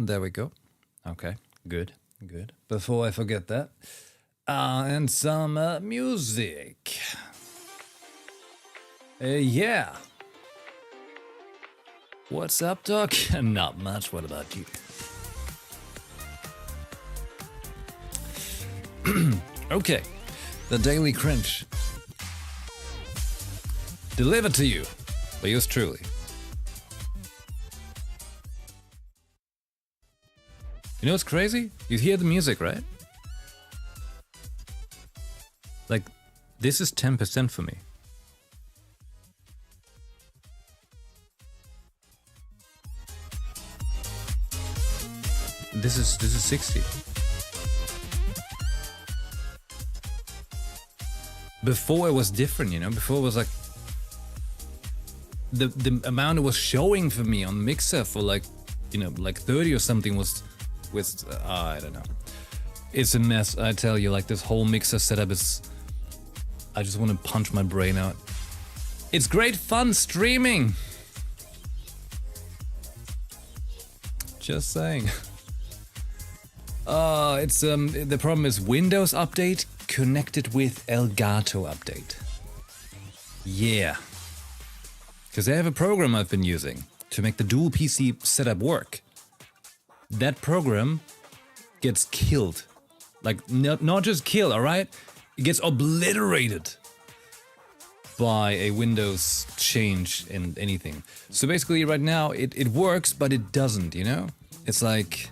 There we go. Okay, good, good. Before I forget that. And some music. Yeah. What's up, Doc? Not much. What about you? Okay. The Daily Cringe. Delivered to you by yours truly. You know what's crazy? You hear the music, right? Like, this is 10% for me. This is 60. Before it was different, you know? Before it was like the amount it was showing for me on Mixer for like, you know, like 30 or something was with I don't know. It's a mess, I tell you. Like, this whole Mixer setup is, I just want to punch my brain out. It's great fun streaming. Just saying. It's the problem is Windows update connected with Elgato update. Yeah. Because I have a program I've been using to make the dual PC setup work. That program gets killed. Like, not just killed, alright? It gets obliterated by a Windows change in anything. So basically right now it works, but it doesn't, you know? It's like,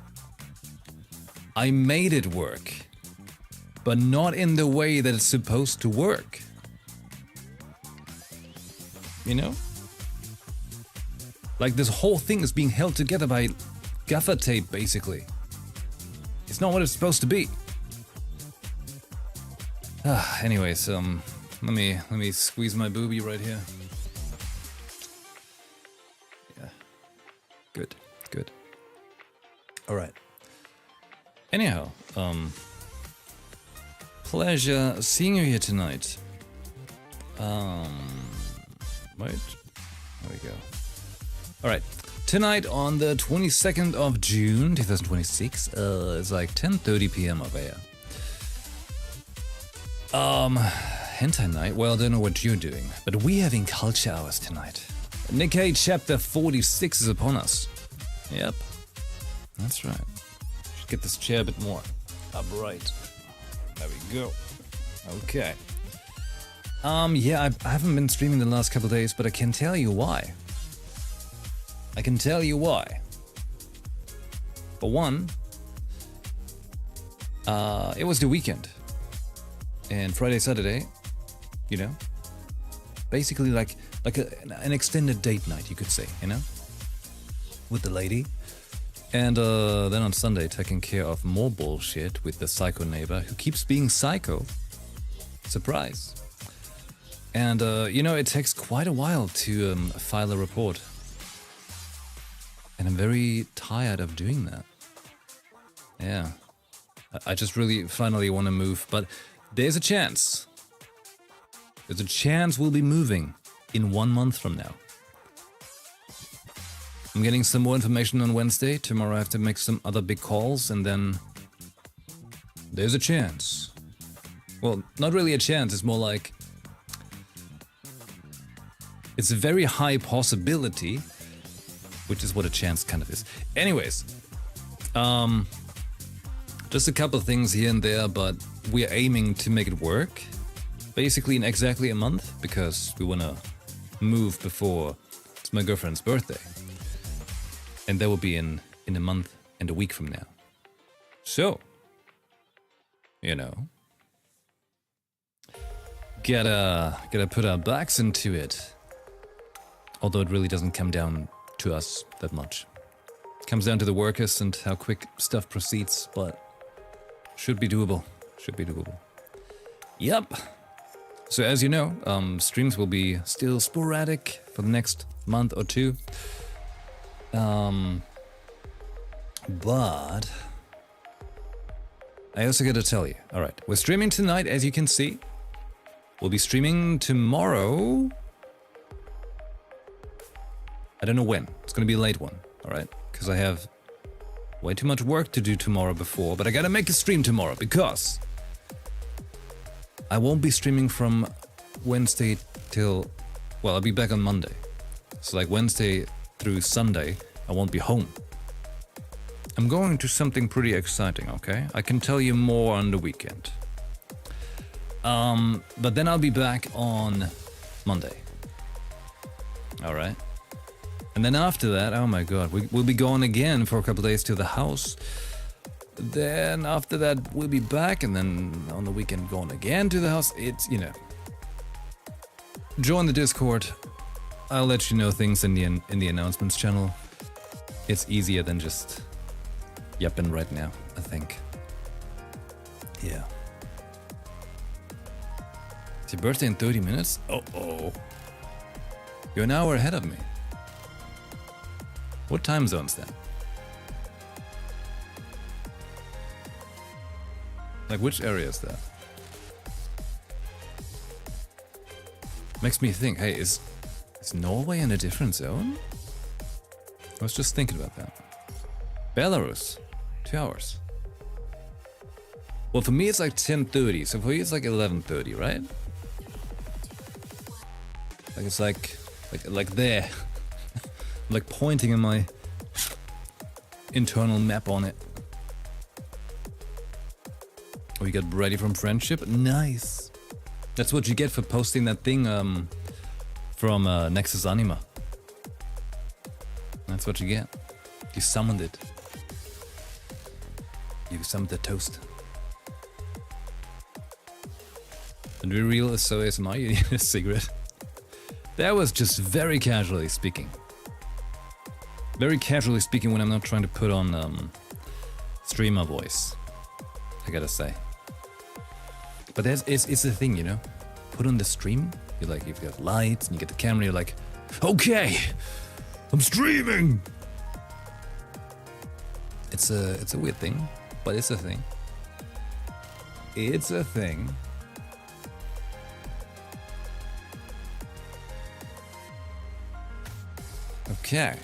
I made it work, but not in the way that it's supposed to work. You know? Like, this whole thing is being held together by gaffer tape, basically. It's not what it's supposed to be. Anyways, let me squeeze my boobie right here. Yeah. Good, good. Alright. Anyhow, pleasure seeing you here tonight. Wait. There we go. Alright. Tonight on the 22nd of June 2026, it's like 10:30 p.m. over here. Hentai night? Well, I don't know what you're doing, but we're having culture hours tonight. Nikkei chapter 46 is upon us. Yep. That's right. Should get this chair a bit more upright. There we go. Okay. Yeah, I haven't been streaming the last couple of days, but I can tell you why. I can tell you why. For one, it was the weekend. And Friday, Saturday, you know, basically like an extended date night, you could say, you know, with the lady. And then on Sunday, taking care of more bullshit with the psycho neighbor who keeps being psycho. Surprise. And, you know, it takes quite a while to file a report. And I'm very tired of doing that. Yeah. I just really finally want to move, but there's a chance. There's a chance we'll be moving in 1 month from now. I'm getting some more information on Wednesday. Tomorrow I have to make some other big calls, and then there's a chance. Well, not really a chance, it's more like it's a very high possibility, which is what a chance kind of is. Anyways, just a couple of things here and there, but we're aiming to make it work. Basically in exactly a month, because we want to move before it's my girlfriend's birthday. And that will be in a month and a week from now. So, you know, gotta put our backs into it. Although it really doesn't come down to us that much. It comes down to the workers and how quick stuff proceeds, but should be doable. Should be doable. Yep. So as you know, streams will be still sporadic for the next month or two. But I also gotta tell you, alright, we're streaming tonight, as you can see. We'll be streaming tomorrow. I don't know when. It's gonna be a late one, alright? Because I have Way too much work to do tomorrow before, but I gotta make a stream tomorrow because I won't be streaming from Wednesday till, well, I'll be back on Monday. So like Wednesday through Sunday, I won't be home. I'm going to something pretty exciting, okay? I can tell you more on the weekend. But then I'll be back on Monday. All right. And then after that, oh my god, we'll be going again for a couple days to the house. Then after that, we'll be back, and then on the weekend going again to the house. It's, you know. Join the Discord. I'll let you know things in the announcements channel. It's easier than just yapping right now, I think. Yeah. It's your birthday in 30 minutes? Oh. You're an hour ahead of me. What time zone's that? Like, which area is that? Makes me think, hey, is Norway in a different zone? I was just thinking about that. Belarus, 2 hours. Well, for me it's like 10:30, so for you it's like 11:30, right? Like it's like there. Like pointing in my internal map on it. Oh, you got ready from friendship? Nice. That's what you get for posting that thing from Nexus Anima. That's what you get. You summoned it. You summoned the toast. And be real, so ASMR, you need a cigarette. That was just very casually speaking. Very casually speaking when I'm not trying to put on streamer voice, I gotta say. But it's the thing, you know? Put on the stream, you're like, you've got lights and you get the camera, you're like, okay, I'm streaming! It's a weird thing, but it's a thing. It's a thing. Okay.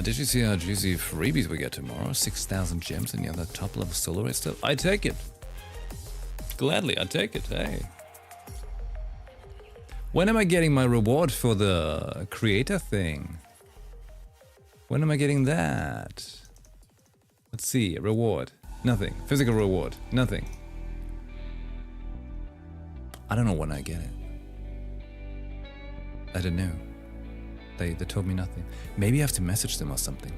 Did you see how juicy freebies we get tomorrow? 6,000 gems and the other top level solar ray stuff. I take it. Gladly, I take it. Hey. When am I getting my reward for the creator thing? When am I getting that? Let's see. Reward. Nothing. Physical reward. Nothing. I don't know when I get it. I don't know. They told me nothing. Maybe I have to message them or something.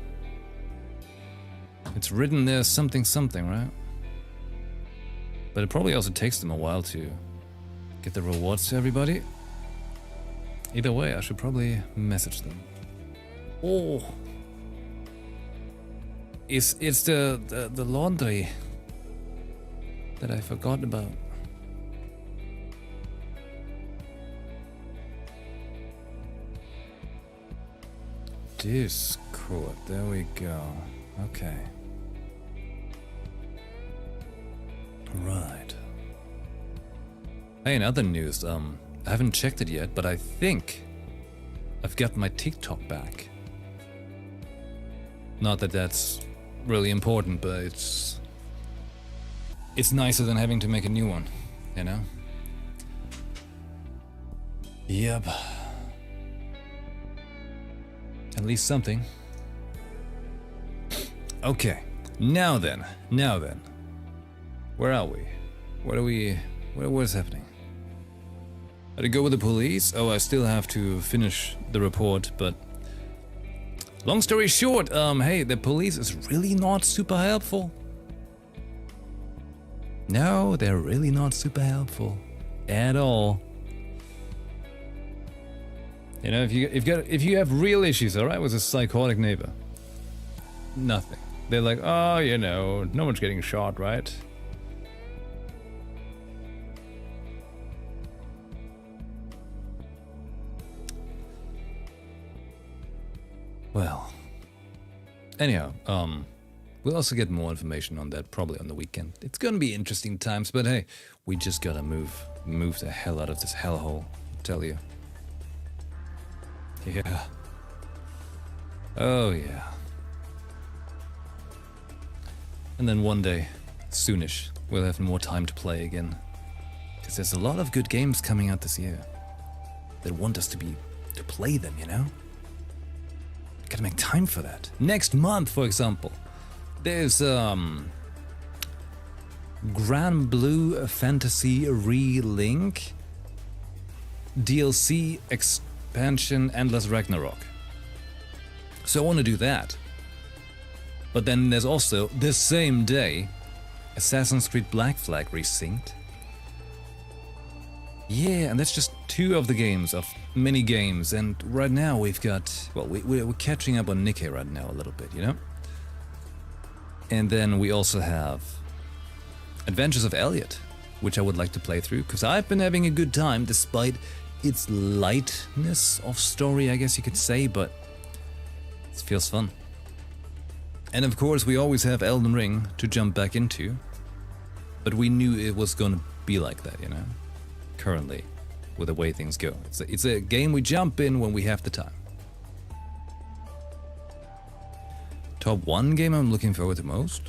It's written there something, right? But it probably also takes them a while to get the rewards to everybody. Either way, I should probably message them. Oh, it's the laundry that I forgot about. Discord, there we go. Okay. Right. Hey, in other news, I haven't checked it yet, but I think I've got my TikTok back. Not that that's really important, but it's nicer than having to make a new one, you know? Yep. At least something. Okay, now then. Where are we? What is happening? Had to go with the police? Oh, I still have to finish the report, but... Long story short, hey, the police is really not super helpful. No, they're really not super helpful. At all. You know, if you have real issues, alright, with a psychotic neighbor, nothing. They're like, oh, you know, no one's getting shot, right? Well, anyhow, we'll also get more information on that probably on the weekend. It's gonna be interesting times, but hey, we just gotta move the hell out of this hellhole, I tell you. Yeah. Oh, yeah. And then one day, soonish, we'll have more time to play again. Because there's a lot of good games coming out this year that want us to play them, you know? Gotta make time for that. Next month, for example, there's Grand Blue Fantasy Relink DLC expansion Endless Ragnarok. So I want to do that. But then there's also, the same day, Assassin's Creed Black Flag Resynced. Yeah, and that's just 2 of the games, of many games, and right now we've got, well, we're catching up on Nikke right now a little bit, you know? And then we also have Adventures of Elliot, which I would like to play through, because I've been having a good time despite its lightness of story, I guess you could say, but it feels fun. And of course we always have Elden Ring to jump back into, but we knew it was gonna be like that, you know? Currently, with the way things go. It's a game we jump in when we have the time. Top 1 game I'm looking forward to most?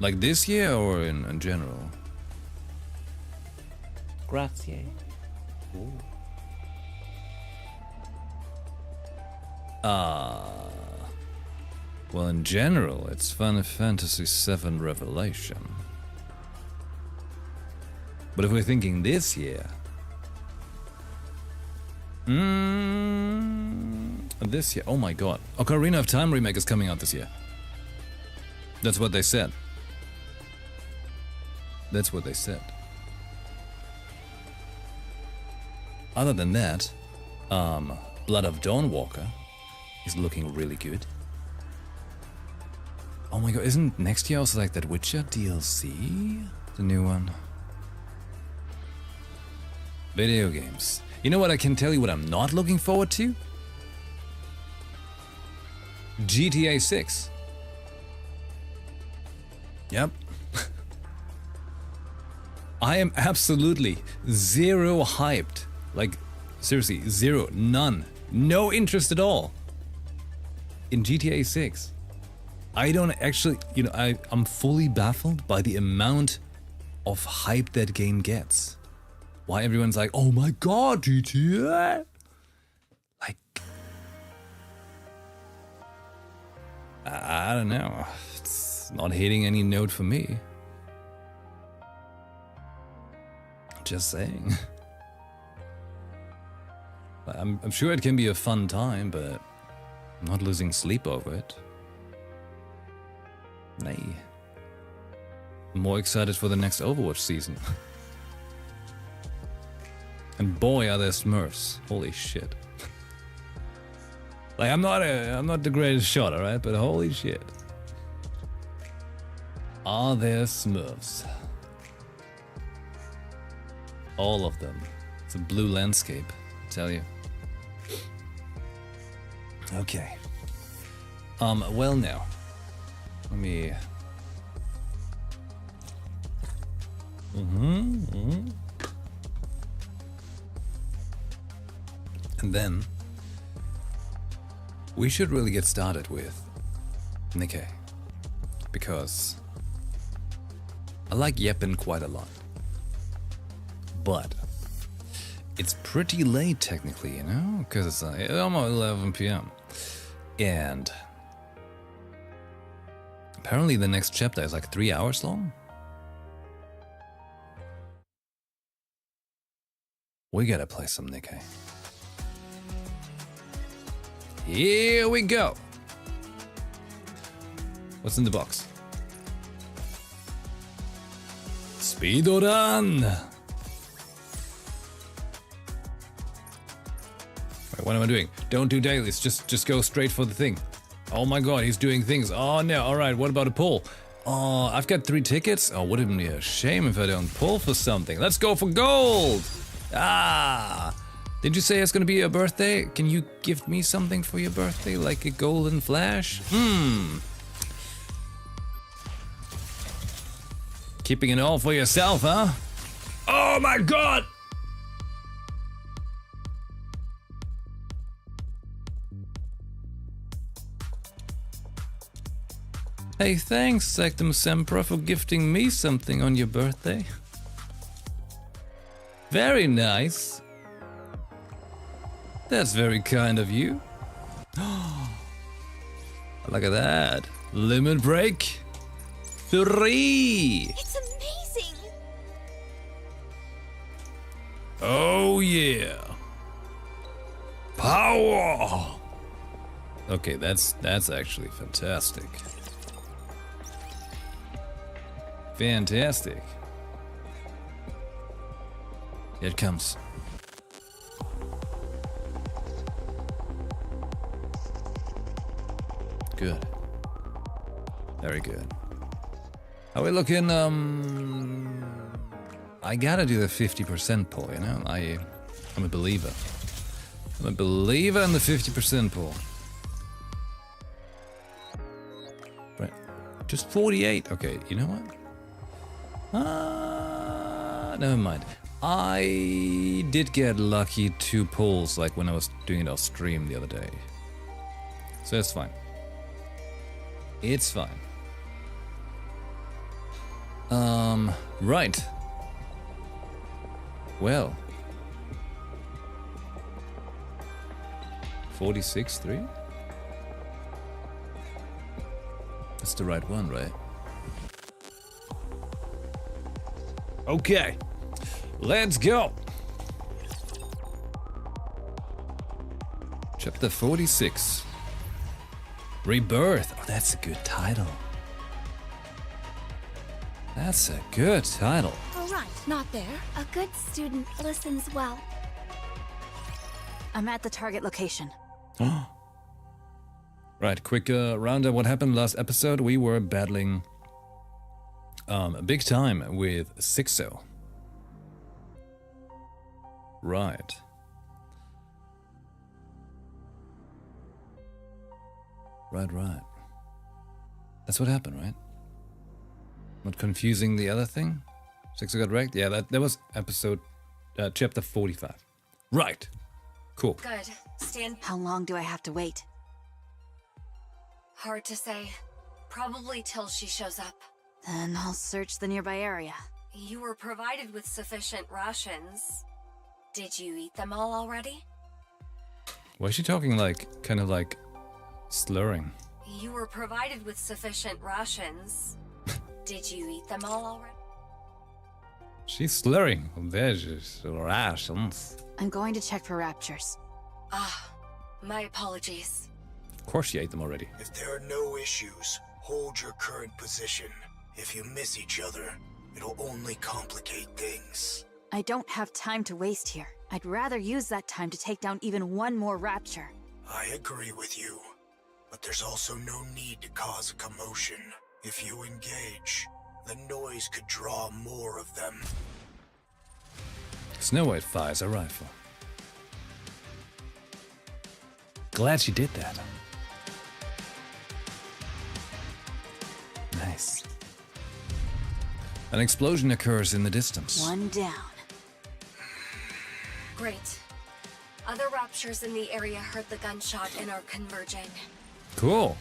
Like this year or in general? Grazie. Ooh. Well, in general, it's Final Fantasy VII Revelation. But if we're thinking this year... this year, oh my god. Ocarina of Time remake is coming out this year. That's what they said. That's what they said. Other than that, Blood of Dawnwalker is looking really good. Oh my god, isn't next year also like that Witcher DLC? The new one. Video games. You know what, I can tell you what I'm not looking forward to? GTA 6. Yep. I am absolutely zero hyped. Like, seriously, zero, none. No interest at all in GTA 6. I don't actually, you know, I'm fully baffled by the amount of hype that game gets. Why everyone's like, oh my god, GTA? Like, I don't know. It's not hitting any note for me. Just saying. I'm sure it can be a fun time, but I'm not losing sleep over it. Nay. I'm more excited for the next Overwatch season. And boy, are there Smurfs. Holy shit. Like, I'm not the greatest shot, alright? But holy shit. Are there Smurfs? All of them. It's a blue landscape, I tell you. Okay. Well now. Let me... And then... we should really get started with Nikke. Because... I like Yeppen quite a lot. But... it's pretty late technically, you know? Because it's almost 11 PM. And... apparently the next chapter is like 3 hours long. We gotta play some Nikke. Here we go! What's in the box? Speedrun! Wait, what am I doing? Don't do dailies, just go straight for the thing. Oh my god, he's doing things. Oh no, alright, what about a pull? Oh, I've got 3 tickets. Oh, wouldn't it be a shame if I don't pull for something? Let's go for gold! Ah! Did you say it's gonna be your birthday? Can you give me something for your birthday, like a golden flash? Keeping it all for yourself, huh? Oh my god! Hey, thanks, Sectum Sempra, for gifting me something on your birthday. Very nice. That's very kind of you. Look at that. Limit break 3. It's amazing! Oh yeah. Power. Okay, that's actually fantastic. Fantastic. Here it comes. Good. Very good. Are we looking, I gotta do the 50% pull, you know? I'm a believer. I'm a believer in the 50% pull. Right. Just 48. Okay, you know what? Never mind. I did get lucky 2 pulls, like when I was doing it off stream the other day. So it's fine. It's fine. Right. Well. 46-3? That's the right one, right? Okay. Let's go. Chapter 46. Rebirth. Oh, that's a good title. That's a good title. All right, not there. A good student listens well. I'm at the target location. Right, quick roundup. What happened last episode? We were battling big time with Sixo. Right. Right. That's what happened, right? Not confusing the other thing? Sixo got wrecked? Yeah, that was episode, chapter 45. Right. Cool. Good. Stand. How long do I have to wait? Hard to say. Probably till she shows up. Then I'll search the nearby area. You were provided with sufficient rations. Did you eat them all already? Why is she talking like, kind of like, slurring? You were provided with sufficient rations. Did you eat them all already? She's slurring. There's just rations. I'm going to check for raptures. Ah, my apologies. Of course she ate them already. If there are no issues, hold your current position. If you miss each other, it'll only complicate things. I don't have time to waste here. I'd rather use that time to take down even one more rapture. I agree with you, but there's also no need to cause a commotion. If you engage, the noise could draw more of them. Snow White fires a rifle. Glad she did that. Nice. An explosion occurs in the distance. One down. Great. Other raptures in the area heard the gunshot and are converging. Cool.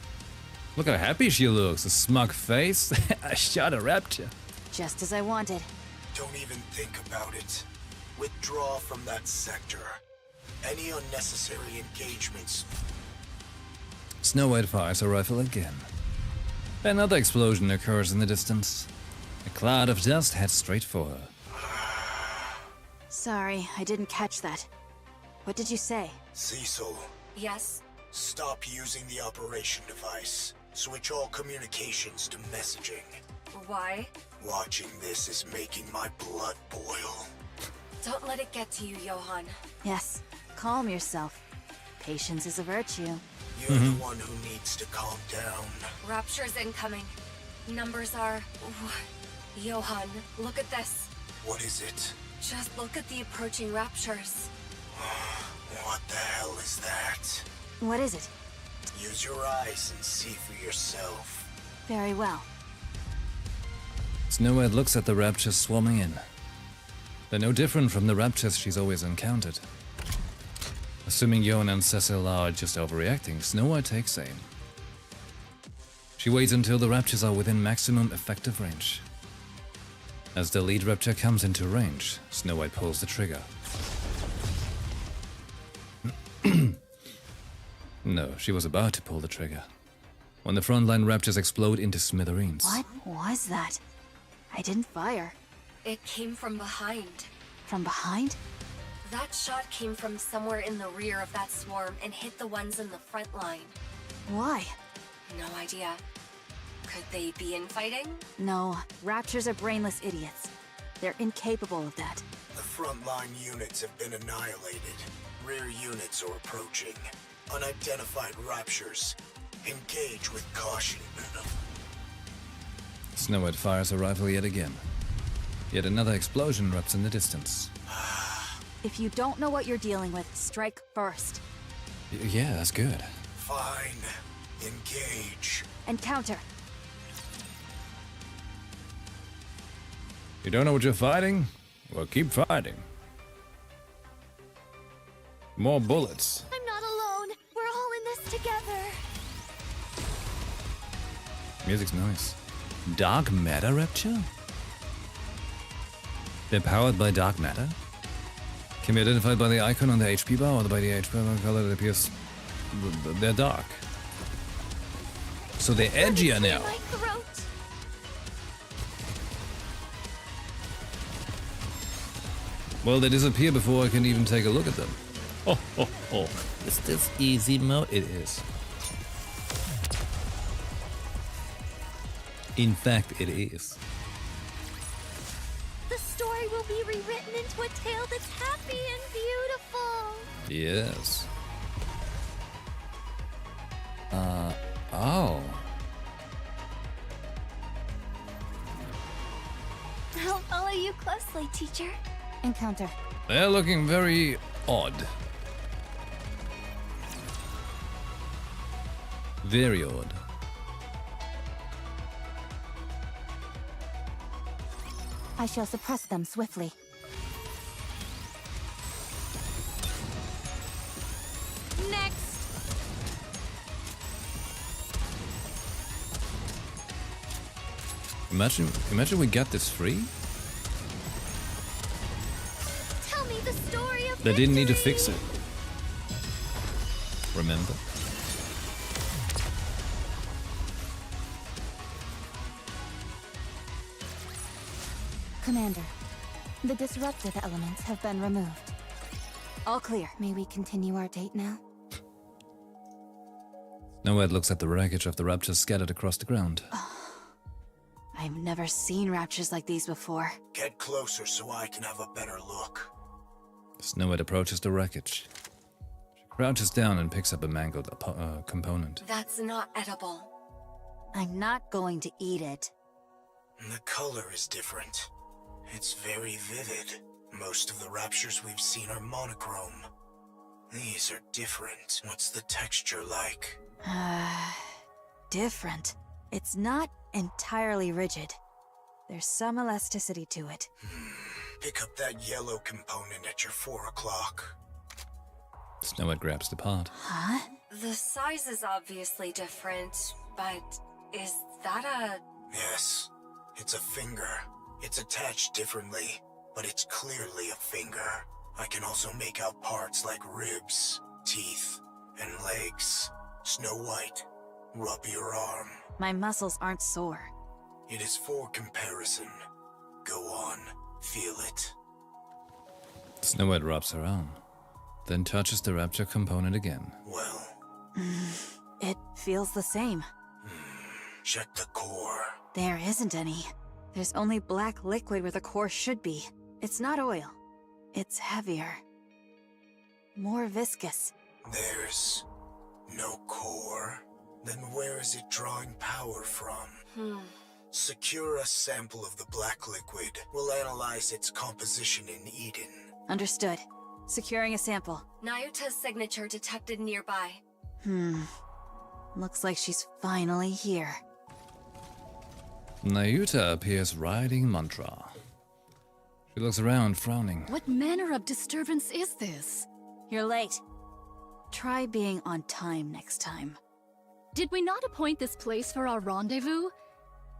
Look how happy she looks. A smug face. I shot a rapture. Just as I wanted. Don't even think about it. Withdraw from that sector. Any unnecessary engagements. Snow White fires a rifle again. Another explosion occurs in the distance. A cloud of dust heads straight for her. Sorry, I didn't catch that. What did you say? Cecil, Yes? stop using the operation device. Switch all communications to messaging. Why? Watching this is making my blood boil. Don't let it get to you, Johan. Yes, calm yourself. Patience is a virtue. You're the one who needs to calm down. Raptures incoming. Numbers are... Johan, look at this. What is it? Just look at the approaching raptures. What the hell is that? What is it? Use your eyes and see for yourself. Very well. Snow White looks at the raptures swarming in. They're no different from the raptures she's always encountered. Assuming Johan and Cecil are just overreacting, Snow White takes aim. She waits until the raptures are within maximum effective range. As the lead raptor comes into range, Snow White pulls the trigger. No, she was about to pull the trigger when the frontline raptors explode into smithereens. What was that? I didn't fire. It came from behind. From behind? That shot came from somewhere in the rear of that swarm and hit the ones in the front line. Why? No idea. Could they be infighting? No, raptors are brainless idiots. They're incapable of that. The frontline units have been annihilated. Rear units are approaching. Unidentified raptures. Engage with caution. Snow White fires her rifle yet again. Yet another explosion erupts in the distance. If you don't know what you're dealing with, strike first. Yeah, that's good. Fine. Engage. And counter. You don't know what you're fighting? Well, keep fighting. More bullets. I'm not alone. We're all in this together. Music's nice. Dark matter rapture? They're powered by dark matter? Can be identified by the icon on the HP bar or by the HP bar color that appears. They're dark. So they're edgier now. My throat. Well, they disappear before I can even take a look at them. Oh. Is this easy mode? It is. In fact, it is. The story will be rewritten into a tale that's happy and beautiful. Yes. Oh. I'll follow you closely, teacher. Encounter. They're looking very odd. Very odd. I shall suppress them swiftly. Next. Imagine we got this free. Tell me the story of They didn't need to victory. fix it. Remember? Commander, the disruptive elements have been removed. All clear. May we continue our date now? Snow White looks at the wreckage of the raptors scattered across the ground. I've never seen raptures like these before. Get closer so I can have a better look. Snow White approaches the wreckage. She crouches down and picks up a mangled component. That's not edible. I'm not going to eat it. The color is different. It's very vivid. Most of the raptures we've seen are monochrome. These are different. What's the texture like? Different. It's not entirely rigid. There's some elasticity to it. Pick up that yellow component at your 4 o'clock. Snow White grabs the part. Huh? The size is obviously different, but is that a... Yes, it's a finger. It's attached differently, but it's clearly a finger. I can also make out parts like ribs, teeth, and legs. Snow White, rub your arm. My muscles aren't sore. It is for comparison. Go on, feel it. Snow White rubs her arm, then touches the rapture component again. Well, It feels the same. check the core. There isn't any. There's only black liquid where the core should be. It's not oil. It's heavier. More viscous. There's no core. Then where is it drawing power from? Secure a sample of the black liquid. We'll analyze its composition in Eden. Understood. Securing a sample. Nayuta's signature detected nearby. Looks like she's finally here. Nayuta appears riding Mantra. She looks around, frowning. What manner of disturbance is this? You're late. Try being on time next time. Did we not appoint this place for our rendezvous?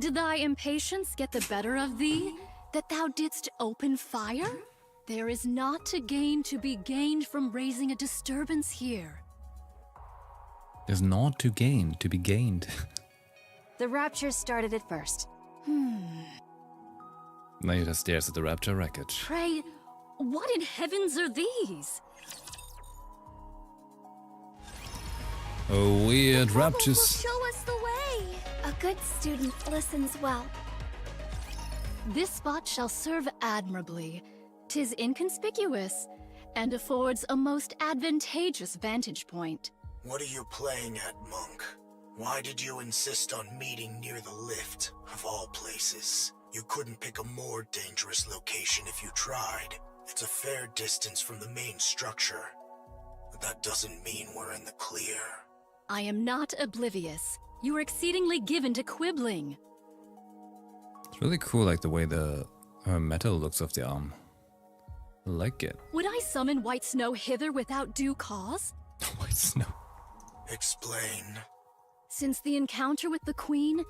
Did thy impatience get the better of thee, that thou didst open fire? There is naught to gain to be gained from raising a disturbance here. There's naught to gain to be gained. The Raptures started it first. Nayuta stares at the Rapture wreckage. Pray, what in heavens are these? Oh, weird Bubble will Raptures. show us the way. A good student listens well. This spot shall serve admirably. 'Tis inconspicuous, and affords a most advantageous vantage point. What are you playing at, Monk? Why did you insist on meeting near the lift, of all places? You couldn't pick a more dangerous location if you tried. It's a fair distance from the main structure. But that doesn't mean we're in the clear. I am not oblivious. You are exceedingly given to quibbling. It's really cool, like the way the metal looks off the arm. I like it. Would I summon White Snow hither without due cause? White snow. Explain. Since the encounter with the Queen,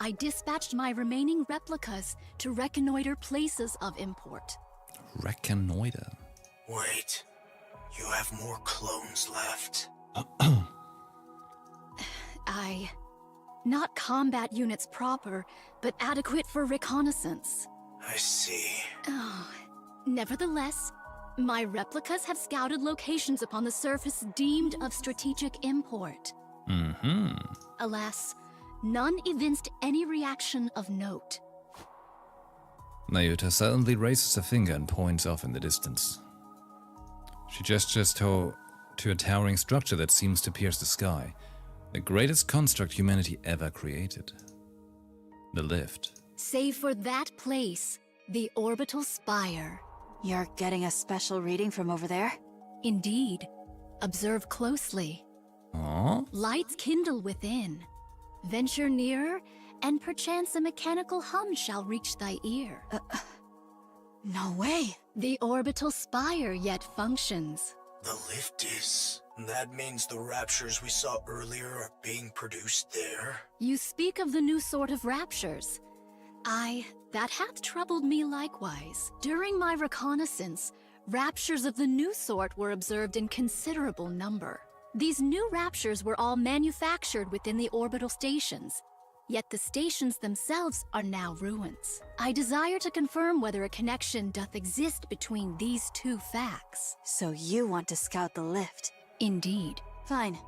I dispatched my remaining replicas to reconnoiter places of import. Reconnoiter. Wait. You have more clones left. Not combat units proper, but adequate for reconnaissance. I see. Oh, nevertheless, my replicas have scouted locations upon the surface deemed of strategic import. Alas, none evinced any reaction of note. Nayuta suddenly raises a finger and points off in the distance. She gestures to a towering structure that seems to pierce the sky. The greatest construct humanity ever created. The lift. Save for that place, the orbital spire. You're getting a special reading from over there? Indeed. Observe closely. Aww. Lights kindle within. Venture nearer, and perchance a mechanical hum shall reach thy ear. No way. The orbital spire yet functions. The lift is. That means the raptures we saw earlier are being produced there? You speak of the new sort of raptures. That hath troubled me likewise. During my reconnaissance, raptures of the new sort were observed in considerable number. These new raptures were all manufactured within the orbital stations, yet the stations themselves are now ruins. I desire to confirm whether a connection doth exist between these two facts. So you want to scout the lift? Indeed. Fine.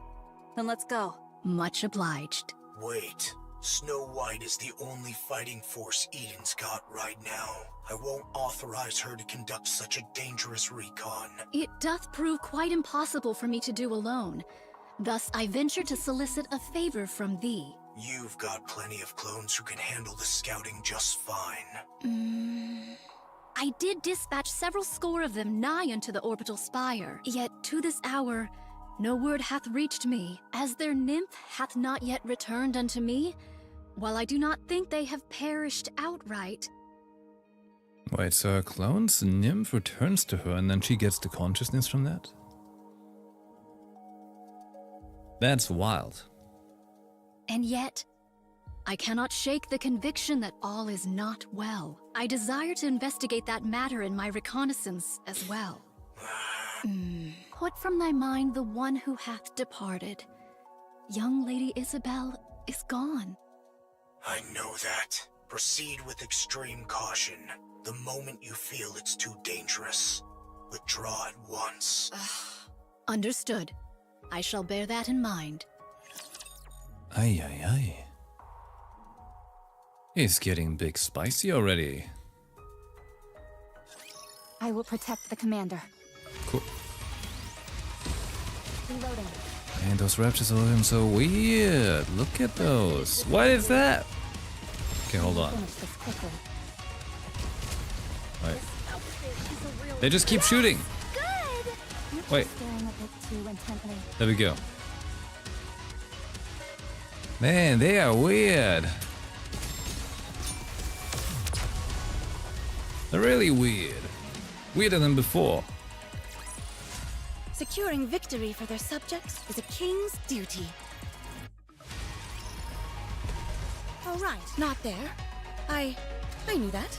Then let's go. Much obliged. Wait. Snow White is the only fighting force Eden's got right now. I won't authorize her to conduct such a dangerous recon. It doth prove quite impossible for me to do alone. Thus I venture to solicit a favor from thee. You've got plenty of clones who can handle the scouting just fine. I did dispatch several score of them nigh unto the orbital spire, yet to this hour no word hath reached me, as their nymph hath not yet returned unto me, while I do not think they have perished outright. Wait, so her clone's nymph returns to her and then she gets the consciousness from that? That's wild. And yet, I cannot shake the conviction that all is not well. I desire to investigate that matter in my reconnaissance as well. Put from thy mind the one who hath departed. Young Lady Isabel is gone. I know that. Proceed with extreme caution. The moment you feel it's too dangerous, withdraw at once. Understood. I shall bear that in mind. Ay, ay, ay. It's getting big spicy already. I will protect the commander. Cool. Reloading. And those raptors are looking so weird. Look at those. What is that? Okay, hold on. Finish this quickly. Wait. They just keep shooting. Good! Wait. Staring a bit too intently. There we go. Man, they are weird. They're really weird. Weirder than before. Securing victory for their subjects is a king's duty. right, not there. I knew that.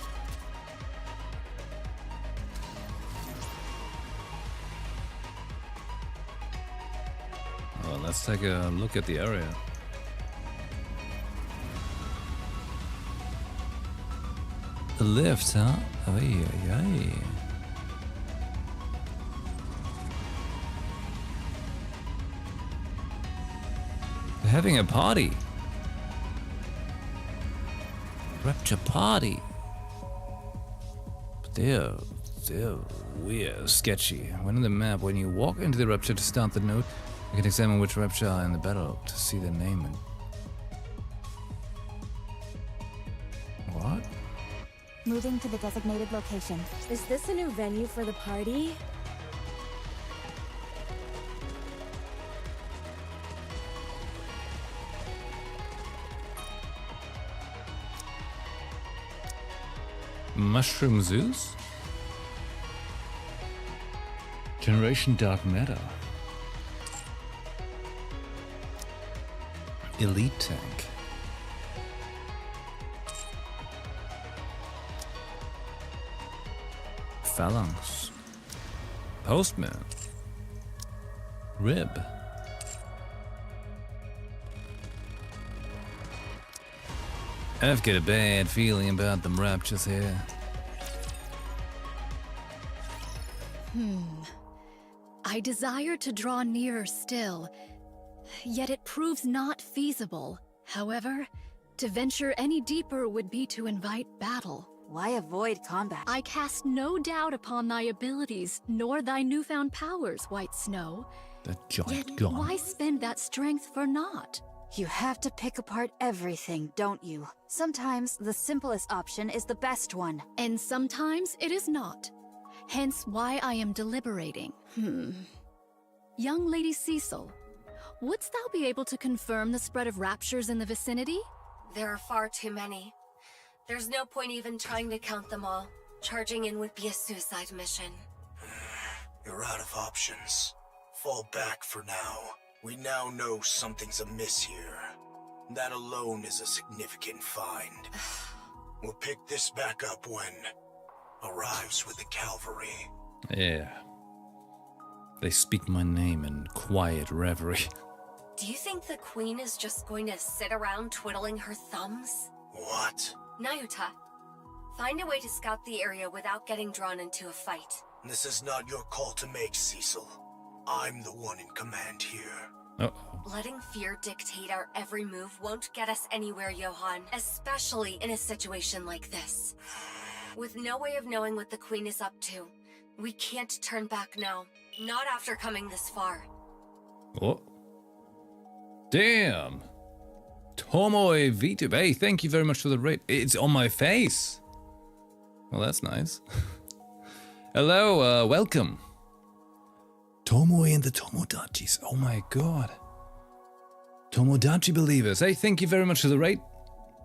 Well, let's take a look at the area. The lift, huh? Ay, ay, ay. They're having a party. Rapture party. But they're weird, sketchy. When on the map, when you walk into the Rapture to start the node, you can examine which Rapture are in the battle to see their name and... What? Moving to the designated location. Is this a new venue for the party? Mushroom Zeus? Generation Dark Matter. Elite Tank. Phalanx. Postman. Rib. I've got a bad feeling about them raptures here. I desire to draw nearer still, yet it proves not feasible. However, to venture any deeper would be to invite battle. Why avoid combat? I cast no doubt upon thy abilities, nor thy newfound powers, White Snow. That giant Yet gun. why spend that strength for naught? You have to pick apart everything, don't you? Sometimes the simplest option is the best one. And sometimes it is not. Hence why I am deliberating. Young Lady Cecil, wouldst thou be able to confirm the spread of raptures in the vicinity? There are far too many. There's no point even trying to count them all. Charging in would be a suicide mission. You're out of options. Fall back for now. We now know something's amiss here. That alone is a significant find. We'll pick this back up when arrives with the cavalry. Yeah. They speak my name in quiet reverie. Do you think the queen is just going to sit around twiddling her thumbs? What? Nayuta, find a way to scout the area without getting drawn into a fight. This is not your call to make, Cecil. I'm the one in command here. Uh-oh. Letting fear dictate our every move won't get us anywhere, Johan. Especially in a situation like this. With no way of knowing what the queen is up to, we can't turn back now. Not after coming this far. Oh. Damn. Tomoe VTube. Hey, thank you very much for the raid. It's on my face. Well, that's nice. Hello, welcome. Tomoe and the Tomodachis. Oh my god. Tomodachi believers. Hey, thank you very much for the raid.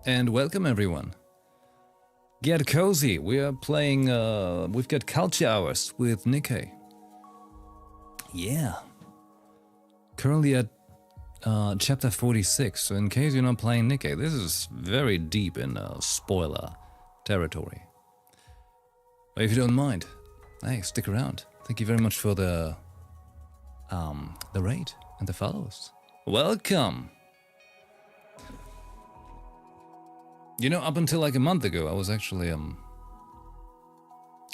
And welcome everyone. Get cozy. We are playing, we've got Culture Hours with Nikkei. Yeah. Currently at chapter 46, so in case you're not playing Nikkei, this is very deep in spoiler territory. But if you don't mind, hey, stick around. Thank you very much for the raid and the follows. Welcome! You know, up until like a month ago, I was actually,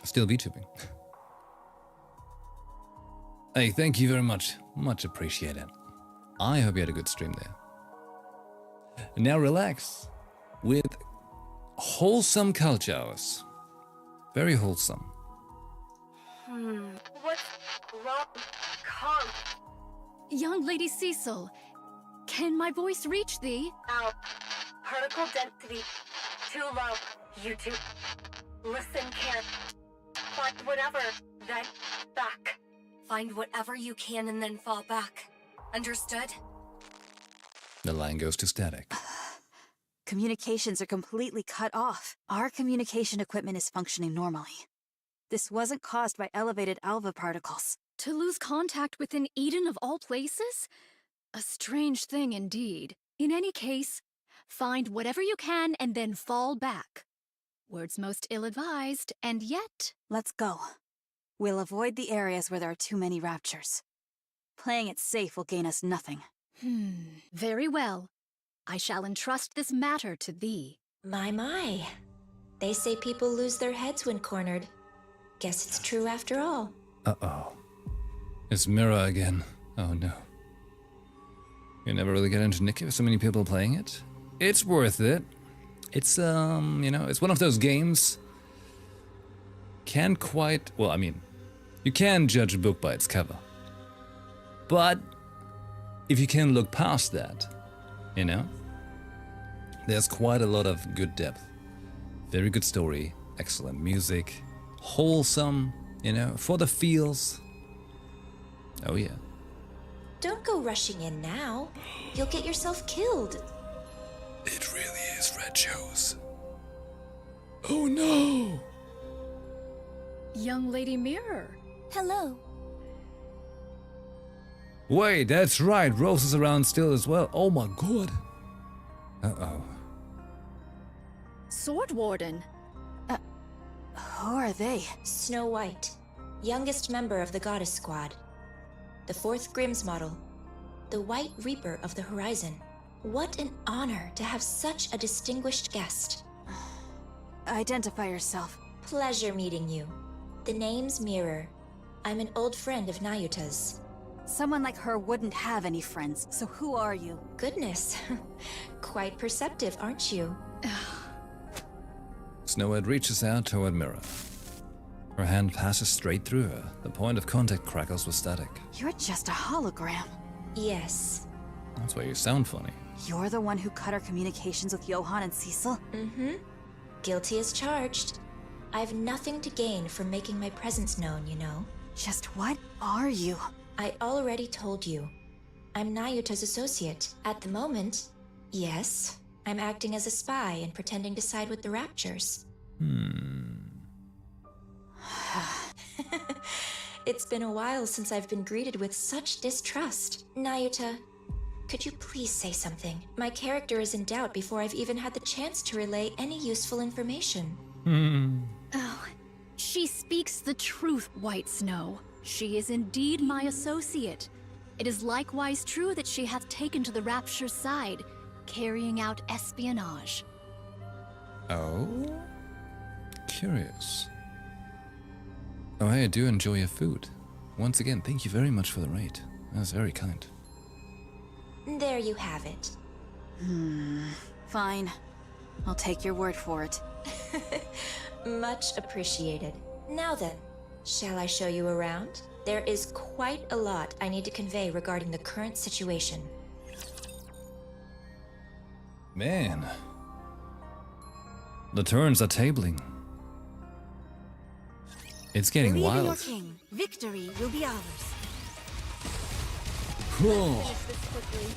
still VTubing. Hey, thank you very much. Much appreciated. I hope you had a good stream there. Now relax with wholesome culture hours. Very wholesome. What's wrong? Calm. Young Lady Cecil, can my voice reach thee? Out. Particle density too low. You two. Listen, care. Find whatever, then back. Find whatever you can and then fall back. Understood? The line goes to static. Communications are completely cut off. Our communication equipment is functioning normally. This wasn't caused by elevated alpha particles. To lose contact within Eden of all places? A strange thing indeed. In any case, Find whatever you can and then fall back. Words most ill-advised, and yet... Let's go. We'll avoid the areas where there are too many raptures. Playing it safe will gain us nothing. Very well. I shall entrust this matter to thee. My. They say people lose their heads when cornered. Guess it's true after all. Uh-oh. It's Mira again. Oh no. You never really get into Nikki with so many people playing it. It's worth it. It's, it's one of those games. Can't quite... Well, I mean, you can judge a book by its cover. But if you can look past that, there's quite a lot of good depth. Very good story, excellent music, wholesome, for the feels. Oh yeah. Don't go rushing in now. You'll get yourself killed. It really is Red Shoes. Oh no! Young Lady Mirror. Hello. Wait, that's right, Rose is around still as well. Oh my god. Uh-oh. Sword Warden. Who are they? Snow White, youngest member of the Goddess Squad. The 4th Grimm's model. The White Reaper of the Horizon. What an honor to have such a distinguished guest. Identify yourself. Pleasure meeting you. The name's Mirror. I'm an old friend of Nayuta's. Someone like her wouldn't have any friends, so who are you? Goodness. Quite perceptive, aren't you? Snow White reaches out toward Mira. Her hand passes straight through her. The point of contact crackles with static. You're just a hologram. Yes. That's why you sound funny. You're the one who cut our communications with Johan and Cecil? Mm-hmm. Guilty as charged. I've nothing to gain from making my presence known, Just what are you? I already told you. I'm Nayuta's associate. At the moment, yes, I'm acting as a spy and pretending to side with the Raptures. It's been a while since I've been greeted with such distrust. Nayuta, could you please say something? My character is in doubt before I've even had the chance to relay any useful information. Oh, she speaks the truth, White Snow. She is indeed my associate. It is likewise true that she hath taken to the Rapture's side, carrying out espionage. Oh? Curious. Oh, hey, I do enjoy your food. Once again, thank you very much for the raid. That was very kind. There you have it. Fine. I'll take your word for it. Much appreciated. Now then, shall I show you around? There is quite a lot I need to convey regarding the current situation. Man. The turns are tabling. It's getting Believe in your wild. king. Victory will be ours. Cool. This quickly.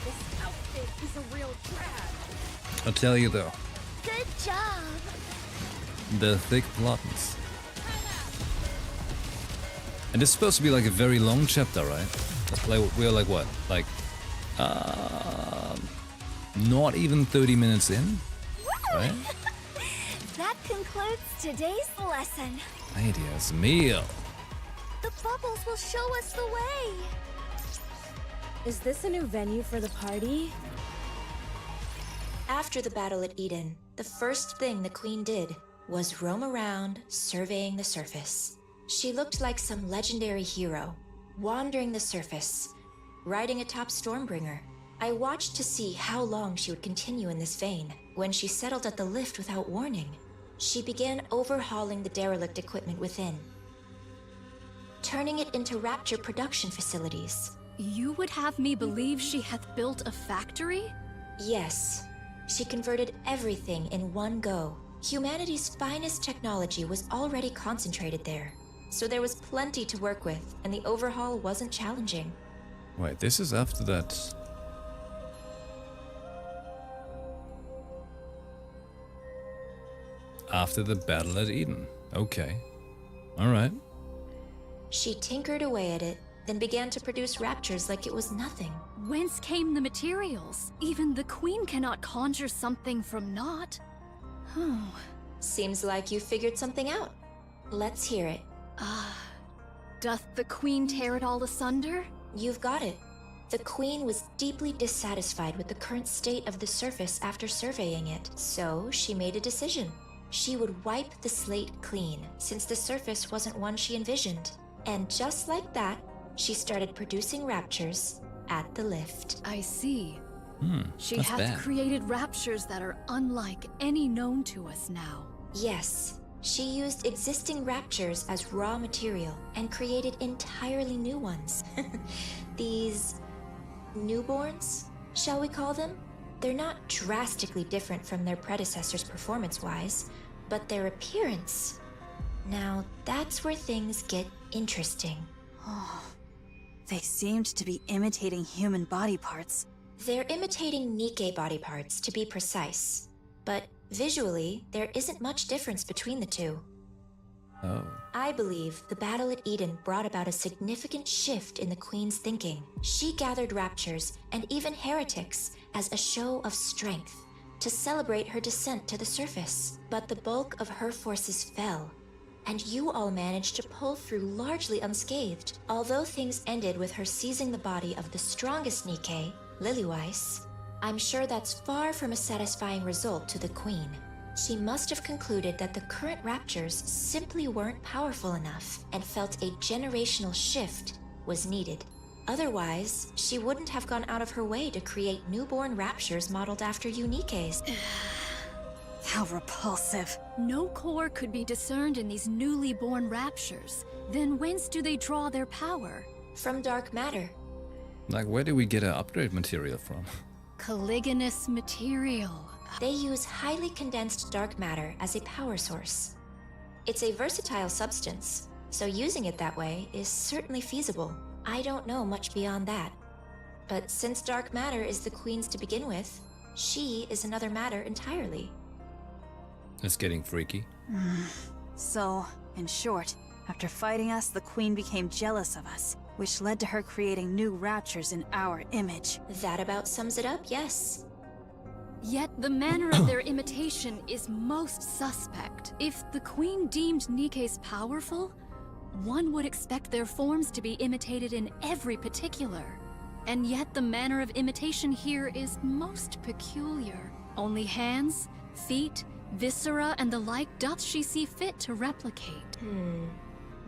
This outfit is a real drag. I'll tell you though, Good job. the thick plottings. And it's supposed to be like a very long chapter, right? We're like what? Like, not even 30 minutes in, right? That concludes today's lesson. Ay, Dios mío. The bubbles will show us the way. Is this a new venue for the party? After the battle at Eden, the first thing the Queen did was roam around, surveying the surface. She looked like some legendary hero, wandering the surface, riding atop Stormbringer. I watched to see how long she would continue in this vein. When she settled at the lift without warning, she began overhauling the derelict equipment within, turning it into Rapture production facilities. You would have me believe she hath built a factory? Yes, she converted everything in one go. Humanity's finest technology was already concentrated there, so there was plenty to work with, and the overhaul wasn't challenging. Wait, this is after that. After the battle at Eden. Okay. Alright. She tinkered away at it, then began to produce raptures like it was nothing. Whence came the materials? Even the queen cannot conjure something from naught. Seems like you figured something out. Let's hear it. Doth the queen tear it all asunder? You've got it. The queen was deeply dissatisfied with the current state of the surface after surveying it, so she made a decision. She would wipe the slate clean, since the surface wasn't one she envisioned. And just like that, she started producing raptures at the lift. I see. She That's hath bad. created raptures that are unlike any known to us now. Yes, she used existing raptures as raw material and created entirely new ones. These newborns, shall we call them? They're not drastically different from their predecessors performance-wise, but their appearance. Now, that's where things get interesting. They seemed to be imitating human body parts. They're imitating Nikke body parts, to be precise. But visually, there isn't much difference between the two. Oh. I believe the battle at Eden brought about a significant shift in the Queen's thinking. She gathered raptures and even heretics as a show of strength to celebrate her descent to the surface. But the bulk of her forces fell, and you all managed to pull through largely unscathed. Although things ended with her seizing the body of the strongest Nikke, Lilyweiss, I'm sure that's far from a satisfying result to the Queen. She must have concluded that the current raptures simply weren't powerful enough and felt a generational shift was needed. Otherwise, she wouldn't have gone out of her way to create newborn raptures modeled after Nikkes. How repulsive. No core could be discerned in these newly born raptures. Then whence do they draw their power? From dark matter. Like, where do we get our upgrade material from? Caliginous material. They use highly condensed dark matter as a power source. It's a versatile substance, so using it that way is certainly feasible. I don't know much beyond that. But since dark matter is the Queen's to begin with, she is another matter entirely. It's getting freaky. So, in short, after fighting us, the Queen became jealous of us, which led to her creating new raptures in our image. That about sums it up, yes. Yet the manner of their imitation is most suspect. If the Queen deemed Nikkes powerful, one would expect their forms to be imitated in every particular. And yet the manner of imitation here is most peculiar. Only hands, feet, viscera, and the like doth she see fit to replicate.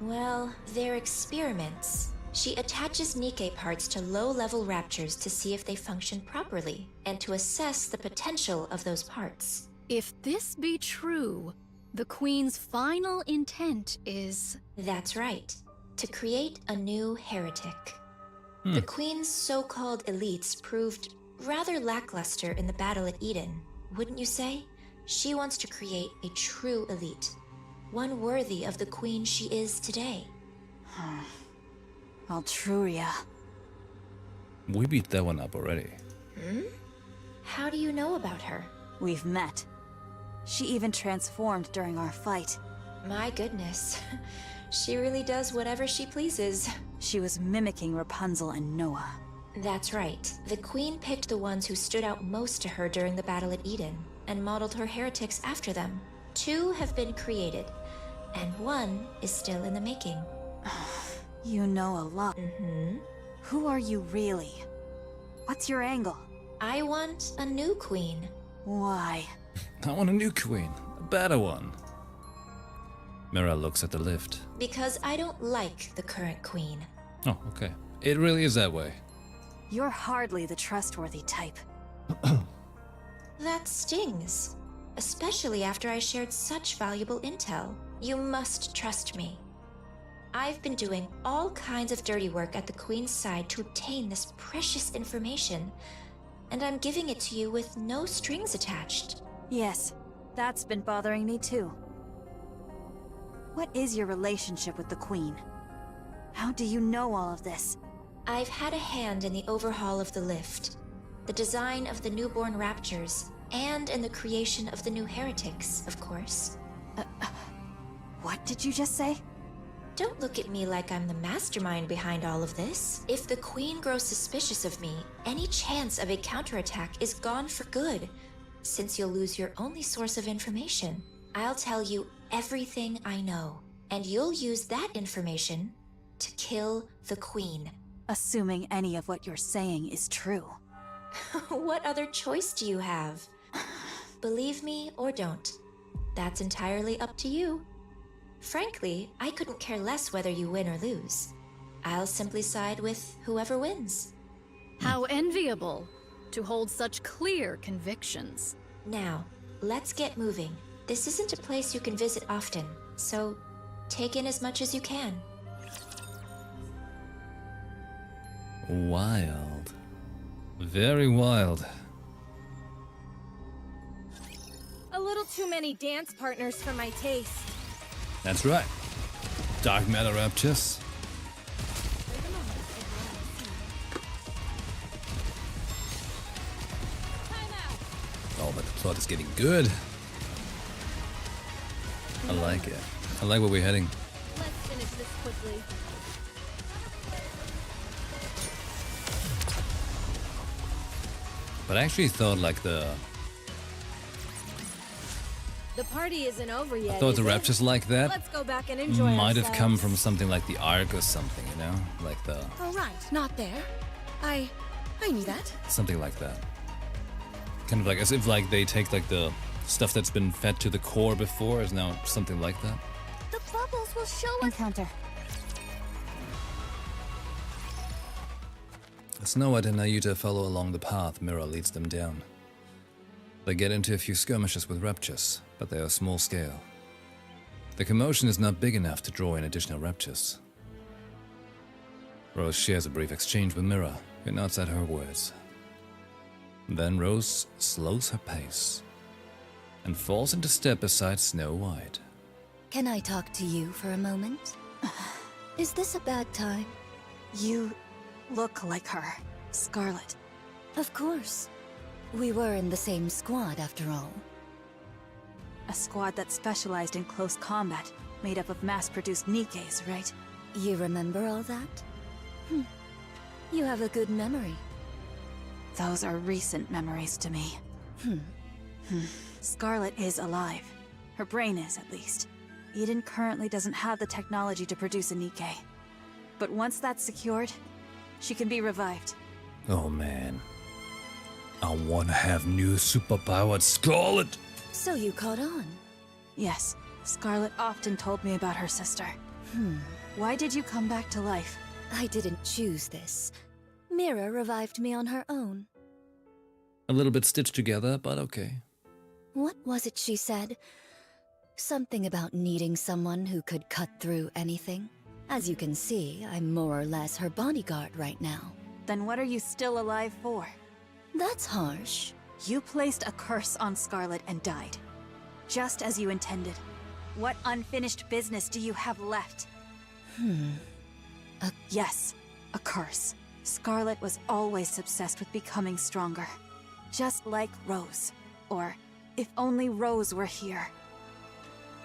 Well, they're experiments. She attaches Nikke parts to low-level raptures to see if they function properly, and to assess the potential of those parts. If this be true, the Queen's final intent is... That's right. To create a new heretic. The Queen's so-called elites proved rather lackluster in the battle at Eden, wouldn't you say? She wants to create a true elite. One worthy of the Queen she is today. Altruria. We beat that one up already. How do you know about her? We've met. She even transformed during our fight. My goodness. She really does whatever she pleases. She was mimicking Rapunzel and Noah. That's right. The Queen picked the ones who stood out most to her during the battle at Eden, and modeled her heretics after them. 2 have been created, and 1 is still in the making. You know a lot. Who are you really? What's your angle? I want a new queen. Why? I want a new queen. A better one. Mira looks at the lift. Because I don't like the current queen. Oh, okay. It really is that way. You're hardly the trustworthy type. That stings. Especially after I shared such valuable intel. You must trust me. I've been doing all kinds of dirty work at the Queen's side to obtain this precious information, and I'm giving it to you with no strings attached. Yes, that's been bothering me too. What is your relationship with the Queen? How do you know all of this? I've had a hand in the overhaul of the lift, the design of the newborn raptures, and in the creation of the new heretics, of course. What did you just say? Don't look at me like I'm the mastermind behind all of this. If the Queen grows suspicious of me, any chance of a counterattack is gone for good. Since you'll lose your only source of information, I'll tell you everything I know, and you'll use that information to kill the Queen. Assuming any of what you're saying is true. What other choice do you have? Believe me or don't. That's entirely up to you. Frankly, I couldn't care less whether you win or lose. I'll simply side with whoever wins. How enviable to hold such clear convictions. Now, let's get moving. This isn't a place you can visit often, so take in as much as you can. Wild. Very wild. A little too many dance partners for my taste. That's right. Dark matter raptures. Oh, but the plot is getting good. I like it. I like where we're heading. Let's finish this quickly. But I actually thought like the party isn't over yet. I thought is the it? raptures like that Let's go back and enjoy might have come ourselves. from something like the Ark or something, you know? Like the Oh right, not there. I knew that. something like that. Kind of like as if like they take like the stuff that's been fed to the core before is now something like that. The bubbles will show us. Encounter. Snow White and Nayuta follow along the path Mira leads them down. They get into a few skirmishes with raptures, but they are small scale. The commotion is not big enough to draw in additional raptures. Rose shares a brief exchange with Mira, who nods at her words. Then Rose slows her pace and falls into step beside Snow White. Can I talk to you for a moment? Is this a bad time? You look like her, Scarlet. Of course. We were in the same squad after all. A squad that specialized in close combat, made up of mass-produced Nikkes, right? You remember all that? You have a good memory. Those are recent memories to me. Scarlet is alive. Her brain is, at least. Eden currently doesn't have the technology to produce a Nikke. But once that's secured, she can be revived. Oh man. I wanna have new superpowered Scarlet! So you caught on. Yes, Scarlet often told me about her sister. Why did you come back to life? I didn't choose this. Mira revived me on her own. A little bit stitched together, but okay. What was it she said? Something about needing someone who could cut through anything. As you can see, I'm more or less her bodyguard right now. Then what are you still alive for? That's harsh. You placed a curse on Scarlet and died. Just as you intended. What unfinished business do you have left? Yes, a curse. Scarlet was always obsessed with becoming stronger. Just like Rose. Or, if only Rose were here.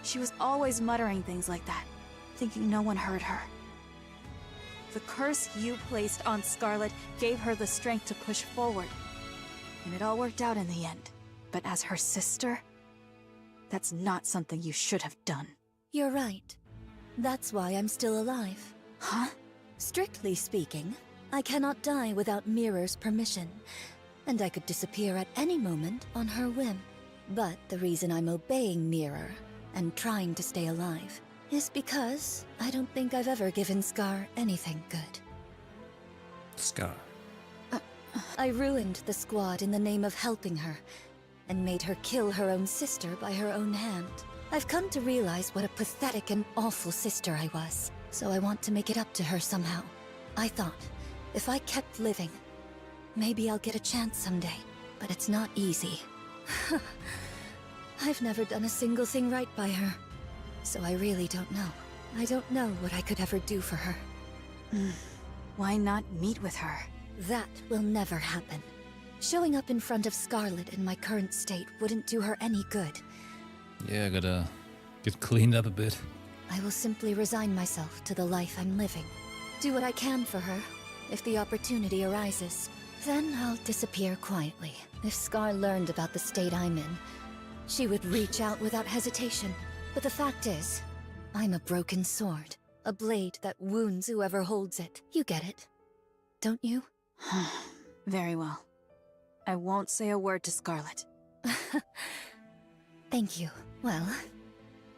She was always muttering things like that, thinking no one heard her. The curse you placed on Scarlet gave her the strength to push forward. And it all worked out in the end. But as her sister, that's not something you should have done. You're right. That's why I'm still alive. Huh? Strictly speaking, I cannot die without Mirror's permission, and I could disappear at any moment on her whim. But the reason I'm obeying Mirror and trying to stay alive is because I don't think I've ever given Scar anything good. Scar. I ruined the squad in the name of helping her, and made her kill her own sister by her own hand. I've come to realize what a pathetic and awful sister I was, so I want to make it up to her somehow. I thought, if I kept living, maybe I'll get a chance someday, but it's not easy. I've never done a single thing right by her, so I really don't know. I don't know what I could ever do for her. Why not meet with her? That will never happen. Showing up in front of Scarlet in my current state wouldn't do her any good. Yeah, gotta get cleaned up a bit. I will simply resign myself to the life I'm living. Do what I can for her, if the opportunity arises. Then I'll disappear quietly. If Scar learned about the state I'm in, she would reach out without hesitation. But the fact is, I'm a broken sword. A blade that wounds whoever holds it. You get it, don't you? Very well. I won't say a word to Scarlet. Thank you. Well,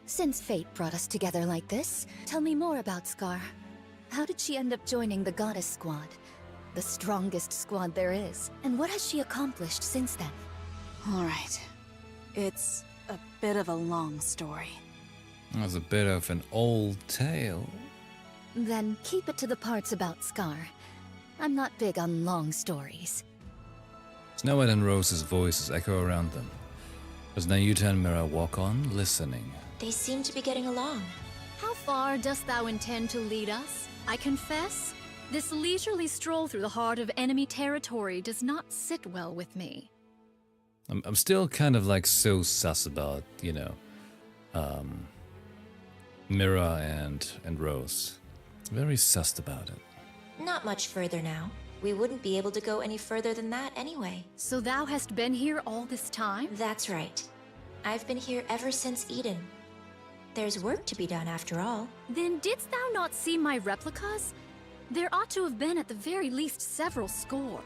since fate brought us together like this, tell me more about Scar. How did she end up joining the Goddess Squad? The strongest squad there is. And what has she accomplished since then? Alright. It's a bit of a long story. That's a bit of an old tale. Then keep it to the parts about Scar. I'm not big on long stories. Snow White and Rose's voices echo around them as Nayuta and Mira walk on, listening. They seem to be getting along. How far dost thou intend to lead us? I confess, this leisurely stroll through the heart of enemy territory does not sit well with me. I'm still kind of like so sus about, Mira and Rose. Very sussed about it. Not much further now. We wouldn't be able to go any further than that anyway. So thou hast been here all this time? That's right. I've been here ever since Eden. There's work to be done after all. Then didst thou not see my replicas? There ought to have been at the very least several score.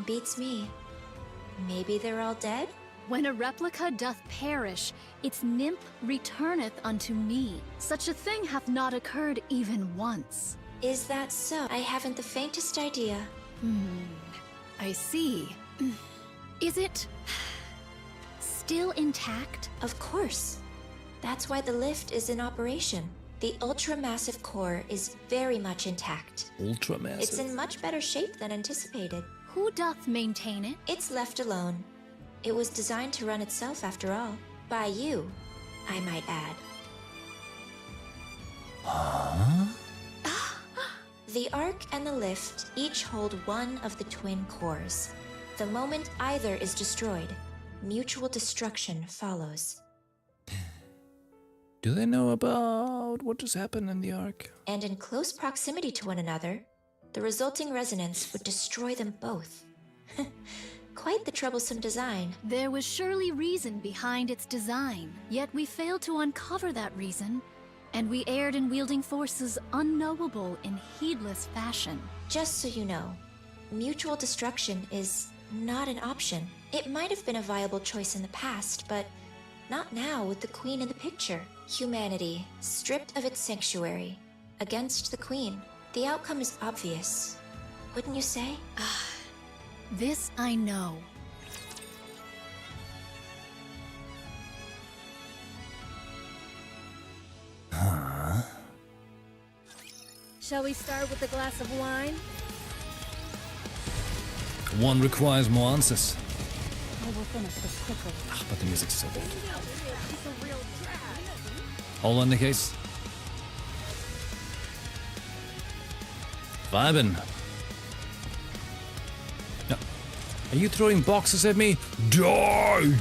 Beats me. Maybe they're all dead? When a replica doth perish, its nymph returneth unto me. Such a thing hath not occurred even once. Is that so? I haven't the faintest idea. I see. Is it still intact? Of course. That's why the lift is in operation. The ultra-massive core is very much intact. Ultra-massive? It's in much better shape than anticipated. Who doth maintain it? It's left alone. It was designed to run itself after all. By you, I might add. Huh? The Ark and the lift each hold one of the twin cores. The moment either is destroyed, mutual destruction follows. Do they know about what just happened in the Ark? And in close proximity to one another, the resulting resonance would destroy them both. Quite the troublesome design. There was surely reason behind its design, yet we failed to uncover that reason, and we erred in wielding forces unknowable in heedless fashion. Just so you know, mutual destruction is not an option. It might have been a viable choice in the past, but not now with the Queen in the picture. Humanity, stripped of its sanctuary, against the Queen. The outcome is obvious, wouldn't you say? This I know. Huh? Shall we start with a glass of wine? One requires more answers. I will finish this quickly. But the music's so good. Hold on the case. Vibin'. No. Are you throwing boxes at me? Die!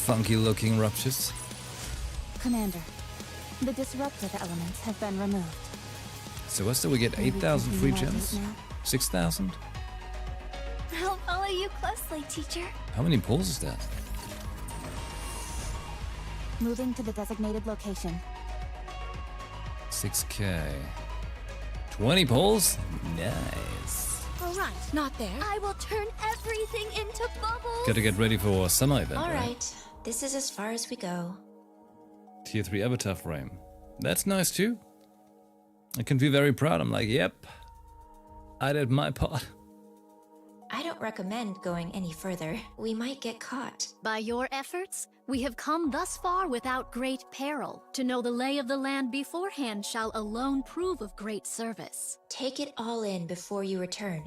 Funky looking ruptures. Commander, the disruptive elements have been removed. So what, do we get 8,000 free gems? 6,000? I'll follow you closely, teacher. How many pulls is that? Moving to the designated location. 6k. 20 pulls? Nice. All right, not there. I will turn everything into bubbles. Gotta get ready for a summer event, All right? right, this is as far as we go. Tier 3 avatar frame. That's nice too. I can be very proud. I'm like, yep, I did my part. I don't recommend going any further. We might get caught. By your efforts, we have come thus far without great peril. To know the lay of the land beforehand shall alone prove of great service. Take it all in before you return.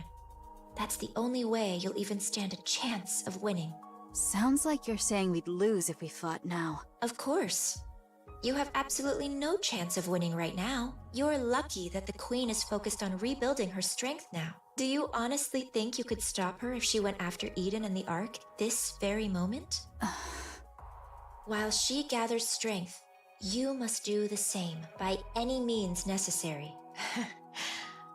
That's the only way you'll even stand a chance of winning. Sounds like you're saying we'd lose if we fought now. Of course. You have absolutely no chance of winning right now. You're lucky that the Queen is focused on rebuilding her strength now. Do you honestly think you could stop her if she went after Eden and the Ark this very moment? While she gathers strength, you must do the same by any means necessary.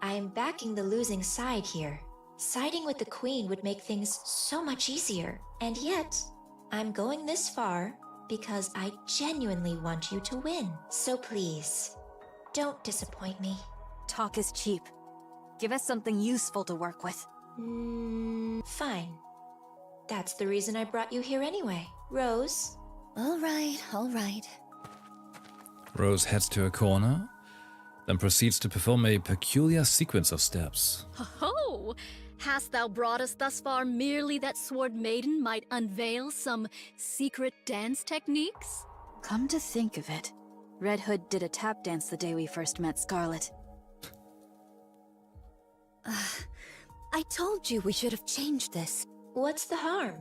I am backing the losing side here. Siding with the Queen would make things so much easier. And yet, I'm going this far because I genuinely want you to win. So please, don't disappoint me. Talk is cheap. Give us something useful to work with. Fine. That's the reason I brought you here anyway. Rose? All right, all right. Rose heads to a corner, then proceeds to perform a peculiar sequence of steps. Ho! Hast thou brought us thus far merely that Sword Maiden might unveil some secret dance techniques? Come to think of it, Red Hood did a tap dance the day we first met Scarlet. I told you we should have changed this. What's the harm?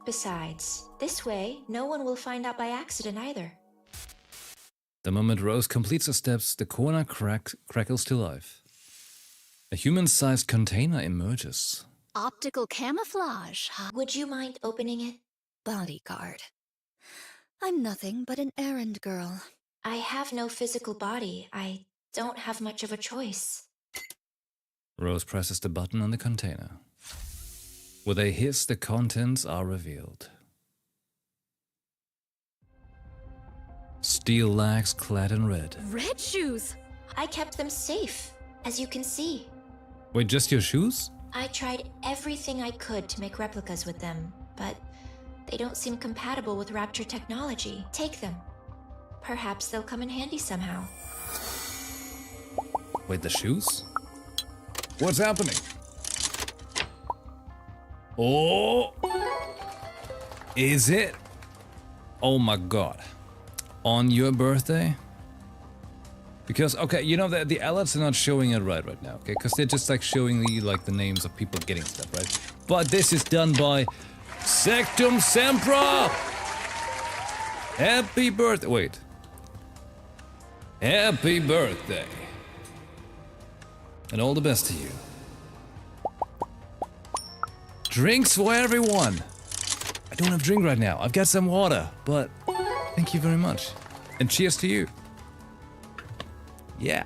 Besides, this way, no one will find out by accident either. The moment Rose completes the steps, the corner crackles to life. A human-sized container emerges. Optical camouflage, huh? Would you mind opening it? Bodyguard. I'm nothing but an errand girl. I have no physical body. I don't have much of a choice. Rose presses the button on the container. With a hiss, the contents are revealed. Steel legs clad in red. Red shoes! I kept them safe, as you can see. Wait, just your shoes? I tried everything I could to make replicas with them, but they don't seem compatible with Rapture technology. Take them. Perhaps they'll come in handy somehow. Wait, the shoes? What's happening? Oh! Is it? Oh my god. On your birthday? Because, okay, you know, the alerts are not showing it right now, okay? Because they're just like showing you like the names of people getting stuff, right? But this is done by Sectum Sempra! Happy birthday. Wait. Happy birthday. And all the best to you. Drinks for everyone. I don't have drink right now. I've got some water, but thank you very much. And cheers to you. Yeah.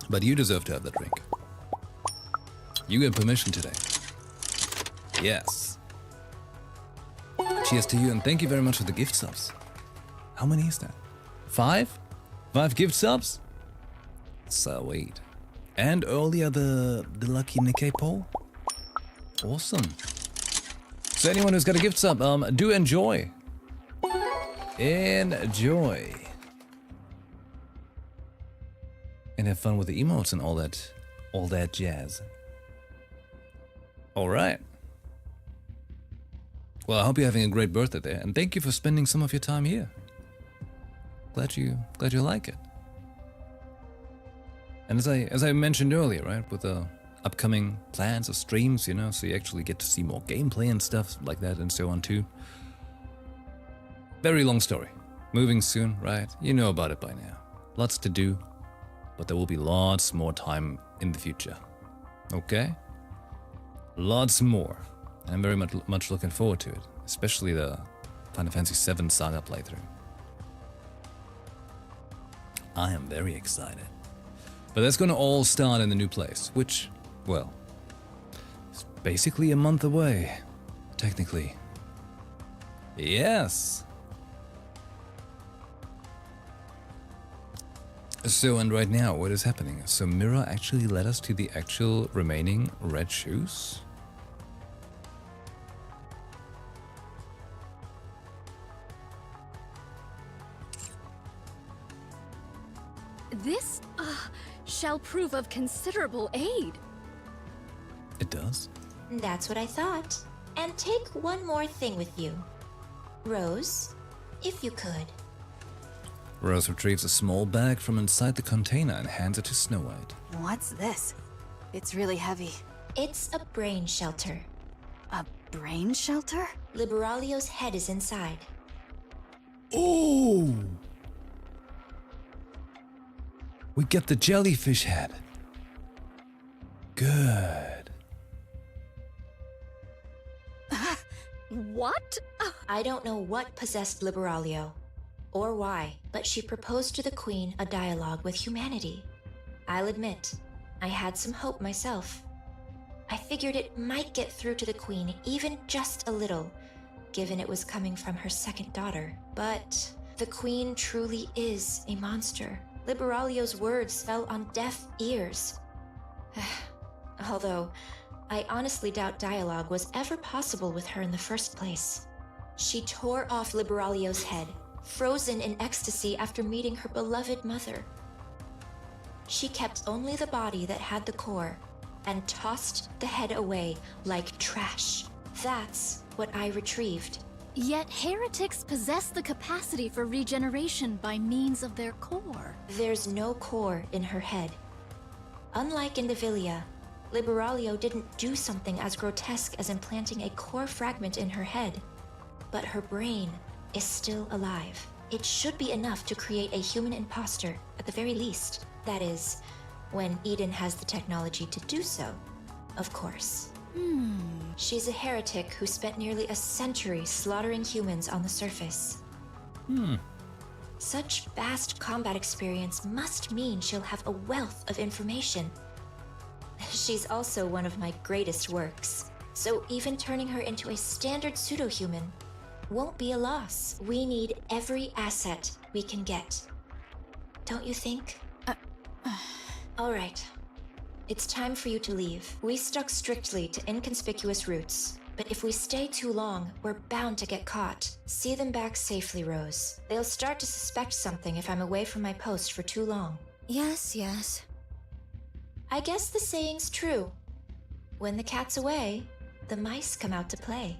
But you deserve to have the drink. You get permission today. Yes. Cheers to you, and thank you very much for the gift subs. How many is that? 5? 5 gift subs? Sweet. And earlier the lucky Nikkei poll? Awesome. So anyone who's got a gift sub, do enjoy. Enjoy. And have fun with the emotes and all that jazz. Alright. Well, I hope you're having a great birthday there, and thank you for spending some of your time here. Glad you like it. And as I mentioned earlier, right, with the upcoming plans of streams, you know, so you actually get to see more gameplay and stuff like that and so on too. Very long story. Moving soon, right? You know about it by now. Lots to do, but there will be lots more time in the future. Okay? Lots more. And I'm very much looking forward to it, especially the Final Fantasy VII Saga playthrough. I am very excited. But that's gonna all start in the new place, which, well, is basically a month away, technically. Yes! So, and right now, what is happening? So Mira actually led us to the actual remaining red shoes? This, shall prove of considerable aid. It does? That's what I thought. And take one more thing with you. Rose, if you could. Rose retrieves a small bag from inside the container and hands it to Snow White. What's this? It's really heavy. It's a brain shelter. A brain shelter? Liberalio's head is inside. Oh! We get the jellyfish head. Good. What? I don't know what possessed Liberalio, or why, but she proposed to the Queen a dialogue with humanity. I'll admit, I had some hope myself. I figured it might get through to the Queen, even just a little, given it was coming from her second daughter. But the Queen truly is a monster. Liberalio's words fell on deaf ears. Although, I honestly doubt dialogue was ever possible with her in the first place. She tore off Liberalio's head, frozen in ecstasy after meeting her beloved mother. She kept only the body that had the core, and tossed the head away like trash. That's what I retrieved. Yet heretics possess the capacity for regeneration by means of their core. There's no core in her head. Unlike in Devilia, Liberalio didn't do something as grotesque as implanting a core fragment in her head. But her brain is still alive. It should be enough to create a human imposter, at the very least. That is, when Eden has the technology to do so, of course. She's a heretic who spent nearly a century slaughtering humans on the surface. Such vast combat experience must mean she'll have a wealth of information. She's also one of my greatest works, so even turning her into a standard pseudo-human won't be a loss. We need every asset we can get. Don't you think? All right. It's time for you to leave. We stuck strictly to inconspicuous routes, but if we stay too long, we're bound to get caught. See them back safely, Rose. They'll start to suspect something if I'm away from my post for too long. Yes, yes. I guess the saying's true. When the cat's away, the mice come out to play.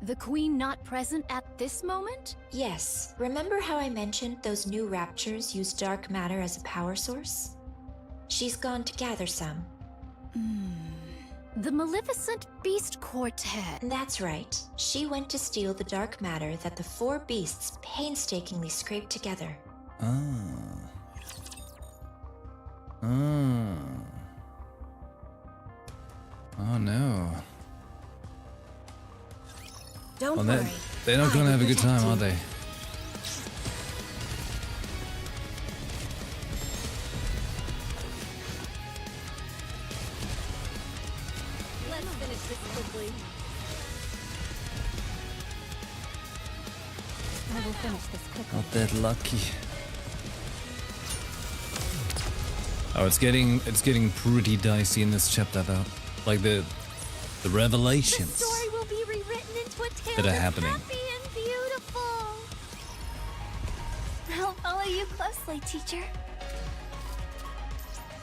The Queen not present at this moment? Yes. Remember how I mentioned those new raptures use dark matter as a power source? She's gone to gather some. The Maleficent Beast Quartet. That's right. She went to steal the dark matter that the four beasts painstakingly scraped together. Oh no. Don't Oh, worry. they're not gonna I have a will good time, protect are you. they? Let's finish this quickly. I will finish this quickly. Not that lucky. Oh, it's getting pretty dicey in this chapter though. Like the revelations The story will be rewritten into a tale that are that's happening. happy and beautiful. I'll follow you closely, teacher.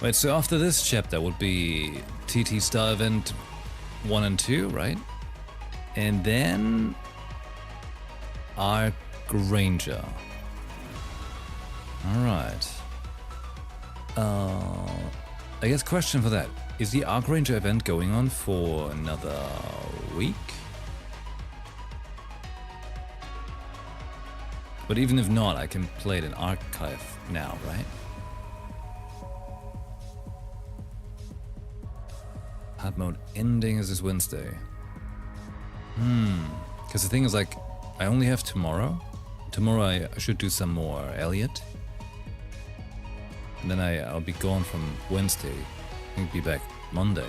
Wait, so after this chapter would be TT Star Event 1 and 2, right? And then Arc Ranger. Alright. I guess question for that. Is the Arc Ranger event going on for another week? But even if not, I can play it in archive now, right? Hard mode ending is this Wednesday. Because the thing is, like, I only have tomorrow. Tomorrow I should do some more Elliot. And then I'll be gone from Wednesday. I'll be back Monday.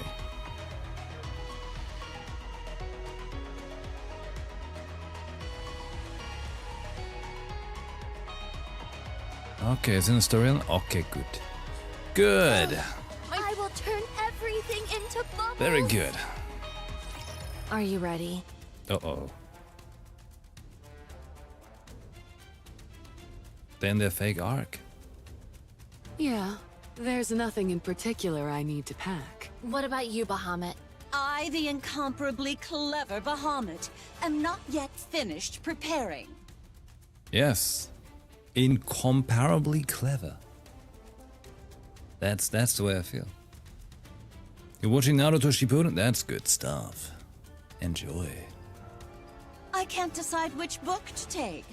Okay, it's in the storyline? Okay, good. Good! I will turn everything into bubbles. Very good. Are you ready? Uh-oh. Then their fake arc. Yeah, there's nothing in particular I need to pack. What about you, Bahamut? I, the incomparably clever Bahamut, am not yet finished preparing. Yes. Incomparably clever. That's the way I feel. You're watching Naruto Shippuden? That's good stuff. Enjoy. I can't decide which book to take.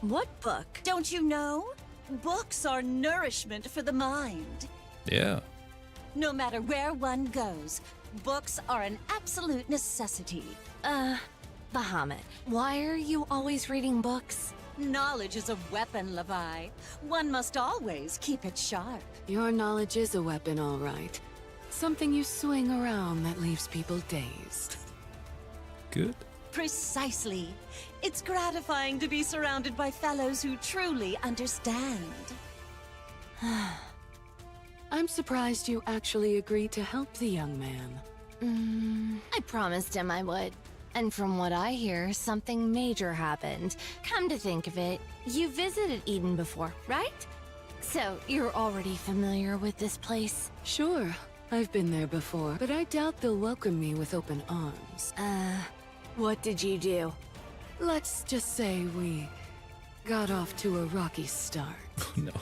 What book? Don't you know? Books are nourishment for the mind. Yeah. No matter where one goes, books are an absolute necessity. Bahamut, why are you always reading books? Knowledge is a weapon, Levi. One must always keep it sharp. Your knowledge is a weapon, all right. Something you swing around that leaves people dazed. Good. Precisely. It's gratifying to be surrounded by fellows who truly understand. I'm surprised you actually agreed to help the young man. I promised him I would. And from what I hear, something major happened. Come to think of it, you visited Eden before, right? So, you're already familiar with this place? Sure, I've been there before, but I doubt they'll welcome me with open arms. What did you do? Let's just say we got off to a rocky start. Oh no.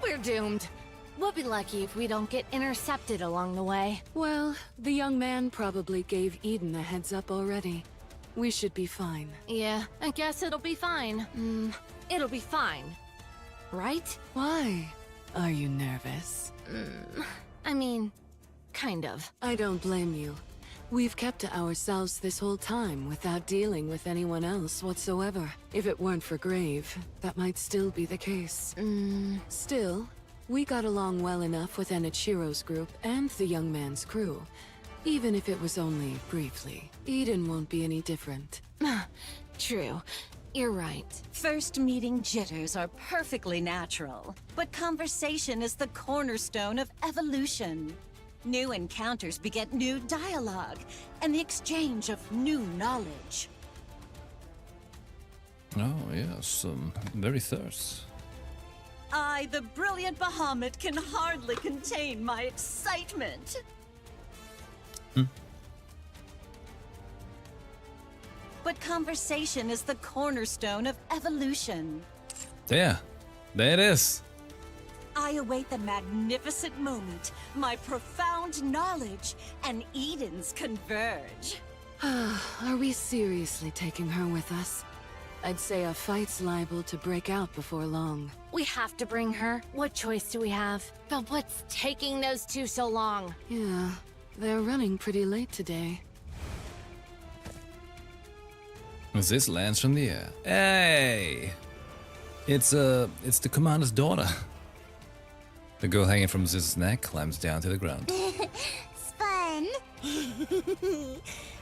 We're doomed. We'll be lucky if we don't get intercepted along the way. Well, the young man probably gave Eden a heads up already. We should be fine. Yeah, I guess it'll be fine. It'll be fine. Right? Why? Are you nervous? I mean, kind of. I don't blame you. We've kept to ourselves this whole time without dealing with anyone else whatsoever. If it weren't for Grave, that might still be the case. Still, we got along well enough with Enichiro's group and the young man's crew. Even if it was only briefly. Eden won't be any different. True. You're right. First meeting jitters are perfectly natural, but conversation is the cornerstone of evolution. New encounters beget new dialogue, and the exchange of new knowledge. Oh yes, very thirst. I, the brilliant Bahamut, can hardly contain my excitement. But conversation is the cornerstone of evolution. There it is. I await the magnificent moment, my profound knowledge, and Edens converge. Are we seriously taking her with us? I'd say a fight's liable to break out before long. We have to bring her. What choice do we have? But what's taking those two so long? Yeah, they're running pretty late today. This lands from the air. Hey! It's the commander's daughter. The girl hanging from Ziz's neck climbs down to the ground. It's fun.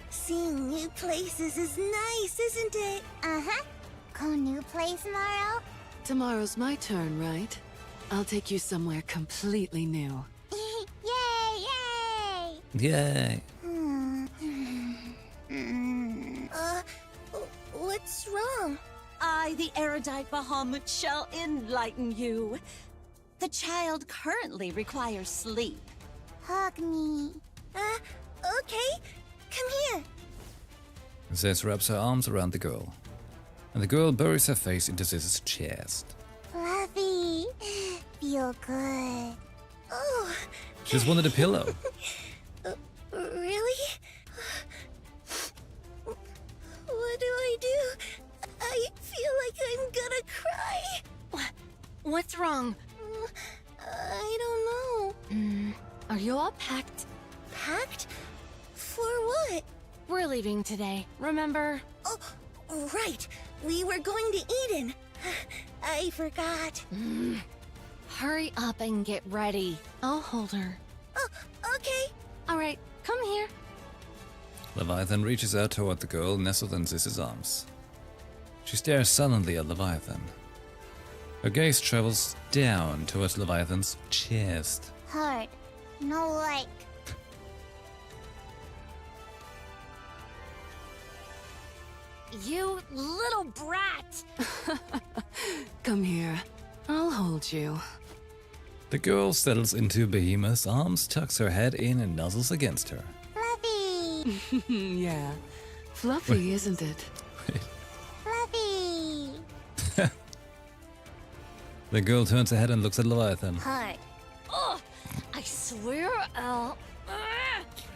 Seeing new places is nice, isn't it? Uh-huh. Go new place tomorrow? Tomorrow's my turn, right? I'll take you somewhere completely new. Yay, yay! Yay! What's wrong? I, the erudite Bahamut, shall enlighten you. The child currently requires sleep. Hug me. Okay. Come here. Ziz wraps her arms around the girl, and the girl buries her face into Ziz's chest. Fluffy. Feel good. Oh. She just wanted a pillow. Really? What do I do? I feel like I'm gonna cry. What's wrong? I don't know. Are you all packed? Packed? For what? We're leaving today, remember? Oh, right. We were going to Eden. I forgot. Hurry up and get ready. I'll hold her. Oh, okay. All right, come here. Leviathan reaches out toward the girl nestled in Ziz's arms. She stares sullenly at Leviathan. Her gaze travels down towards Leviathan's chest. Heart. No like. You little brat! Come here. I'll hold you. The girl settles into Behemoth's arms, tucks her head in, and nuzzles against her. Fluffy. Yeah. Fluffy, isn't it? Fluffy. The girl turns her head and looks at Leviathan. Heart. Oh, I swear I'll...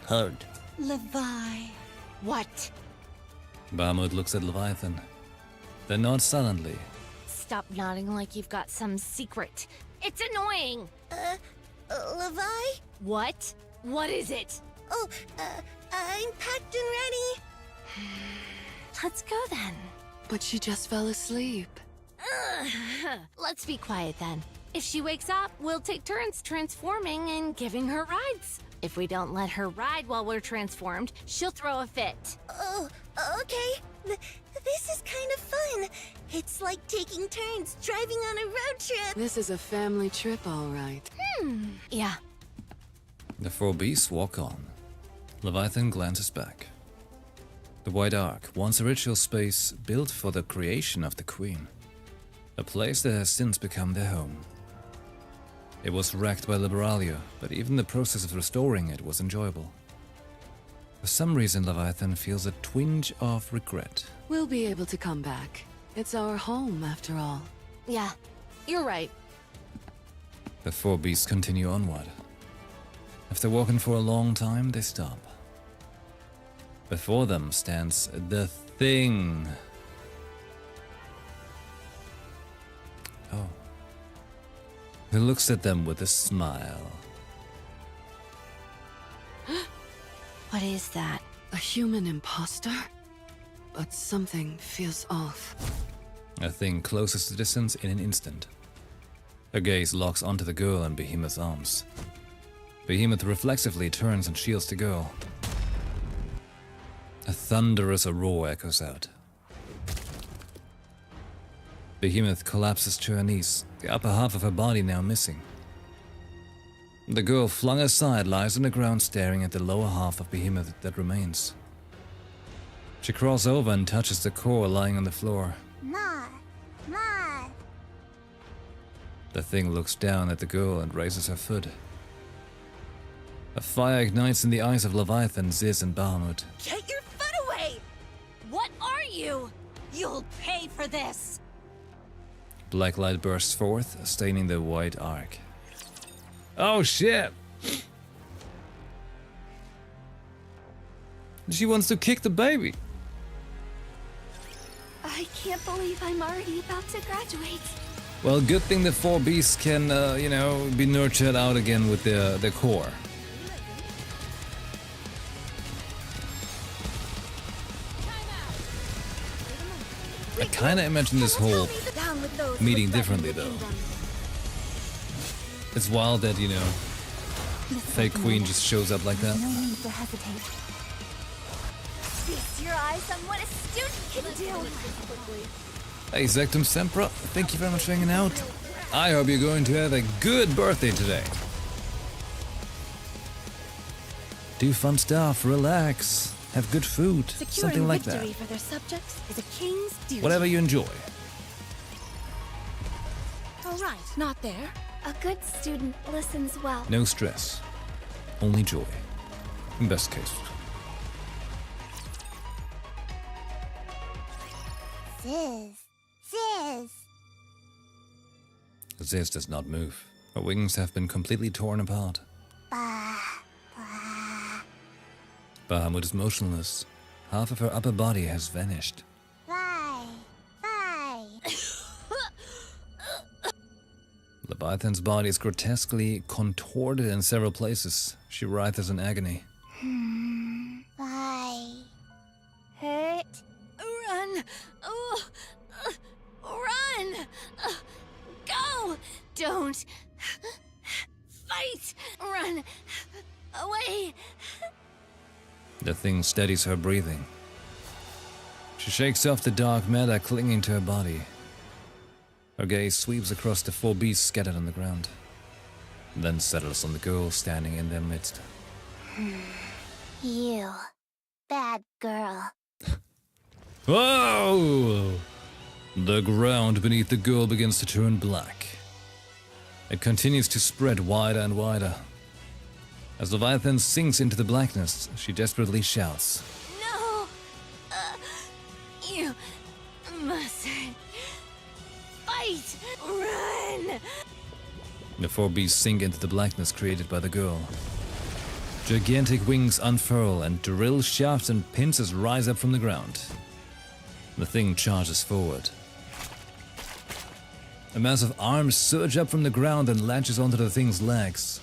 Hard. Levi. What? Bahamut looks at Leviathan, then nods silently. Stop nodding like you've got some secret. It's annoying! Levi? What? What is it? Oh, I'm packed and ready. Let's go then. But she just fell asleep. Let's be quiet then. If she wakes up, we'll take turns transforming and giving her rides. If we don't let her ride while we're transformed, she'll throw a fit. Oh, okay. This is kind of fun. It's like taking turns driving on a road trip. This is a family trip, all right. Yeah. The four beasts walk on. Leviathan glances back. The White Ark, once a ritual space built for the creation of the Queen. A place that has since become their home. It was wrecked by Liberalia, but even the process of restoring it was enjoyable. For some reason, Leviathan feels a twinge of regret. We'll be able to come back. It's our home, after all. Yeah, you're right. The four beasts continue onward. After walking for a long time, they stop. Before them stands the Thing. Oh. He looks at them with a smile. What is that? A human imposter? But something feels off. A Thing closes the distance in an instant. Her gaze locks onto the girl in Behemoth's arms. Behemoth reflexively turns and shields the girl. A thunderous roar echoes out. Behemoth collapses to her knees, the upper half of her body now missing. The girl, flung aside, lies on the ground staring at the lower half of Behemoth that remains. She crawls over and touches the core lying on the floor. Ma. The Thing looks down at the girl and raises her foot. A fire ignites in the eyes of Leviathan, Ziz, and Bahamut. Get your foot away! What are you? You'll pay for this! Black light bursts forth, staining the White Ark. Oh shit! She wants to kick the baby! I can't believe I'm already about to graduate. Well, good thing the four beasts can, be nurtured out again with their core. I kinda imagine this whole meeting differently though. It's wild that, fake queen just shows up like that. No need to hesitate. Feast your eyes on what a student can do. Hey, Zectum Sempra, thank you very much for hanging out. I hope you're going to have a good birthday today. Do fun stuff, relax, have good food, something like that. Securing victory for their subjects is a king's duty. Whatever you enjoy. All right, not there. A good student listens well. No stress, only joy, in best case. Ziz. Ziz does not move. Her wings have been completely torn apart. Bahamut is motionless. Half of her upper body has vanished. Bye. Leviathan's body is grotesquely contorted in several places. She writhes in agony. Bye. Hurt? Run! Run! Go! Don't! Fight! Run! Away! The Thing steadies her breathing. She shakes off the dark matter clinging to her body. Her gaze sweeps across the four beasts scattered on the ground, then settles on the girl standing in their midst. You. Bad girl. Whoa! The ground beneath the girl begins to turn black. It continues to spread wider and wider. As Leviathan sinks into the blackness, she desperately shouts. No! You must fight! Run! The four beasts sink into the blackness created by the girl. Gigantic wings unfurl and drill shafts and pincers rise up from the ground. The thing charges forward. A mass of arms surge up from the ground and latches onto the thing's legs.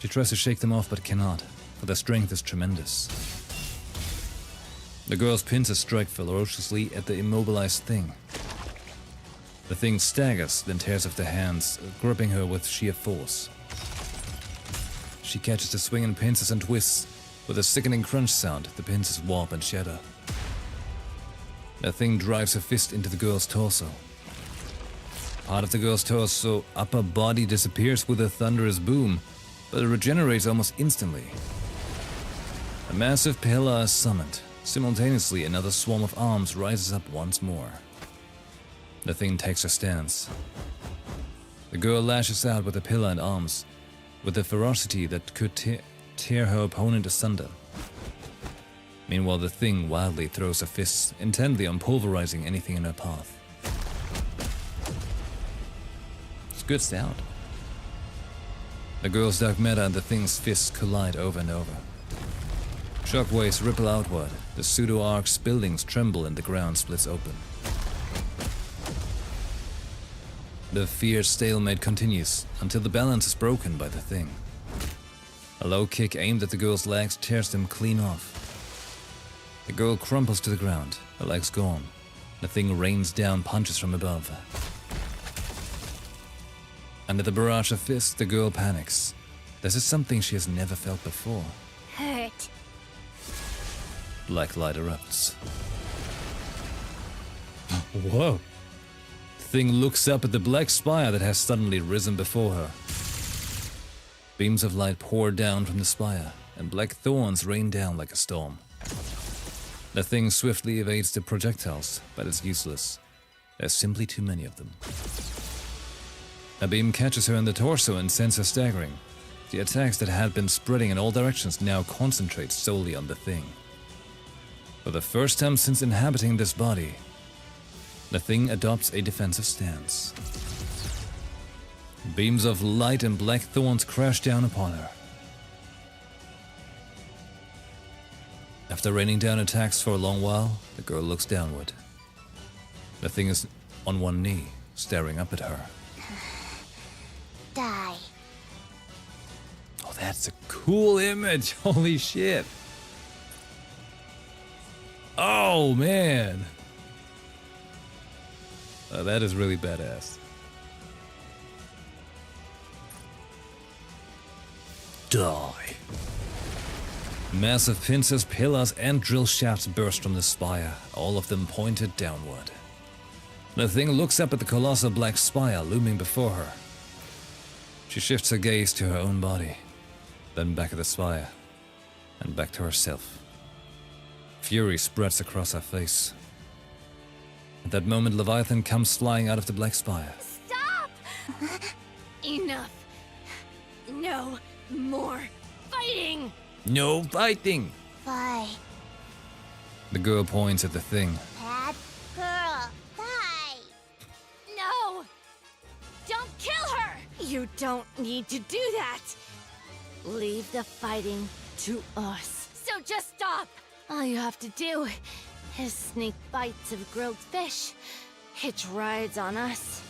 She tries to shake them off but cannot, for their strength is tremendous. The girl's pincers strike ferociously at the immobilized thing. The thing staggers, then tears off their hands, gripping her with sheer force. She catches the swinging pincers and twists. With a sickening crunch sound, the pincers warp and shatter. The thing drives a fist into the girl's torso. Part of the girl's torso upper body disappears with a thunderous boom, but it regenerates almost instantly. A massive pillar is summoned. Simultaneously, another swarm of arms rises up once more. The thing takes her stance. The girl lashes out with the pillar and arms, with a ferocity that could tear her opponent asunder. Meanwhile, the thing wildly throws her fists, intently on pulverizing anything in her path. It's good sound. The girl's dark matter and the thing's fists collide over and over. Shockwaves ripple outward, the pseudo-ark's buildings tremble and the ground splits open. The fierce stalemate continues until the balance is broken by the thing. A low kick aimed at the girl's legs tears them clean off. The girl crumples to the ground, her legs gone. The thing rains down punches from above. Under the barrage of fists, the girl panics. This is something she has never felt before. Hurt. Black light erupts. Whoa! The thing looks up at the black spire that has suddenly risen before her. Beams of light pour down from the spire, and black thorns rain down like a storm. The thing swiftly evades the projectiles, but it's useless. There's simply too many of them. A beam catches her in the torso and sends her staggering. The attacks that had been spreading in all directions now concentrate solely on the thing. For the first time since inhabiting this body, the thing adopts a defensive stance. Beams of light and black thorns crash down upon her. After raining down attacks for a long while, the girl looks downward. The thing is on one knee, staring up at her. Die. Oh, that's a cool image. Holy shit. Oh, man. That is really badass. Die. Massive pincers, pillars, and drill shafts burst from the spire, all of them pointed downward. The thing looks up at the colossal black spire looming before her. She shifts her gaze to her own body, then back at the spire, and back to herself. Fury spreads across her face. At that moment, Leviathan comes flying out of the black spire. Stop! Enough. No more fighting! No fighting! Bye. The girl points at the thing. Bad girl, bye! No! Don't kill her! You don't need to do that! Leave the fighting to us. So just stop! All you have to do is sneak bites of grilled fish, hitch rides on us,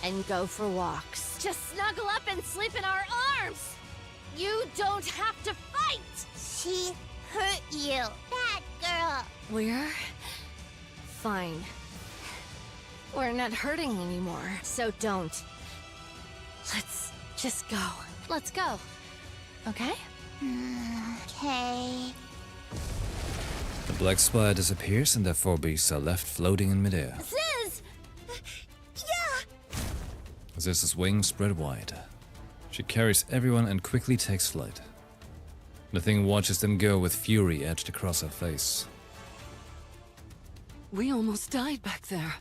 and go for walks. Just snuggle up and sleep in our arms! You don't have to fight! She hurt you, bad girl! We're fine. We're not hurting anymore, so don't. Let's just go. Let's go. Okay? Okay. The black spire disappears and their four beasts are left floating in midair. Ziz! Yeah! Ziz's wings spread wide. She carries everyone and quickly takes flight. The thing watches them go with fury etched across her face. We almost died back there.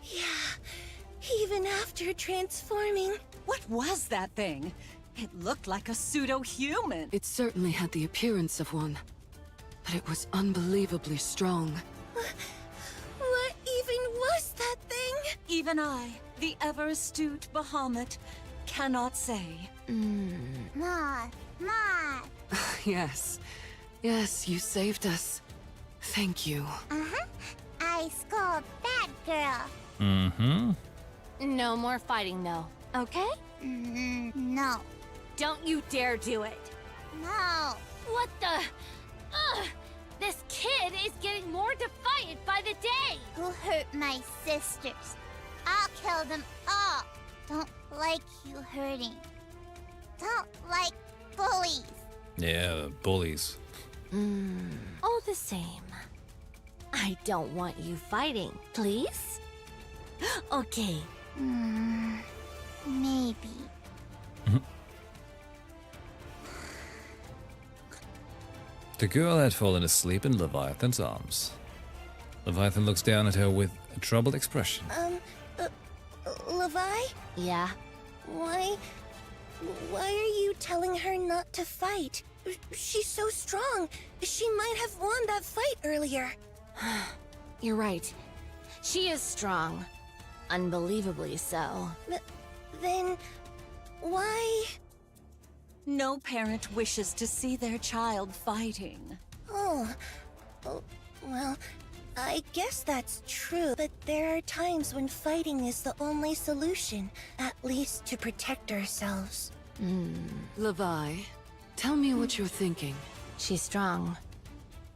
Yeah, even after transforming. What was that thing? It looked like a pseudo-human. It certainly had the appearance of one, but it was unbelievably strong. What even was that thing? Even I, the ever-astute Bahamut, cannot say. Ma. Yes, you saved us. Thank you. I ice cold bad girl. Mm-hmm. No more fighting, though. Okay? No. Don't you dare do it. No. What the? Ugh! This kid is getting more defiant by the day. Who hurt my sisters? I'll kill them all. Don't like you hurting. Don't like bullies. Yeah, bullies. All the same, I don't want you fighting, please? Okay. Maybe. The girl had fallen asleep in Leviathan's arms. Leviathan looks down at her with a troubled expression. Levi? Yeah? Why are you telling her not to fight? She's so strong. She might have won that fight earlier. You're right. She is strong. Unbelievably so. Then, why? No parent wishes to see their child fighting. Oh, well, I guess that's true, but there are times when fighting is the only solution, at least to protect ourselves. Levi, tell me what you're thinking. She's strong.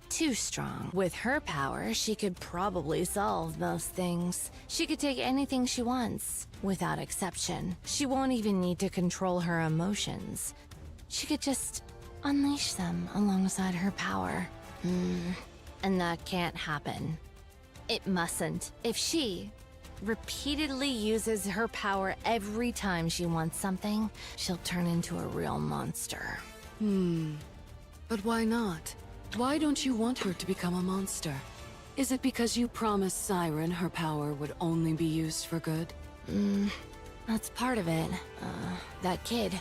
Too strong. With her power, she could probably solve most things. She could take anything she wants, without exception. She won't even need to control her emotions. She could just unleash them alongside her power. And that can't happen. It mustn't. If she repeatedly uses her power every time she wants something, she'll turn into a real monster. But why not? Why don't you want her to become a monster? Is it because you promised Siren her power would only be used for good? That's part of it. That kid.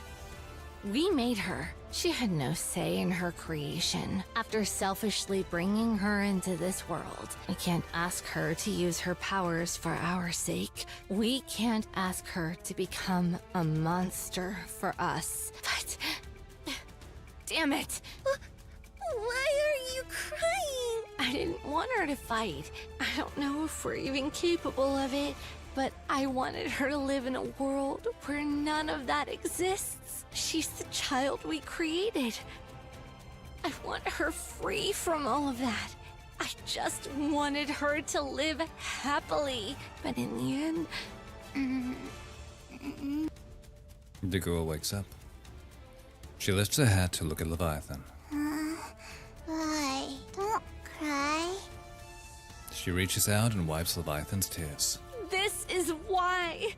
We made her. She had no say in her creation. After selfishly bringing her into this world, we can't ask her to use her powers for our sake. We can't ask her to become a monster for us. But... damn it! Why are you crying? I didn't want her to fight. I don't know if we're even capable of it, but I wanted her to live in a world where none of that exists. She's the child we created. I want her free from all of that. I just wanted her to live happily. But in the end... The girl wakes up. She lifts her head to look at Leviathan. Why? Don't cry. She reaches out and wipes Leviathan's tears. This is why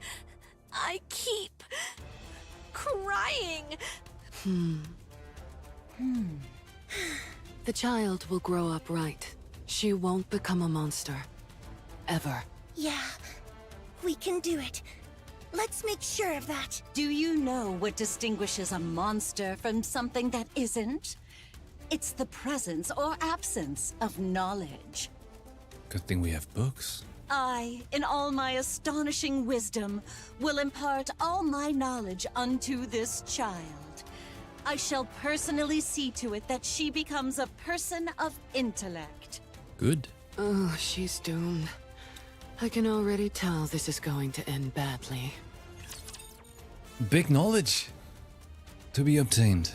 I keep crying. The child will grow up right. She won't become a monster. Ever. Yeah, we can do it. Let's make sure of that. Do you know what distinguishes a monster from something that isn't? It's the presence or absence of knowledge. Good thing we have books. I, in all my astonishing wisdom, will impart all my knowledge unto this child. I shall personally see to it that she becomes a person of intellect. Good. Oh, she's doomed. I can already tell this is going to end badly. Big knowledge to be obtained.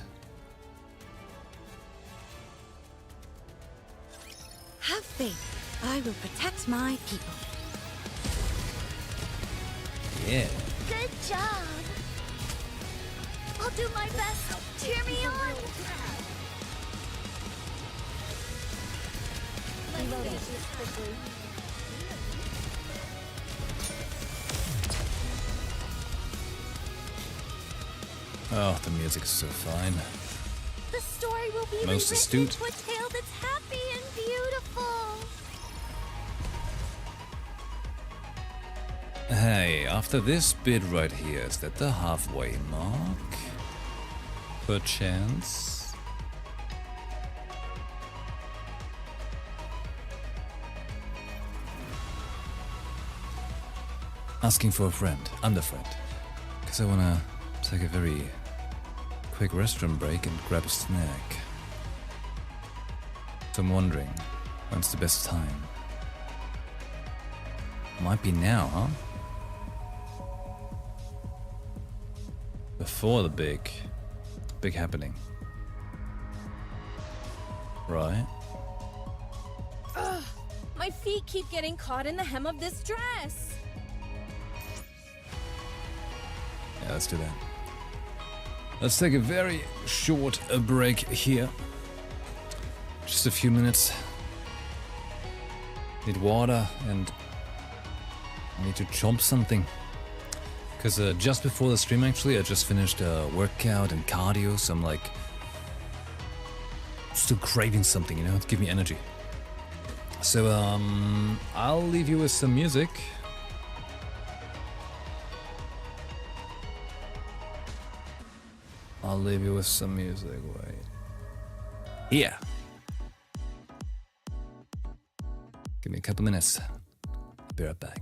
Have faith. I will protect my people. Yeah. Good job. I'll do my best. Cheer me on. Oh, the music is so fine. The story will be Most rewritten astute. into a tale that's happy and beautiful. Hey, after this bit right here, is that the halfway mark? Perchance? Asking for a friend. I'm the friend. Because I wanna take a very quick restroom break and grab a snack. So I'm wondering, when's the best time? Might be now, huh? Before the big happening. Right. Ugh, my feet keep getting caught in the hem of this dress. Yeah, let's do that. Let's take a very short break here. Just a few minutes. Need water and I need to chomp something. Because just before the stream, actually, I just finished a workout and cardio, so I'm like still craving something, you know, to give me energy. So I'll leave you with some music. I'll leave you with some music. Wait. Yeah. Give me a couple minutes. I'll be right back.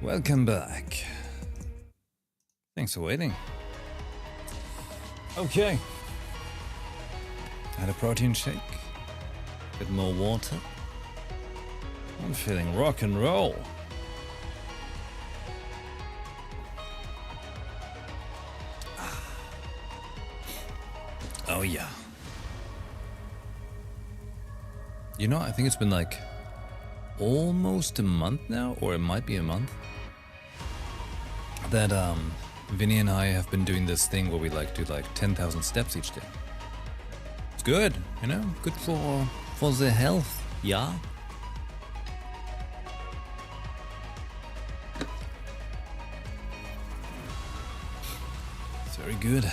Welcome back. Thanks for waiting. Okay. Had a protein shake. Bit more water. I'm feeling rock and roll. Oh yeah. You know, I think it's been like almost a month now, or it might be a month, that Vinny and I have been doing this thing where we like do like 10,000 steps each day. It's good, you know, good for the health, yeah. It's very good.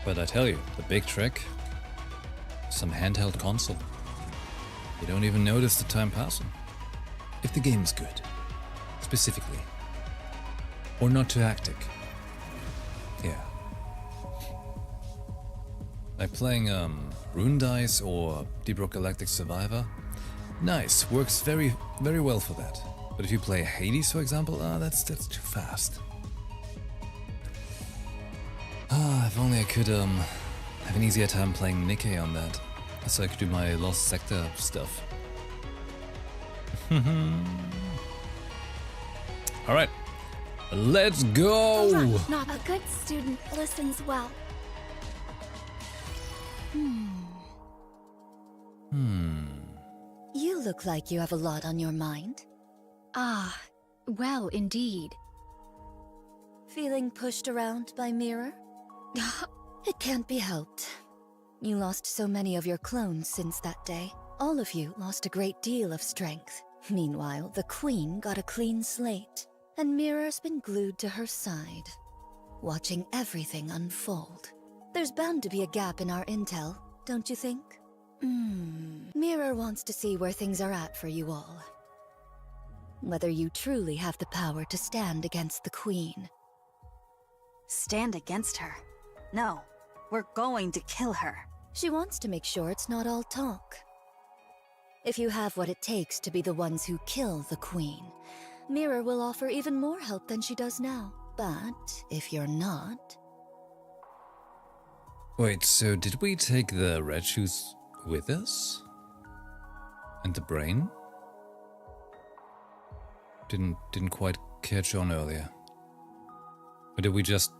But I tell you, the big trick, some handheld console. You don't even notice the time passing. If the game is good, specifically. Or not too hectic. Yeah. Like playing Rune Dice or Deep Rock Galactic Survivor. Nice, works very, very well for that. But if you play Hades, for example, that's too fast. If only I could have an easier time playing Nikke on that, so I could do my Lost Sector stuff. Alright, let's go! Not a good student listens well. You look like you have a lot on your mind. Ah, well, indeed. Feeling pushed around by Mirror? It can't be helped. You lost so many of your clones since that day. All of you lost a great deal of strength. Meanwhile, the Queen got a clean slate, and Mirror's been glued to her side, watching everything unfold. There's bound to be a gap in our intel, don't you think? Mirror wants to see where things are at for you all. Whether you truly have the power to stand against the Queen. Stand against her? No, we're going to kill her. She wants to make sure it's not all talk. If you have what it takes to be the ones who kill the Queen, Mirror will offer even more help than she does now. But if you're not... Wait, so did we take the red shoes with us? And the brain? Didn't quite catch on earlier. Or did we just...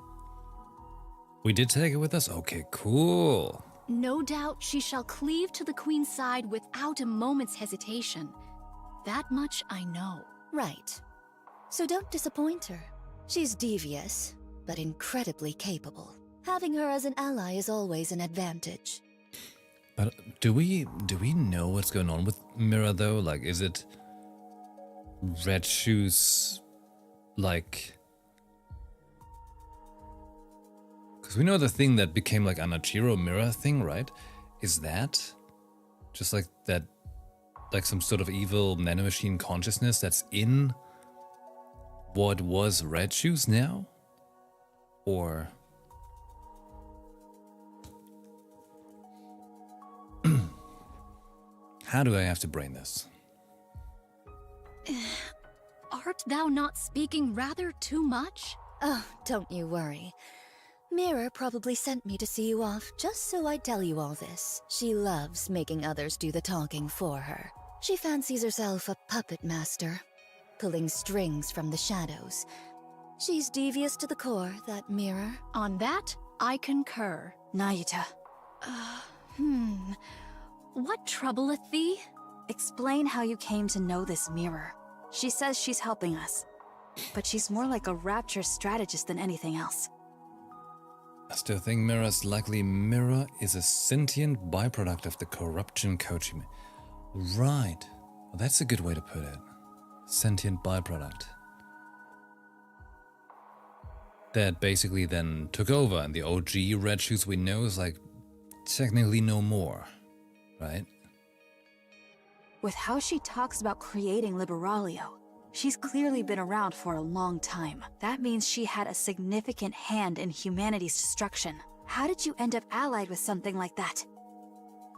We did take it with us? Okay, cool. No doubt she shall cleave to the Queen's side without a moment's hesitation. That much I know. Right. So don't disappoint her. She's devious, but incredibly capable. Having her as an ally is always an advantage. But do we know what's going on with Mirror though? Like, is it red shoes, like... Because we know the thing that became like Anachiro Mirror thing, right? Is that just like that, like some sort of evil nanomachine consciousness that's in what was Red Shoes now? Or... How do I have to brain this? Art thou not speaking rather too much? Oh, don't you worry. Mirror probably sent me to see you off just so I'd tell you all this. She loves making others do the talking for her. She fancies herself a puppet master, pulling strings from the shadows. She's devious to the core, that Mirror. On that, I concur. Nayuta. What troubleth thee? Explain how you came to know this Mirror. She says she's helping us, but she's more like a Rapture strategist than anything else. I still think Mirror's likely Mirror is a sentient byproduct of the corruption coaching. Right. Well, that's a good way to put it. Sentient byproduct. That basically then took over, and the OG Red Shoes we know is like technically no more. Right? With how she talks about creating Liberalio, she's clearly been around for a long time. That means she had a significant hand in humanity's destruction. How did you end up allied with something like that?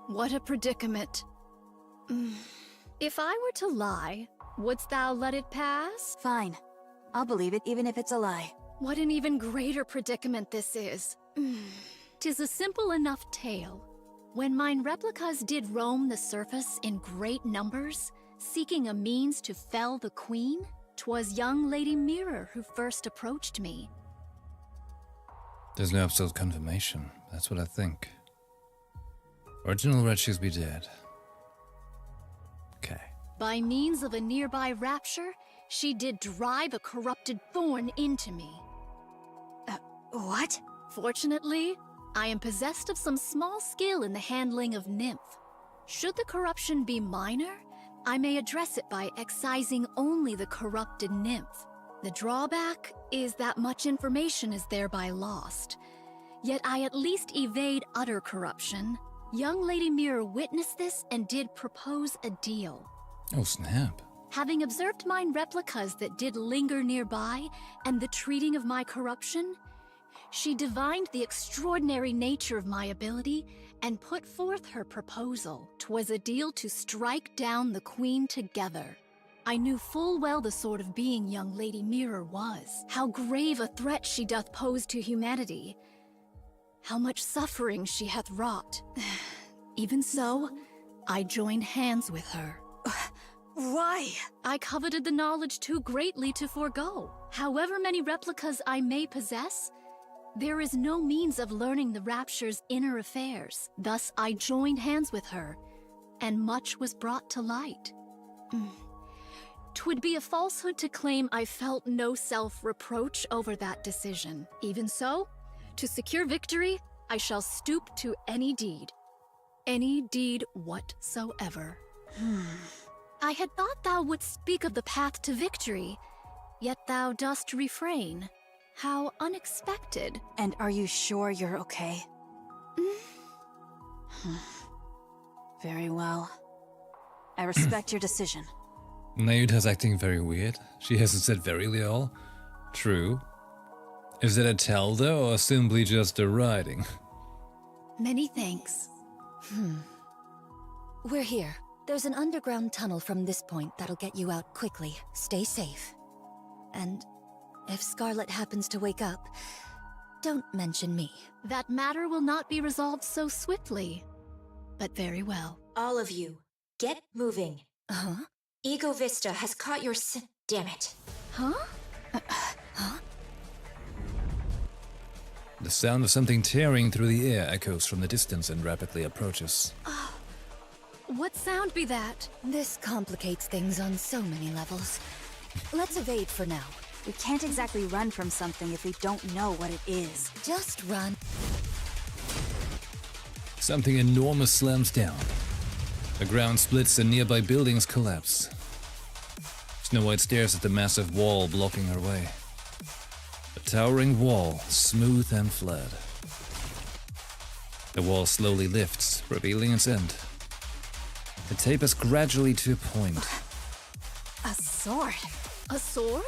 What a predicament. If I were to lie, Wouldst thou let it pass? Fine. I'll believe it even if it's a lie. What an even greater predicament this is. 'Tis a simple enough tale. When mine replicas did roam the surface in great numbers, seeking a means to fell the queen, 'twas young Lady Mirror who first approached me. There's no absolute confirmation. That's what I think. Original Ratchis be dead. Okay. By means of a nearby rapture, she did drive a corrupted thorn into me. What? Fortunately, I am possessed of some small skill in the handling of nymph. Should the corruption be minor, I may address it by excising only the corrupted nymph. The drawback is that much information is thereby lost. Yet I at least evade utter corruption. Young Lady Mirror witnessed this and did propose a deal. Oh, snap. Having observed mine replicas that did linger nearby and the treating of my corruption, she divined the extraordinary nature of my ability and put forth her proposal. 'Twas a deal to strike down the queen together. I knew full well the sort of being young Lady Mirror was, how grave a threat she doth pose to humanity, how much suffering she hath wrought. Even so, I joined hands with her. Why? I coveted the knowledge too greatly to forego. However many replicas I may possess, there is no means of learning the Rapture's inner affairs. Thus I joined hands with her, and much was brought to light. 'Twould be a falsehood to claim I felt no self-reproach over that decision. Even so, to secure victory, I shall stoop to any deed. Any deed whatsoever. I had thought thou wouldst speak of the path to victory, yet thou dost refrain. How unexpected. And are you sure you're okay? Very well. I respect your decision. Nayuta's acting very weird. She hasn't said very all. True. Is that a tell though, or simply just a writing? Many thanks. We're here. There's an underground tunnel from this point that'll get you out quickly. Stay safe. And if Scarlet happens to wake up, don't mention me. That matter will not be resolved so swiftly. But very well. All of you, get moving. Huh? Ego Vista has caught your damn it. Huh? Huh? The sound of something tearing through the air echoes from the distance and rapidly approaches. What sound be that? This complicates things on so many levels. Let's evade for now. We can't exactly run from something if we don't know what it is. Just run. Something enormous slams down. The ground splits and nearby buildings collapse. Snow White stares at the massive wall blocking her way. A towering wall, smooth and flat. The wall slowly lifts, revealing its end. It tapers gradually to a point. A sword? A sword?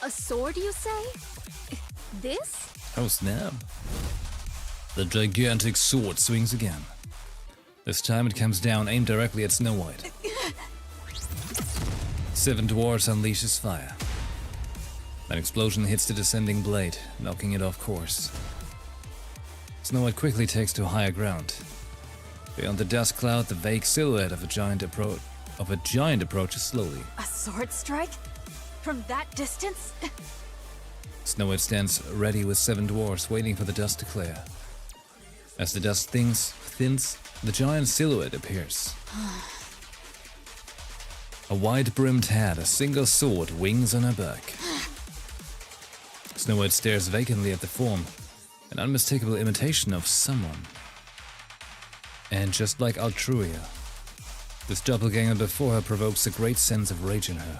A sword, you say? This? Oh snap. The gigantic sword swings again. This time it comes down, aimed directly at Snow White. 7 dwarves unleashes fire. An explosion hits the descending blade, knocking it off course. Snow White quickly takes to higher ground. Beyond the dust cloud, the vague silhouette of a giant approaches slowly. A sword strike? From that distance? Snow White stands ready with 7 dwarves, waiting for the dust to clear. As the dust thins, the giant silhouette appears. A wide-brimmed hat, a single sword, wings on her back. Snow White stares vacantly at the form, an unmistakable imitation of someone. And just like Altruia, this doppelganger before her provokes a great sense of rage in her.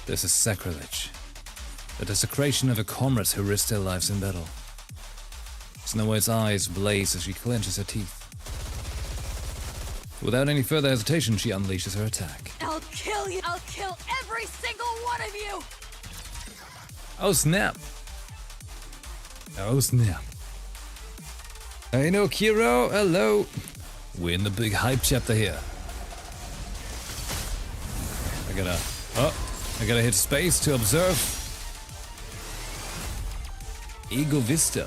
This is sacrilege. The desecration of a comrades who risked their lives in battle. Snow White's eyes blaze as she clenches her teeth. Without any further hesitation, she unleashes her attack. I'll kill you! I'll kill every single one of you! Oh snap! Oh snap. Hey no, Kiro, hello! We're in the big hype chapter here. I gotta hit space to observe. Ego Vista.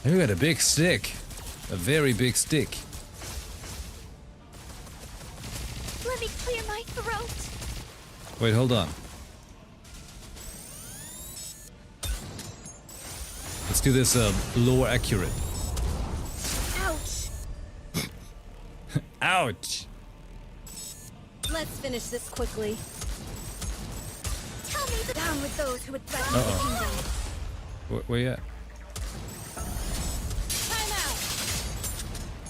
You got a big stick. A very big stick. Let me clear my throat. Wait, hold on. Let's do this lore accurate. Ouch! Ouch! Let's finish this quickly. Tell me the down with those who would threaten Uh-oh. the kingdom. Where you at? Time out!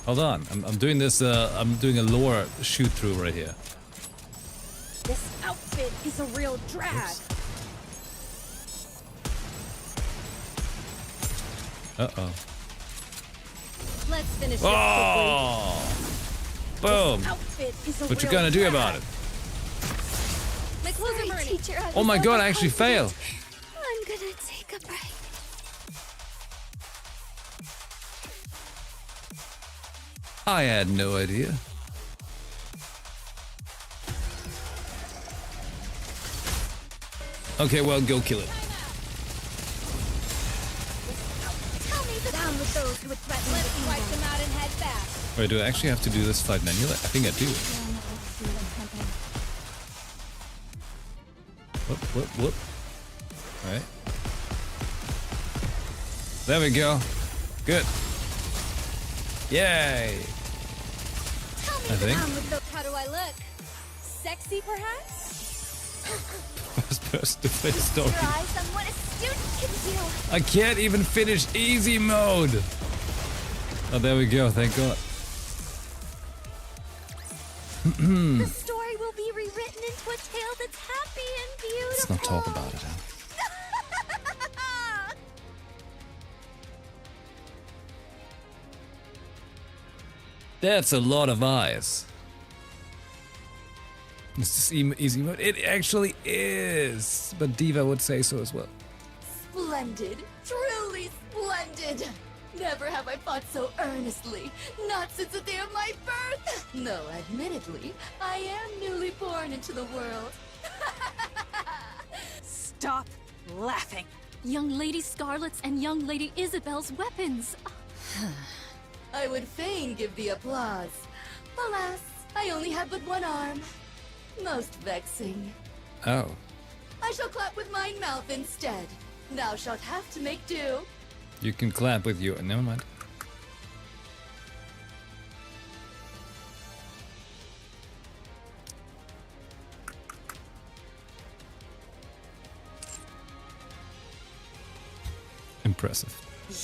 Hold on. I'm doing this. I'm doing a lore shoot through right here. This outfit is a real drag. Oops. Uh-oh. Let's finish this Oh! quickly. Boom! This outfit is a What you real gonna do drag. about it? My clothes are burning. Teacher, I Oh my was god, I actually failed. I'm gonna take a break. I had no idea. Okay, well, go kill it. Tell me the down with those who would threaten Let's the wipe kingdom. them out and head back. Wait, do I actually have to do this fight manually? I think I do. Whoop. Alright. There we go. Good. Yay! I think. How do I look? Sexy, perhaps? First person to play story. Your eyes on what a student can do. I can't even finish easy mode. Oh, there we go. Thank God. The story will be rewritten into a tale that's happy and beautiful. Let's not talk about it, huh? That's a lot of eyes. Is this easy mode? It actually is. But Diva would say so as well. Splendid. Truly splendid. Never have I fought so earnestly. Not since the day of my birth. Though, admittedly, I am newly born into the world. Stop laughing. Young Lady Scarlet's and Young Lady Isabel's weapons. I would fain give thee applause. Alas, I only have but one arm. Most vexing. Oh. I shall clap with mine mouth instead. Thou shalt have to make do. You can clap with your... Never mind. Impressive.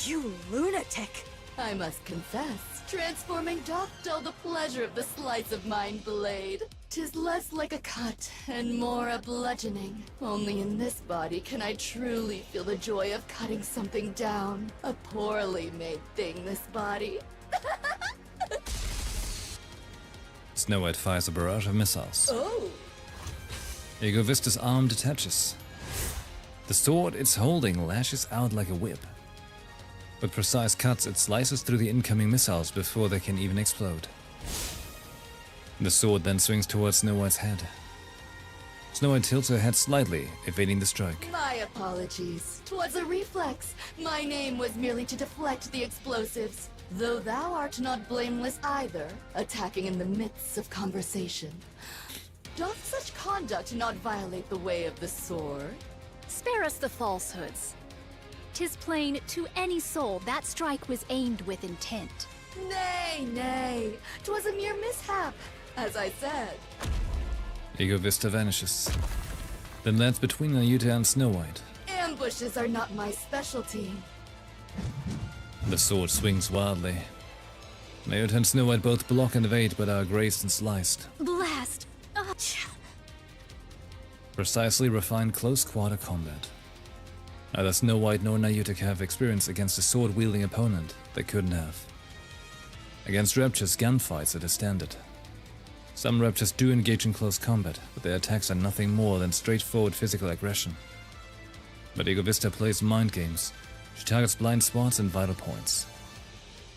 You lunatic. I must confess, transforming doth dull the pleasure of the slice of mine blade. 'Tis less like a cut and more a bludgeoning. Only in this body can I truly feel the joy of cutting something down. A poorly made thing, this body. Snow White fires a barrage of missiles. Oh! Ego Vista's arm detaches. The sword it's holding lashes out like a whip. With precise cuts, it slices through the incoming missiles before they can even explode. The sword then swings towards Snow White's head. Snow White tilts her head slightly, evading the strike. My apologies. 'Twas a reflex. My name was merely to deflect the explosives. Though thou art not blameless either, attacking in the midst of conversation. Doth such conduct not violate the way of the sword? Spare us the falsehoods. 'Tis plain to any soul that strike was aimed with intent. Nay, nay. 'Twas a mere mishap, as I said. Ego Vista vanishes. Then lands between Nayuta and Snow White. Ambushes are not my specialty. The sword swings wildly. Nayuta and Snow White both block and evade, but are grazed and sliced. Blast! Precisely refined close-quarter combat. Neither Snow White nor Nayuta have experience against a sword-wielding opponent. They couldn't have. Against Raptures, gunfights are the standard. Some Raptures do engage in close combat, but their attacks are nothing more than straightforward physical aggression. But Ego Vista plays mind games. She targets blind spots and vital points.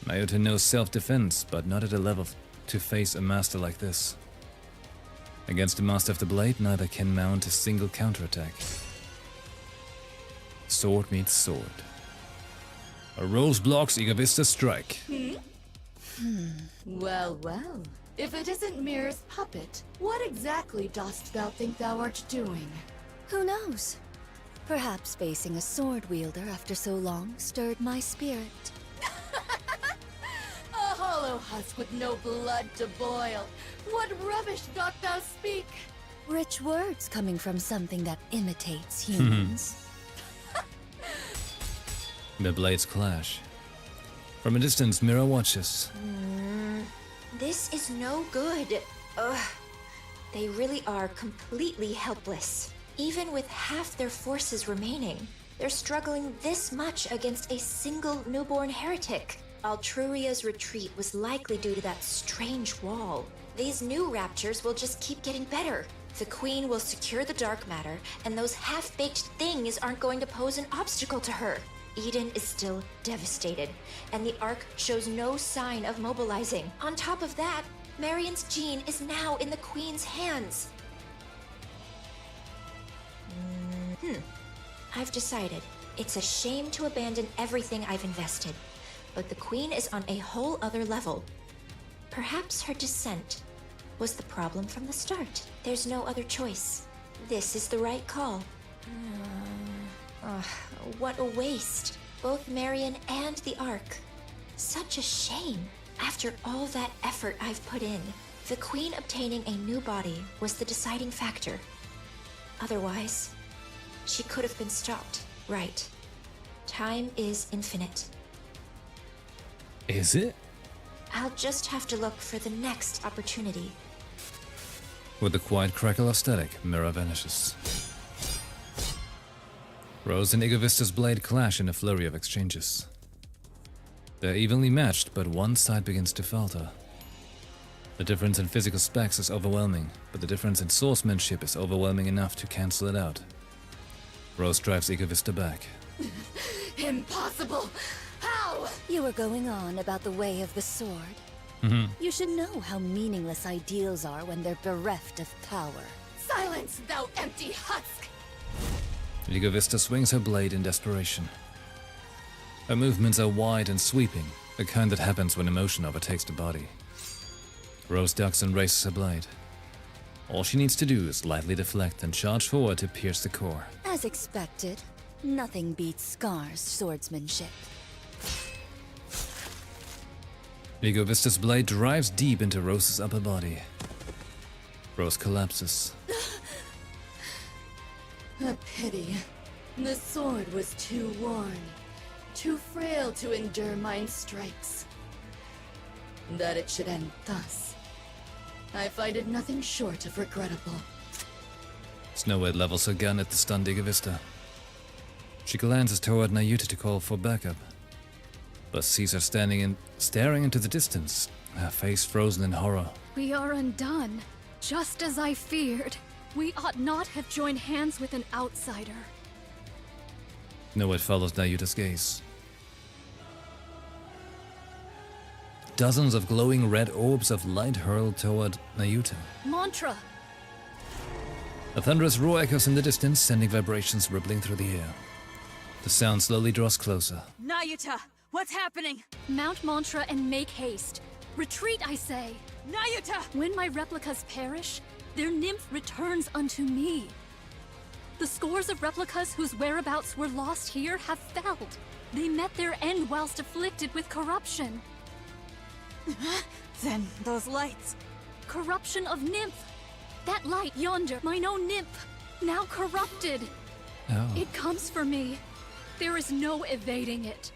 Nayuta knows self-defense, but not at a level to face a master like this. Against the Master of the Blade, neither can mount a single counterattack. Sword meets sword. A Rose blocks Igavista's strike. Well, well. If it isn't Mirror's puppet, what exactly dost thou think thou art doing? Who knows? Perhaps facing a sword wielder after so long stirred my spirit. A hollow husk with no blood to boil. What rubbish dost thou speak? Rich words coming from something that imitates humans. The blades clash. From a distance, Mira watches. This is no good. Ugh. They really are completely helpless. Even with half their forces remaining, they're struggling this much against a single newborn heretic. Altruria's retreat was likely due to that strange wall. These new raptures will just keep getting better. The Queen will secure the dark matter, and those half-baked things aren't going to pose an obstacle to her. Eden is still devastated, and the Ark shows no sign of mobilizing. On top of that, Marion's gene is now in the Queen's hands. I've decided. It's a shame to abandon everything I've invested, but the Queen is on a whole other level. Perhaps her descent was the problem from the start. There's no other choice. This is the right call. What a waste. Both Marion and the Ark. Such a shame. After all that effort I've put in, the Queen obtaining a new body was the deciding factor. Otherwise, she could have been stopped. Right. Time is infinite. Is it? I'll just have to look for the next opportunity. With a quiet crackle of static, Mira vanishes. Rose and Igavista's blade clash in a flurry of exchanges. They're evenly matched, but one side begins to falter. The difference in physical specs is overwhelming, but the difference in swordsmanship is overwhelming enough to cancel it out. Rose drives Igavista back. Impossible! How? You were going on about the way of the sword. You should know how meaningless ideals are when they're bereft of power. Silence, thou empty husk! Igavista swings her blade in desperation. Her movements are wide and sweeping, the kind that happens when emotion overtakes the body. Rose ducks and raises her blade. All she needs to do is lightly deflect and charge forward to pierce the core. As expected, nothing beats Scar's swordsmanship. Igavista's blade drives deep into Rose's upper body. Rose collapses. A pity. The sword was too worn, too frail to endure mine strikes. That it should end thus, I find it nothing short of regrettable. Snow White levels her gun at the stunned Igavista. She glances toward Nayuta to call for backup, but sees her staring into the distance, her face frozen in horror. We are undone, just as I feared. We ought not have joined hands with an outsider. Snow White follows Nayuta's gaze. Dozens of glowing red orbs of light hurl toward Nayuta. Mantra! A thunderous roar echoes in the distance, sending vibrations rippling through the air. The sound slowly draws closer. Nayuta, what's happening? Mount Mantra and make haste. Retreat, I say. Nayuta! When my replicas perish, their nymph returns unto me. The scores of replicas whose whereabouts were lost here have failed. They met their end whilst afflicted with corruption. Then those lights. Corruption of nymph. That light yonder, mine own nymph, now corrupted. Oh. It comes for me. There is no evading it.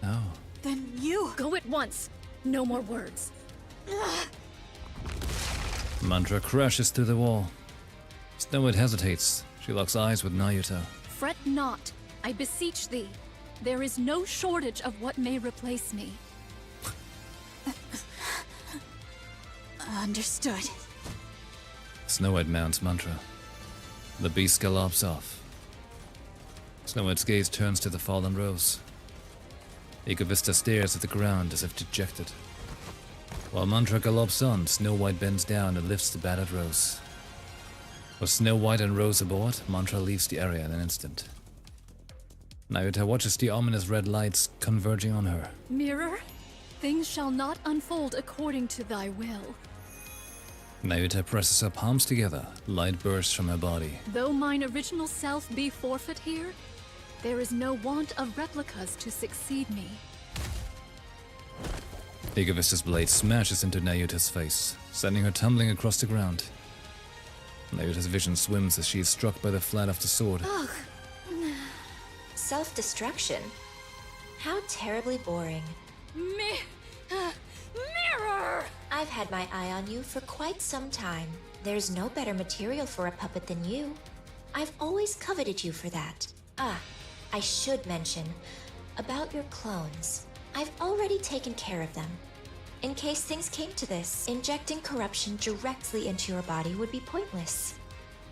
Oh. Then you go at once. No more words. Mantra crashes through the wall. Snow White hesitates. She locks eyes with Nayuta. Fret not, I beseech thee. There is no shortage of what may replace me. Understood. Snow White mounts Mantra. The beast gallops off. Snow White's gaze turns to the fallen Rose. Egovista stares at the ground as if dejected. While Mantra gallops on, Snow White bends down and lifts the battered Rose. With Snow White and Rose aboard, Mantra leaves the area in an instant. Nayuta watches the ominous red lights converging on her. Mirror, things shall not unfold according to thy will. Nayuta presses her palms together, light bursts from her body. Though mine original self be forfeit here, there is no want of replicas to succeed me. Egovista's blade smashes into Nayuta's face, sending her tumbling across the ground. Nayuta's vision swims as she is struck by the flat of the sword. Ugh. Self-destruction? How terribly boring. Mirror! I've had my eye on you for quite some time. There's no better material for a puppet than you. I've always coveted you for that. Ah, I should mention, about your clones. I've already taken care of them. In case things came to this, injecting corruption directly into your body would be pointless.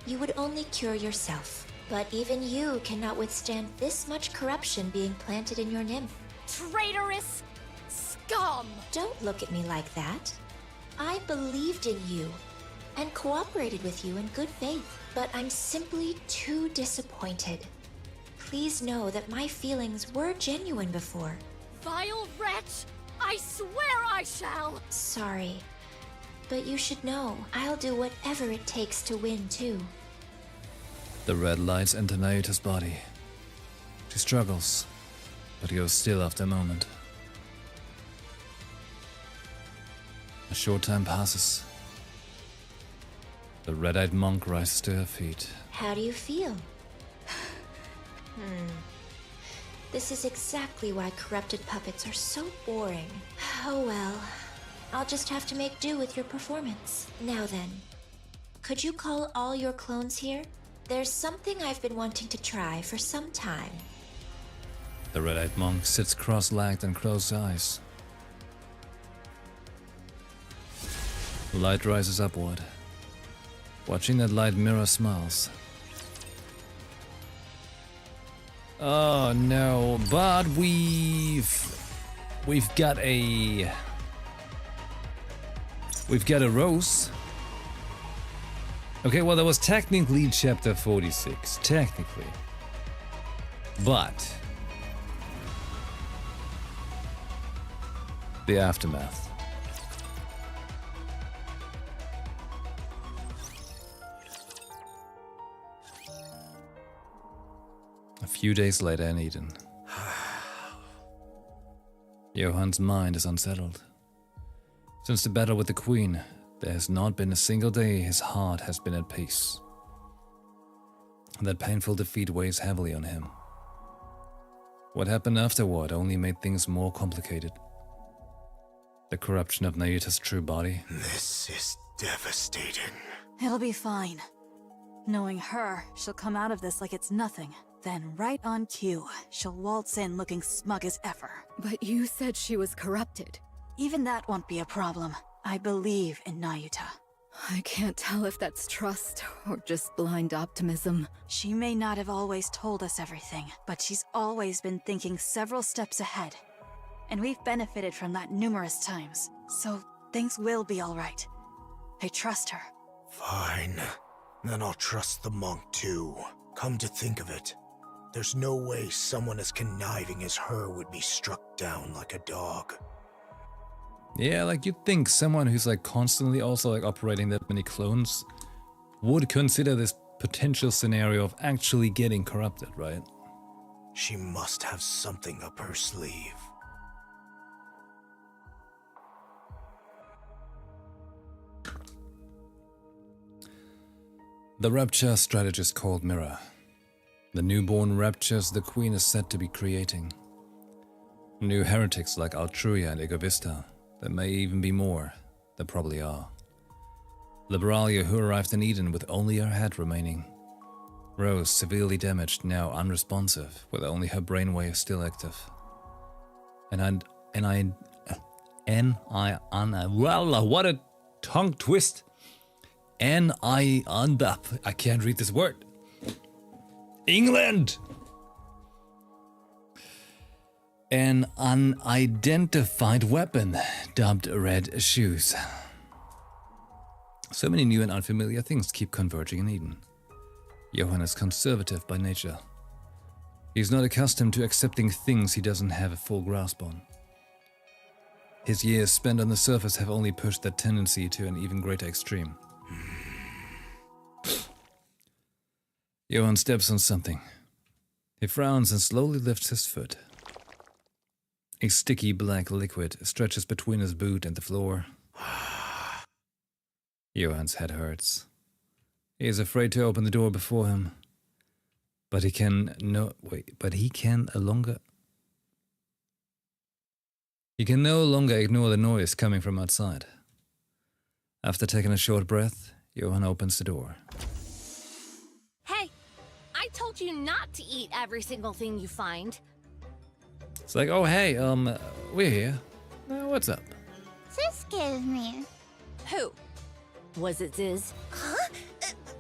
You would only cure yourself. But even you cannot withstand this much corruption being planted in your nymph. Traitorous scum! Don't look at me like that. I believed in you and cooperated with you in good faith, but I'm simply too disappointed. Please know that my feelings were genuine before. Vile wretch! I swear I shall! Sorry, but you should know I'll do whatever it takes to win too. The red lights enter Nayuta's body. She struggles, but goes still after a moment. A short time passes. The red-eyed monk rises to her feet. How do you feel? This is exactly why corrupted puppets are so boring. Oh well, I'll just have to make do with your performance. Now then, could you call all your clones here? There's something I've been wanting to try for some time. The red-eyed monk sits cross-legged and closes eyes. Light rises upward. Watching that light, Mirror smiles. Oh no, but we've got a Rose. Okay, well that was technically chapter 46, technically. But the aftermath. A few days later in Eden. Johan's mind is unsettled. Since the battle with the Queen, there has not been a single day his heart has been at peace. That painful defeat weighs heavily on him. What happened afterward only made things more complicated. The corruption of Nayuta's true body. This is devastating. It'll be fine. Knowing her, she'll come out of this like it's nothing. Then, right on cue, she'll waltz in looking smug as ever. But you said she was corrupted. Even that won't be a problem. I believe in Nayuta. I can't tell if that's trust or just blind optimism. She may not have always told us everything, but she's always been thinking several steps ahead. And we've benefited from that numerous times. So, things will be alright. I trust her. Fine. Then I'll trust the monk too. Come to think of it, there's no way someone as conniving as her would be struck down like a dog. Yeah, like you'd think someone who's like constantly also like operating that many clones would consider this potential scenario of actually getting corrupted, right? She must have something up her sleeve. The Rapture strategist called Mirror. The newborn Raptures the Queen is said to be creating. New heretics like Altruia and Egovista. There may even be more. There probably are. Liberalia, who arrived in Eden with only her head remaining. Rose, severely damaged, now unresponsive, with only her brainwave still active. Well, what a tongue twist! I can't read this word. England! An unidentified weapon, dubbed Red Shoes. So many new and unfamiliar things keep converging in Eden. Johann is conservative by nature. He's not accustomed to accepting things he doesn't have a full grasp on. His years spent on the surface have only pushed that tendency to an even greater extreme. Johann steps on something. He frowns and slowly lifts his foot. A sticky black liquid stretches between his boot and the floor. Johann's head hurts. He is afraid to open the door before him. But he can no longer ignore the noise coming from outside. After taking a short breath, Johann opens the door. Hey, I told you not to eat every single thing you find. It's like, oh hey, we're here. What's up? Sis gave me. Who? Was it Ziz? Huh?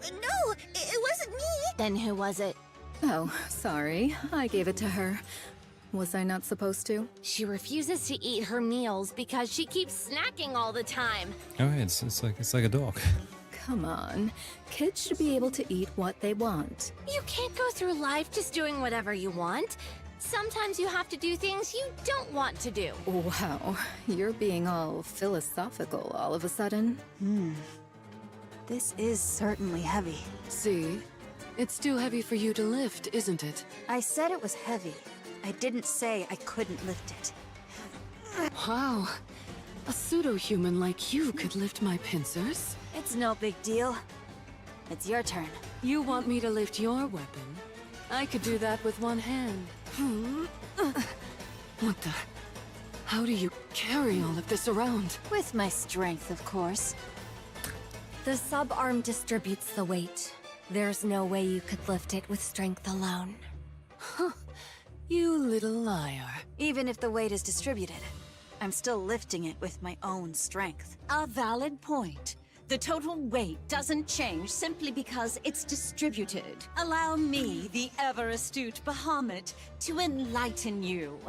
No, it wasn't me. Then who was it? Oh, sorry. I gave it to her. Was I not supposed to? She refuses to eat her meals because she keeps snacking all the time. Oh, it's like a dog. Come on. Kids should be able to eat what they want. You can't go through life just doing whatever you want. Sometimes you have to do things you don't want to do. Wow, you're being all philosophical all of a sudden. This is certainly heavy. See? It's too heavy for you to lift, isn't it? I said it was heavy. I didn't say I couldn't lift it. Wow. A pseudo-human like you could lift my pincers? It's no big deal. It's your turn. You want me to lift your weapon? I could do that with one hand. What the? How do you carry all of this around? With my strength, of course. The sub-arm distributes the weight. There's no way you could lift it with strength alone. You little liar. Even if the weight is distributed, I'm still lifting it with my own strength. A valid point. The total weight doesn't change simply because it's distributed. Allow me, the ever-astute Bahamut, to enlighten you.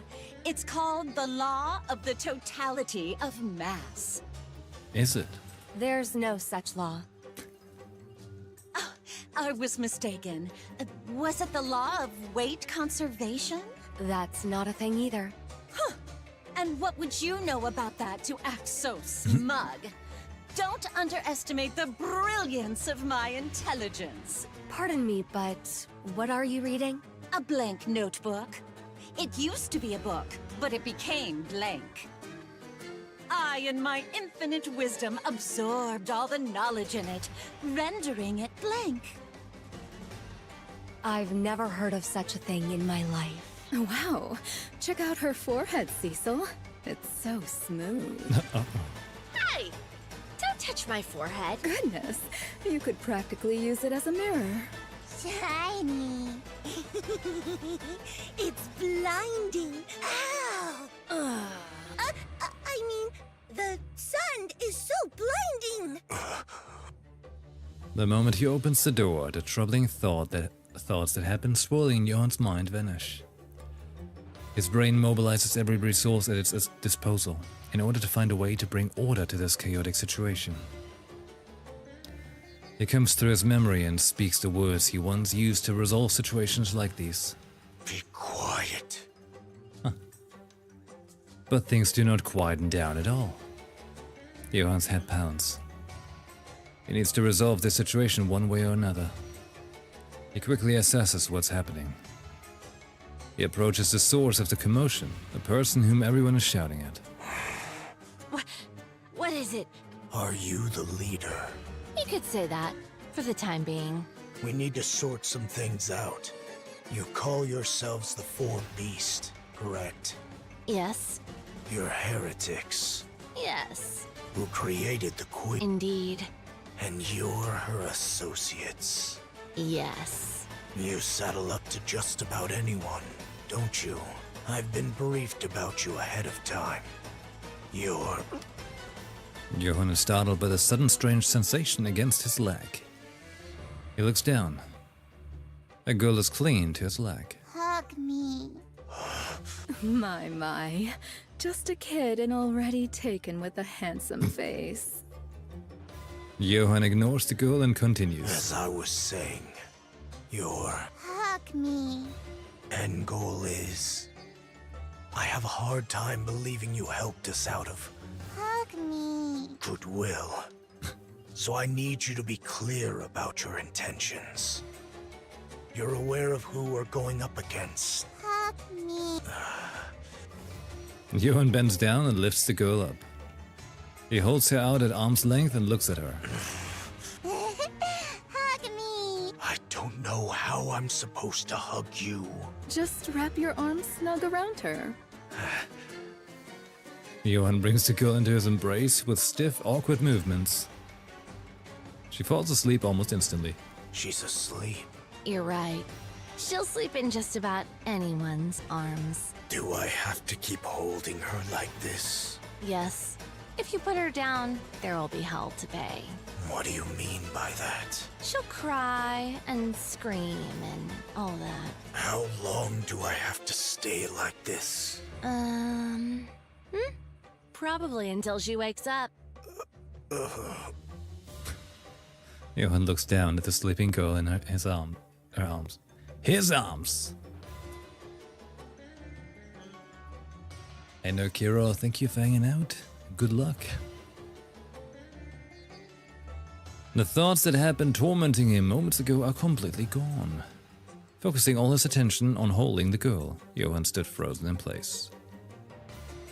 It's called the Law of the Totality of Mass. Is it? There's no such law. I was mistaken. Was it the Law of Weight Conservation? That's not a thing either. Huh. And what would you know about that to act so smug? Don't underestimate the brilliance of my intelligence. Pardon me, but what are you reading? A blank notebook. It used to be a book, but it became blank. I, in my infinite wisdom, absorbed all the knowledge in it, rendering it blank. I've never heard of such a thing in my life. Wow. Check out her forehead, Cecil. It's so smooth. Hey! Don't touch my forehead. Goodness, you could practically use it as a mirror. Shiny. It's blinding. Ow! I mean, the sun is so blinding. The moment he opens the door, the troubling thoughts that had been swirling in Johann's mind vanish. His brain mobilizes every resource at its disposal in order to find a way to bring order to this chaotic situation. He combs through his memory and speaks the words he once used to resolve situations like these. Be quiet. But things do not quieten down at all. Johann's head pounds. He needs to resolve this situation one way or another. He quickly assesses what's happening. He approaches the source of the commotion, the person whom everyone is shouting at. What is it? Are you the leader? You could say that, for the time being. We need to sort some things out. You call yourselves the Four Beasts, correct? Yes. You're heretics. Yes. Who created the Queen. Indeed. And you're her associates. Yes. You saddle up to just about anyone, don't you? I've been briefed about you ahead of time. Johann is startled by the sudden strange sensation against his leg. He looks down. A girl is clinging to his leg. Hug me. My. Just a kid and already taken with a handsome face. Johan ignores the girl and continues. As I was saying, your Hug me. end goal is... I have a hard time believing you helped us out of Hug me. goodwill. So I need you to be clear about your intentions. You're aware of who we're going up against. Hug me. Johan bends down and lifts the girl up. He holds her out at arm's length and looks at her. Hug me. I don't know how I'm supposed to hug you. Just wrap your arms snug around her. Johan brings the girl into his embrace with stiff, awkward movements. She falls asleep almost instantly. She's asleep. You're right. She'll sleep in just about anyone's arms. Do I have to keep holding her like this? Yes. If you put her down, there will be hell to pay. What do you mean by that? She'll cry and scream and all that. How long do I have to stay like this? Probably until she wakes up. Johan looks down at the sleeping girl in his arms. His arms! Hey, no, Kiro, thank you for hanging out. Good luck. The thoughts that had been tormenting him moments ago are completely gone. Focusing all his attention on holding the girl, Johan stood frozen in place.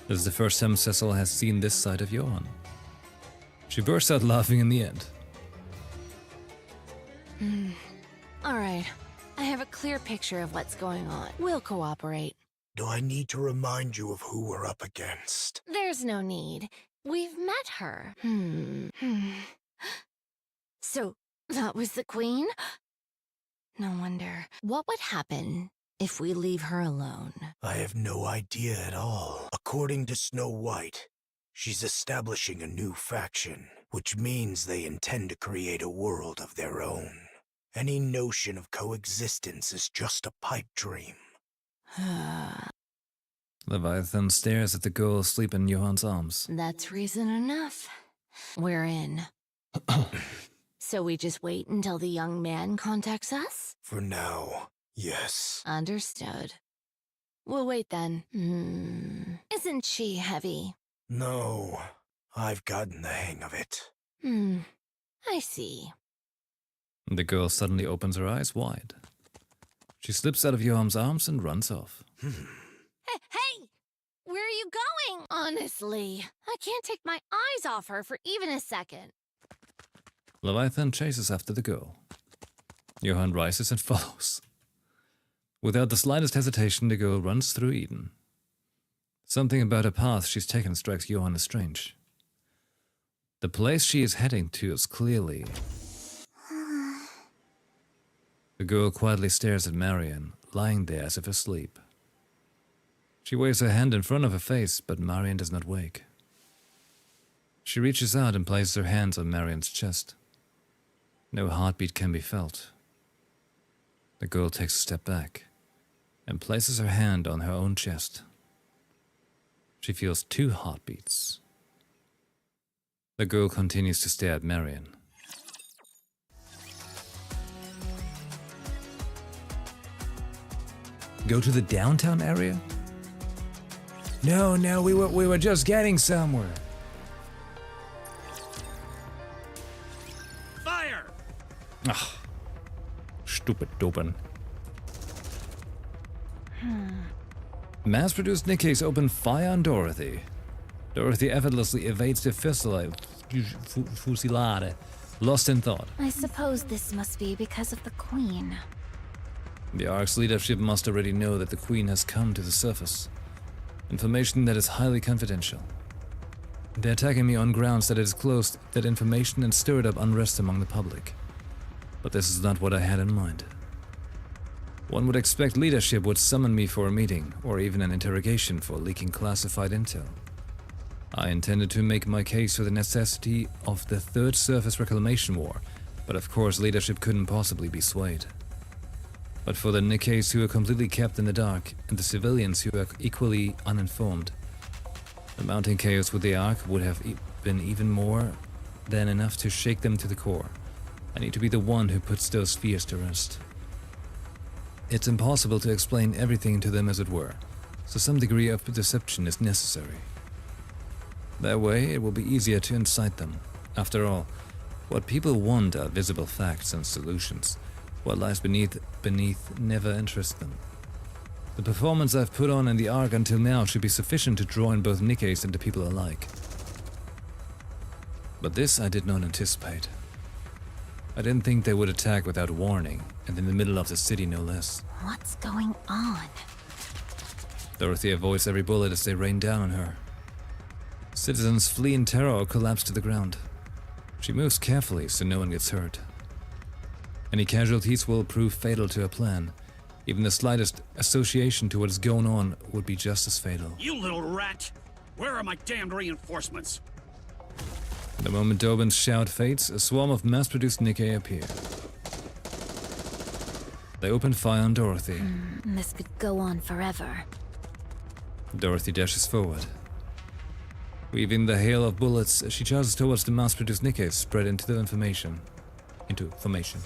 This is the first time Cecil has seen this side of Johan. She bursts out laughing in the end. Alright, I have a clear picture of what's going on. We'll cooperate. Do I need to remind you of who we're up against? There's no need. We've met her. So, that was the queen? No wonder. What would happen if we leave her alone? I have no idea at all. According to Snow White, she's establishing a new faction, which means they intend to create a world of their own. Any notion of coexistence is just a pipe dream. Leviathan stares at the girl asleep in Johan's arms. That's reason enough. We're in. So we just wait until the young man contacts us? For now, yes. Understood. We'll wait then. Isn't she heavy? No, I've gotten the hang of it. I see. The girl suddenly opens her eyes wide. She slips out of Johan's arms and runs off. Hey! Where are you going? Honestly, I can't take my eyes off her for even a second. Leviathan chases after the girl. Johan rises and follows. Without the slightest hesitation, the girl runs through Eden. Something about her path she's taken strikes Johan as strange. The place she is heading to is clearly... The girl quietly stares at Marion, lying there as if asleep. She waves her hand in front of her face, but Marion does not wake. She reaches out and places her hands on Marion's chest. No heartbeat can be felt. The girl takes a step back and places her hand on her own chest. She feels 2 heartbeats. The girl continues to stare at Marion. Go to the downtown area? No, we were just getting somewhere. Fire! Ugh. Stupid Dopen. Mass-produced Nikkei's open fire on Dorothy. Dorothy effortlessly evades the fusillade, lost in thought. I suppose this must be because of the Queen. The Ark's leadership must already know that the Queen has come to the surface. Information that is highly confidential. They're attacking me on grounds that it is closed that information and stirred up unrest among the public. But this is not what I had in mind. One would expect leadership would summon me for a meeting, or even an interrogation for leaking classified intel. I intended to make my case for the necessity of the Third Surface Reclamation War, but of course leadership couldn't possibly be swayed. But for the Nikkeis who are completely kept in the dark, and the civilians who are equally uninformed, the mounting chaos with the Ark would have been even more than enough to shake them to the core. I need to be the one who puts those fears to rest. It's impossible to explain everything to them as it were, so some degree of deception is necessary. That way it will be easier to incite them. After all, what people want are visible facts and solutions. What lies beneath never interests them. The performance I've put on in the Ark until now should be sufficient to draw in both Nikkeis and the people alike. But this I did not anticipate. I didn't think they would attack without warning, and in the middle of the city no less. What's going on? Dorothy avoids every bullet as they rain down on her. Citizens flee in terror or collapse to the ground. She moves carefully so no one gets hurt. Any casualties will prove fatal to her plan. Even the slightest association to what is going on would be just as fatal. You little rat! Where are my damned reinforcements? The moment Doban's shout fades, a swarm of mass-produced Nikkei appear. They open fire on Dorothy. This could go on forever. Dorothy dashes forward. Weaving the hail of bullets, she charges towards the mass-produced Nikkei spread into formation.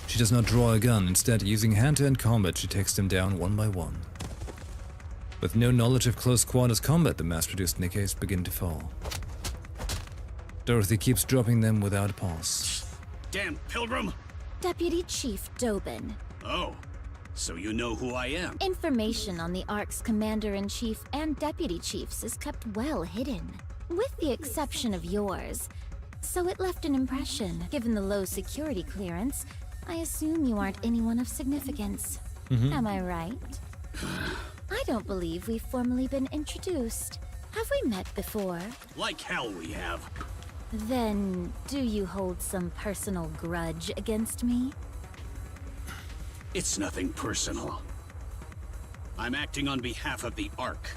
She does not draw a gun, instead using hand-to-hand combat she takes them down one by one. With no knowledge of close quarters combat, the mass-produced Nikkeis begin to fall. Dorothy keeps dropping them without a pause. Damn pilgrim! Deputy Chief Doban. Oh, so you know who I am. Information on the Ark's commander-in-chief and deputy chiefs is kept well hidden, with the exception of yours. So it left an impression. Given the low security clearance, I assume you aren't anyone of significance. Am I right? I don't believe we've formally been introduced. Have we met before? Like hell we have. Then, do you hold some personal grudge against me? It's nothing personal. I'm acting on behalf of the Ark.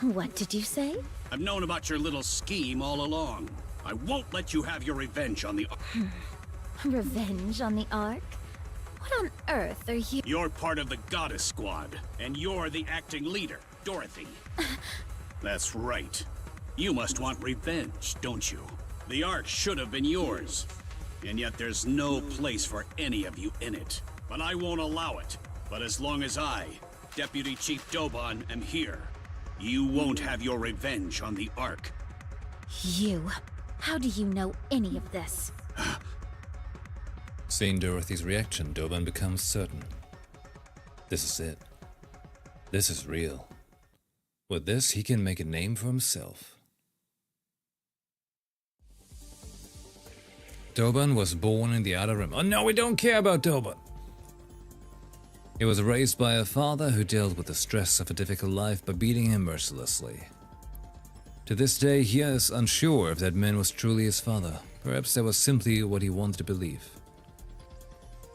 What did you say? I've known about your little scheme all along. I won't let you have your revenge on the Ark. Revenge on the Ark? What on earth are you— You're part of the Goddess Squad, and you're the acting leader, Dorothy. That's right. You must want revenge, don't you? The Ark should have been yours, and yet there's no place for any of you in it. But I won't allow it. But as long as I, Deputy Chief Doban, am here, you won't have your revenge on the Ark. You? How do you know any of this? Seeing Dorothy's reaction, Doban becomes certain. This is it. This is real. With this, he can make a name for himself. Doban was born in the Outer Rim. Oh no, we don't care about Doban! He was raised by a father who dealt with the stress of a difficult life by beating him mercilessly. To this day, he is unsure if that man was truly his father. Perhaps that was simply what he wanted to believe.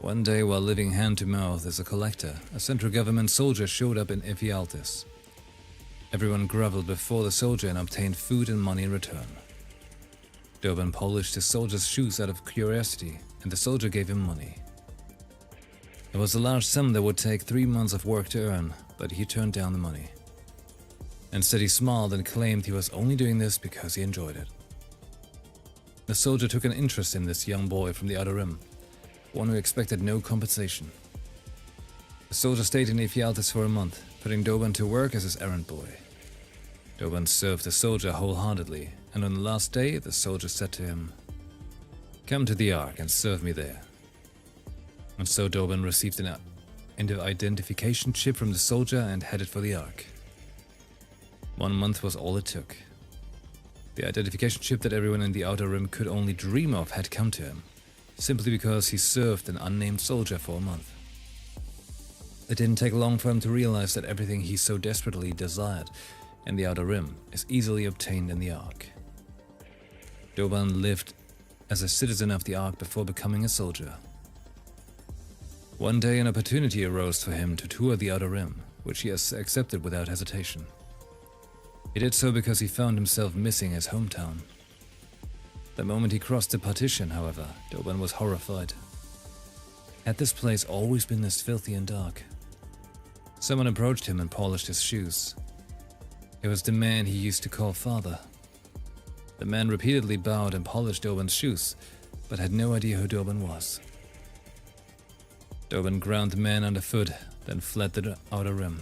One day, while living hand-to-mouth as a collector, a central government soldier showed up in Ephialtes. Everyone groveled before the soldier and obtained food and money in return. Doban polished the soldier's shoes out of curiosity, and the soldier gave him money. It was a large sum that would take 3 months of work to earn, but he turned down the money. Instead, he smiled and claimed he was only doing this because he enjoyed it. The soldier took an interest in this young boy from the Outer Rim, one who expected no compensation. The soldier stayed in Ephialtes for a month, putting Doban to work as his errand boy. Doban served the soldier wholeheartedly, and on the last day, the soldier said to him, "Come to the Ark and serve me there." And so Doban received an identification chip from the soldier and headed for the Ark. 1 month was all it took. The identification chip that everyone in the Outer Rim could only dream of had come to him, simply because he served an unnamed soldier for a month. It didn't take long for him to realize that everything he so desperately desired in the Outer Rim is easily obtained in the Ark. Doban lived as a citizen of the Ark before becoming a soldier. One day an opportunity arose for him to tour the Outer Rim, which he accepted without hesitation. He did so because he found himself missing his hometown. The moment he crossed the partition, however, Doban was horrified. Had this place always been this filthy and dark? Someone approached him and polished his shoes. It was the man he used to call father. The man repeatedly bowed and polished Dobin's shoes, but had no idea who Dobin was. Dobin ground the man underfoot, then fled the outer rim.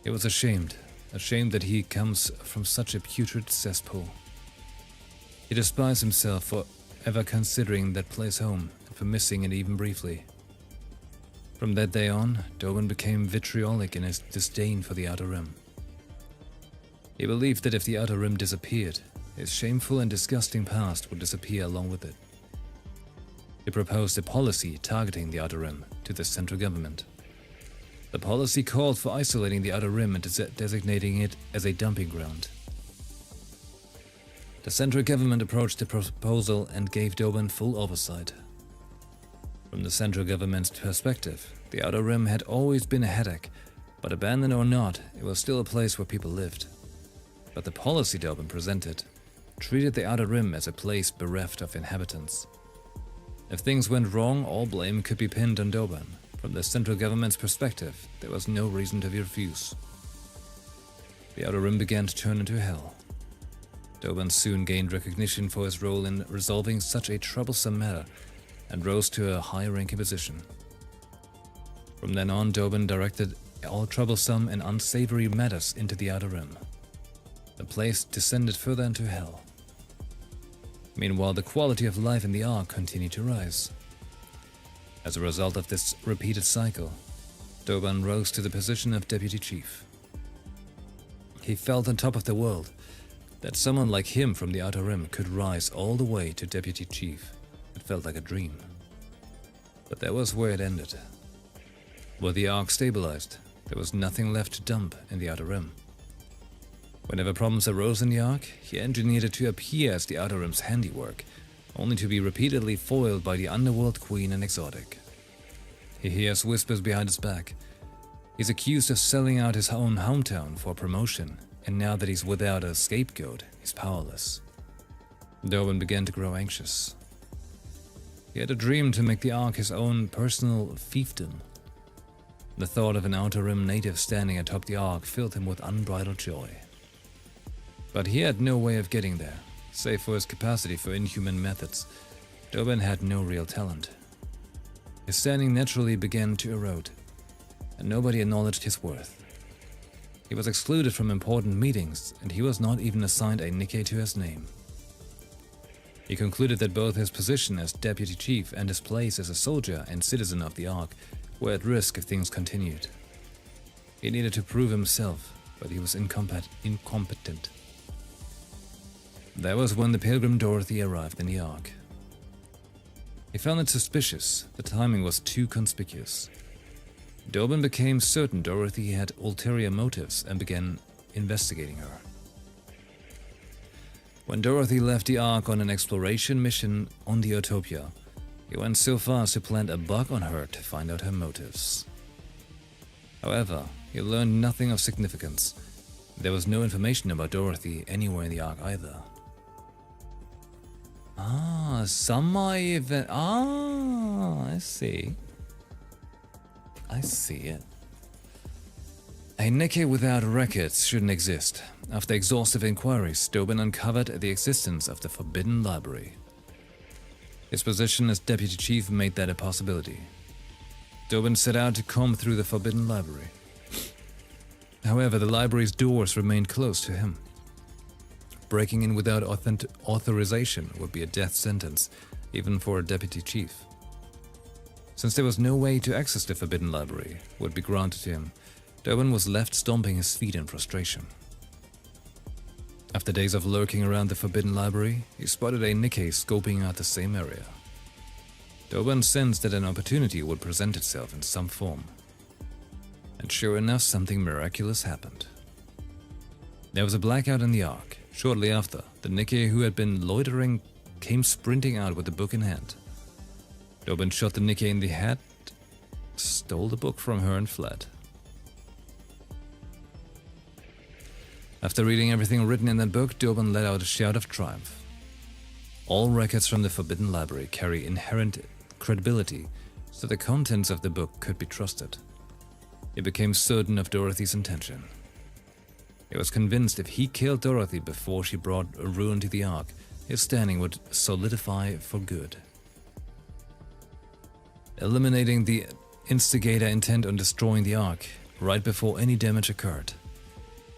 He was ashamed that he comes from such a putrid cesspool. He despised himself for ever considering that place home, and for missing it even briefly. From that day on, Dobin became vitriolic in his disdain for the Outer Rim. He believed that if the Outer Rim disappeared, his shameful and disgusting past would disappear along with it. He proposed a policy targeting the Outer Rim to the central government. The policy called for isolating the Outer Rim and designating it as a dumping ground. The central government approached the proposal and gave Dobin full oversight. From the central government's perspective, the Outer Rim had always been a headache, but abandoned or not, it was still a place where people lived. But the policy Dobin presented treated the Outer Rim as a place bereft of inhabitants. If things went wrong, all blame could be pinned on Dobin. From the central government's perspective, there was no reason to refuse. The Outer Rim began to turn into hell. Dobin soon gained recognition for his role in resolving such a troublesome matter and rose to a high-ranking position. From then on, Dobin directed all troublesome and unsavory matters into the Outer Rim. The place descended further into hell. Meanwhile, the quality of life in the Ark continued to rise. As a result of this repeated cycle, Dobin rose to the position of Deputy Chief. He felt on top of the world. That someone like him from the Outer Rim could rise all the way to Deputy Chief, it felt like a dream. But that was where it ended. Where the Ark stabilized, there was nothing left to dump in the Outer Rim. Whenever problems arose in the Ark, he engineered it to appear as the Outer Rim's handiwork, only to be repeatedly foiled by the Underworld Queen and Exotic. He hears whispers behind his back. He's accused of selling out his own hometown for promotion, and now that he's without a scapegoat, he's powerless. Dobin began to grow anxious. He had a dream to make the Ark his own personal fiefdom. The thought of an Outer Rim native standing atop the Ark filled him with unbridled joy. But he had no way of getting there. Save for his capacity for inhuman methods, Dobin had no real talent. His standing naturally began to erode, and nobody acknowledged his worth. He was excluded from important meetings, and he was not even assigned a nickname to his name. He concluded that both his position as Deputy Chief and his place as a soldier and citizen of the Ark were at risk if things continued. He needed to prove himself, but he was incompetent. That was when the pilgrim Dorothy arrived in the Ark. He found it suspicious. The timing was too conspicuous. Dobin became certain Dorothy had ulterior motives and began investigating her. When Dorothy left the Ark on an exploration mission on the Utopia, he went so far as to plant a bug on her to find out her motives. However, he learned nothing of significance. There was no information about Dorothy anywhere in the Ark either. Semi-event. I see. I see it. A Nikkei without records shouldn't exist. After exhaustive inquiries, Dobin uncovered the existence of the Forbidden Library. His position as Deputy Chief made that a possibility. Dobin set out to comb through the Forbidden Library. However, the library's doors remained closed to him. Breaking in without authorization would be a death sentence, even for a Deputy Chief. Since there was no way to access the Forbidden Library would be granted to him, Dobin was left stomping his feet in frustration. After days of lurking around the Forbidden Library, he spotted a Nikkei scoping out the same area. Dobin sensed that an opportunity would present itself in some form. And sure enough, something miraculous happened. There was a blackout in the Ark. Shortly after, the Nikkei who had been loitering came sprinting out with the book in hand. Dobin shot the Nikkei in the head, stole the book from her and fled. After reading everything written in that book, Dobin let out a shout of triumph. All records from the Forbidden Library carry inherent credibility so the contents of the book could be trusted. He became certain of Dorothy's intention. He was convinced if he killed Dorothy before she brought a ruin to the Ark, his standing would solidify for good. Eliminating the instigator intent on destroying the Ark right before any damage occurred.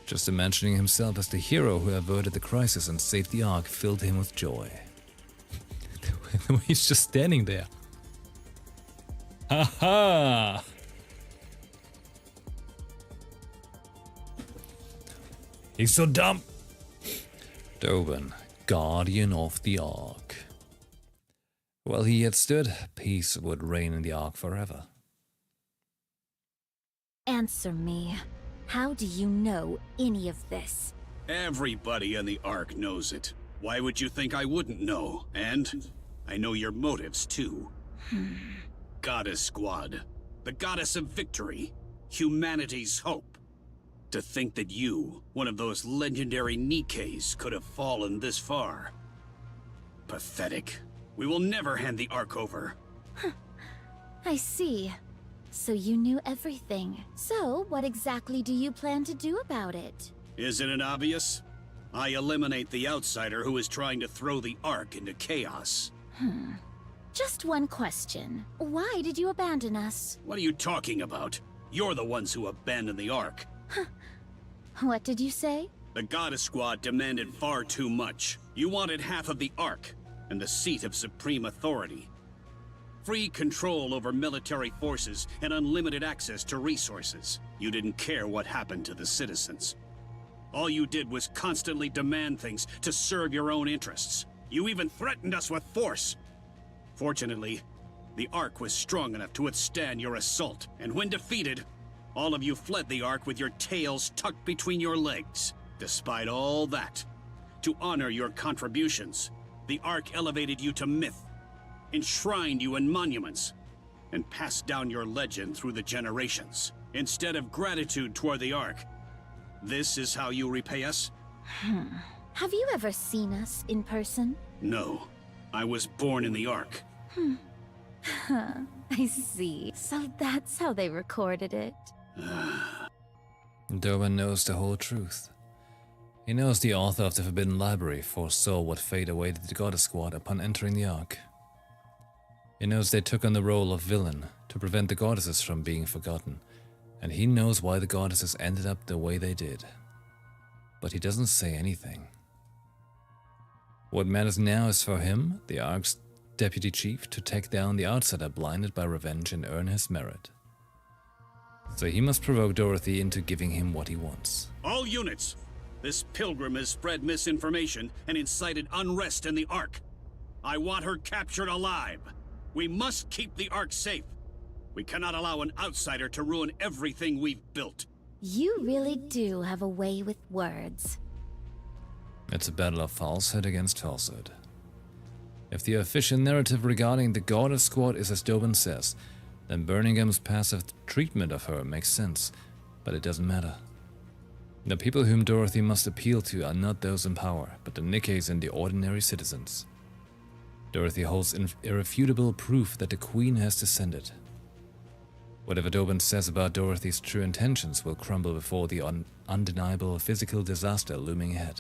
Just imagining himself as the hero who averted the crisis and saved the Ark filled him with joy. He's just standing there. Aha! He's so dumb! Dobin, guardian of the Ark. While he yet stood, peace would reign in the Ark forever. Answer me. How do you know any of this? Everybody in the Ark knows it. Why would you think I wouldn't know? And I know your motives, too. Goddess Squad. The goddess of victory. Humanity's hope. To think that you, one of those legendary Nikes, could have fallen this far. Pathetic. We will never hand the Ark over. I see. So you knew everything. So what exactly do you plan to do about it? Isn't it obvious? I eliminate the outsider who is trying to throw the Ark into chaos. Just one question. Why did you abandon us? What are you talking about? You're the ones who abandoned the Ark. What did you say? The Goddess Squad demanded far too much. You wanted half of the Ark, and the seat of supreme authority. Free control over military forces and unlimited access to resources. You didn't care what happened to the citizens. All you did was constantly demand things to serve your own interests. You even threatened us with force. Fortunately, the Ark was strong enough to withstand your assault, and when defeated, all of you fled the Ark with your tails tucked between your legs. Despite all that, to honor your contributions, the Ark elevated you to myth, enshrined you in monuments, and passed down your legend through the generations. Instead of gratitude toward the Ark, this is how you repay us? Have you ever seen us in person? No. I was born in the Ark. I see. So that's how they recorded it. Dobin knows the whole truth. He knows the author of the Forbidden Library foresaw what fate awaited the Goddess Squad upon entering the Ark. He knows they took on the role of villain to prevent the goddesses from being forgotten, and he knows why the goddesses ended up the way they did. But he doesn't say anything. What matters now is for him, the Ark's deputy chief, to take down the outsider blinded by revenge and earn his merit. So he must provoke Dorothy into giving him what he wants. All units! This pilgrim has spread misinformation and incited unrest in the Ark. I want her captured alive. We must keep the Ark safe. We cannot allow an outsider to ruin everything we've built. You really do have a way with words. It's a battle of falsehood against falsehood. If the official narrative regarding the Goddess Squad is as Dobin says, then Burningham's passive treatment of her makes sense, but it doesn't matter. The people whom Dorothy must appeal to are not those in power, but the Nikes and the ordinary citizens. Dorothy holds irrefutable proof that the Queen has descended. Whatever Dobin says about Dorothy's true intentions will crumble before the undeniable physical disaster looming ahead.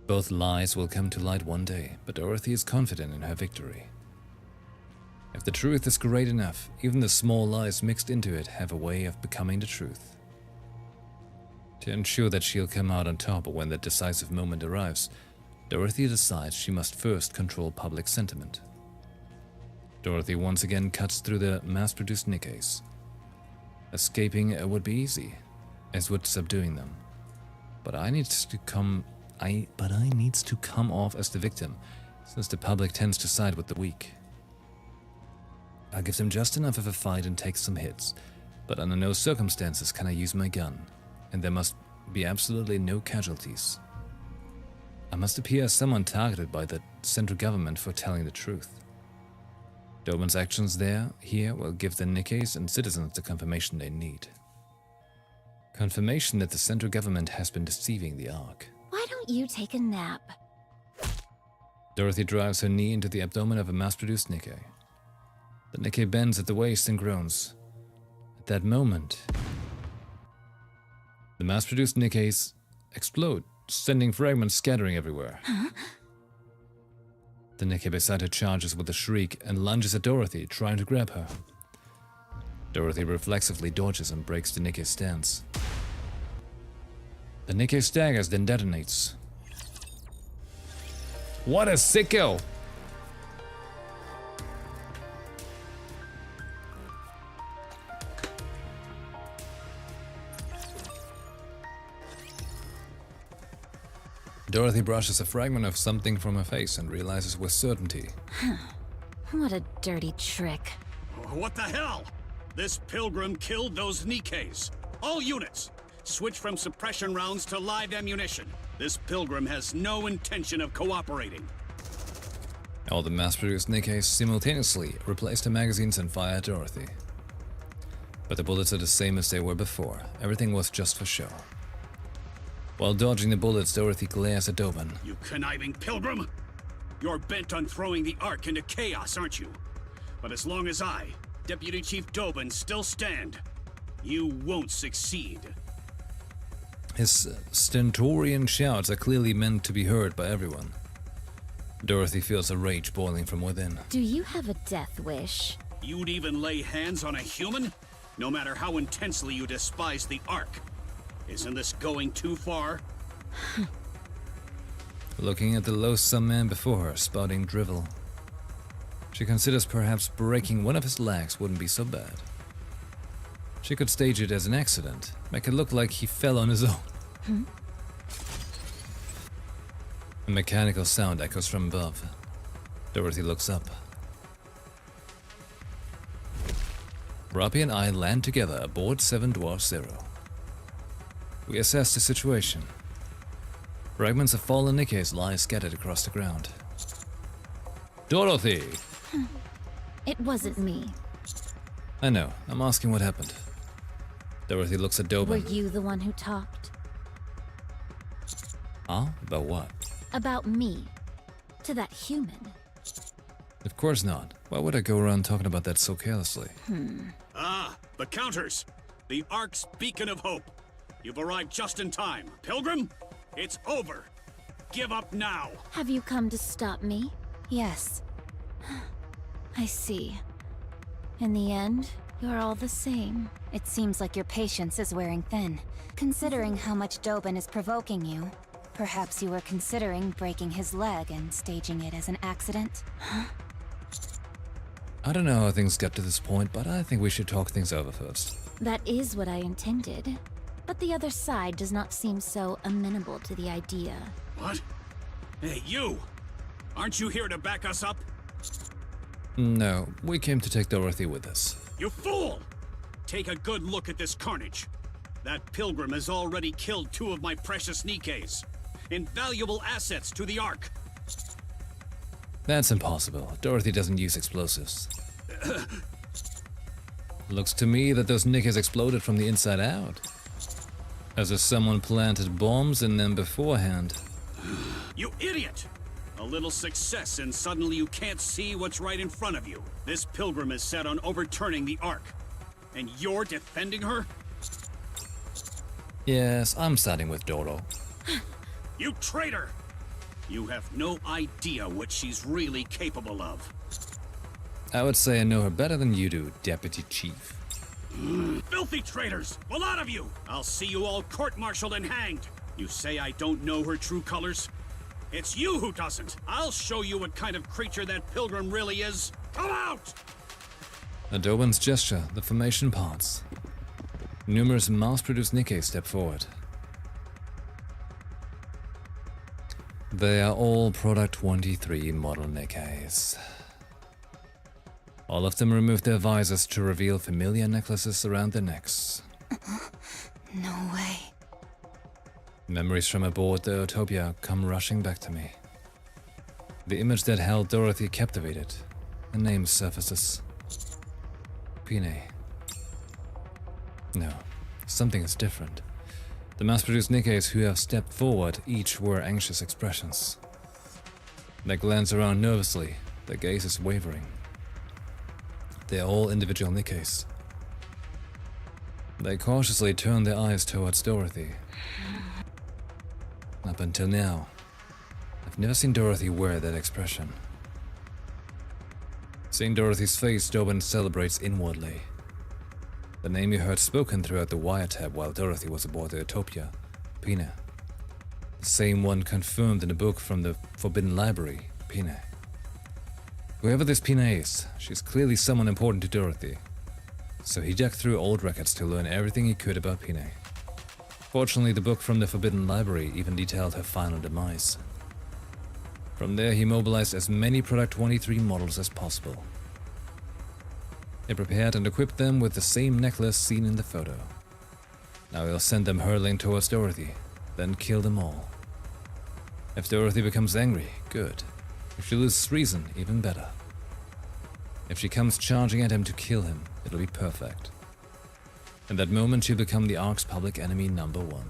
Both lies will come to light one day, but Dorothy is confident in her victory. If the truth is great enough, even the small lies mixed into it have a way of becoming the truth. To ensure that she'll come out on top when the decisive moment arrives, Dorothy decides she must first control public sentiment. Dorothy once again cuts through the mass-produced Nikes. Escaping would be easy, as would subduing them. But I needs to come off as the victim, since the public tends to side with the weak. I'll give them just enough of a fight and take some hits, but under no circumstances can I use my gun, and there must be absolutely no casualties. I must appear as someone targeted by the central government for telling the truth. Dobin's actions here will give the Nikes and citizens the confirmation they need. Confirmation that the central government has been deceiving the Ark. Why don't you take a nap? Dorothy drives her knee into the abdomen of a mass-produced Nikke. The Nikkei bends at the waist and groans. At that moment, the mass-produced Nikkeis explode, sending fragments scattering everywhere. Huh? The Nikkei beside her charges with a shriek and lunges at Dorothy, trying to grab her. Dorothy reflexively dodges and breaks the Nikkei's stance. The Nikkei staggers, then detonates. What a sicko! Dorothy brushes a fragment of something from her face and realizes with certainty. What a dirty trick. What the hell? This pilgrim killed those Nikkeis. All units, switch from suppression rounds to live ammunition. This pilgrim has no intention of cooperating. All the mass-produced Nikkeis simultaneously replace the magazines and fire at Dorothy. But the bullets are the same as they were before. Everything was just for show. While dodging the bullets, Dorothy glares at Doban. You conniving pilgrim! You're bent on throwing the Ark into chaos, aren't you? But as long as I, Deputy Chief Doban, still stand, you won't succeed. His stentorian shouts are clearly meant to be heard by everyone. Dorothy feels a rage boiling from within. Do you have a death wish? You'd even lay hands on a human? No matter how intensely you despise the Ark. Isn't this going too far? Looking at the loathsome man before her, spouting drivel. She considers perhaps breaking one of his legs wouldn't be so bad. She could stage it as an accident, make it look like he fell on his own. A mechanical sound echoes from above. Dorothy looks up. Robbie and I land together aboard 7 Dwarf Zero. We assess the situation. Fragments of fallen Nikkeis lie scattered across the ground. Dorothy! It wasn't me. I know, I'm asking what happened. Dorothy looks at Doban. Were you the one who talked? Huh? About what? About me. To that human. Of course not. Why would I go around talking about that so carelessly? Ah, the counters! The Ark's beacon of hope. You've arrived just in time. Pilgrim, it's over. Give up now. Have you come to stop me? Yes. I see. In the end, you're all the same. It seems like your patience is wearing thin. Considering how much Doban is provoking you, perhaps you were considering breaking his leg and staging it as an accident? I don't know how things got to this point, but I think we should talk things over first. That is what I intended. But the other side does not seem so amenable to the idea. What? Hey, you! Aren't you here to back us up? No, we came to take Dorothy with us. You fool! Take a good look at this carnage. That pilgrim has already killed 2 of my precious Nikkeis. Invaluable assets to the Ark. That's impossible. Dorothy doesn't use explosives. Looks to me that those Nikkeis exploded from the inside out. As if someone planted bombs in them beforehand. You idiot! A little success and suddenly you can't see what's right in front of you. This pilgrim is set on overturning the Ark. And you're defending her? Yes, I'm siding with Doro. You traitor! You have no idea what she's really capable of. I would say I know her better than you do, Deputy Chief. Filthy traitors! A lot of you! I'll see you all court-martialed and hanged! You say I don't know her true colors? It's you who doesn't! I'll show you what kind of creature that pilgrim really is! Come out! At Doban's gesture, the formation parts. Numerous mass-produced Nikkeis step forward. They are all Product 23 model Nikkeis. All of them remove their visors to reveal familiar necklaces around their necks. No way. Memories from aboard the Utopia come rushing back to me. The image that held Dorothy captivated. A name surfaces. Pine. No, something is different. The mass-produced Nikkeis who have stepped forward each wear anxious expressions. They glance around nervously, their gaze is wavering. They're all individual Nikkeis. They cautiously turn their eyes towards Dorothy. Up until now, I've never seen Dorothy wear that expression. Seeing Dorothy's face, Dobin celebrates inwardly. The name you heard spoken throughout the wiretap while Dorothy was aboard the Utopia, Pina. The same one confirmed in a book from the Forbidden Library, Pina. Whoever this Pina is, she's clearly someone important to Dorothy. So he dug through old records to learn everything he could about Pina. Fortunately, the book from the Forbidden Library even detailed her final demise. From there, he mobilized as many Product 23 models as possible. He prepared and equipped them with the same necklace seen in the photo. Now he'll send them hurtling towards Dorothy, then kill them all. If Dorothy becomes angry, good. If she loses reason, even better. If she comes charging at him to kill him, it'll be perfect. In that moment, she'll become the Ark's public enemy #1.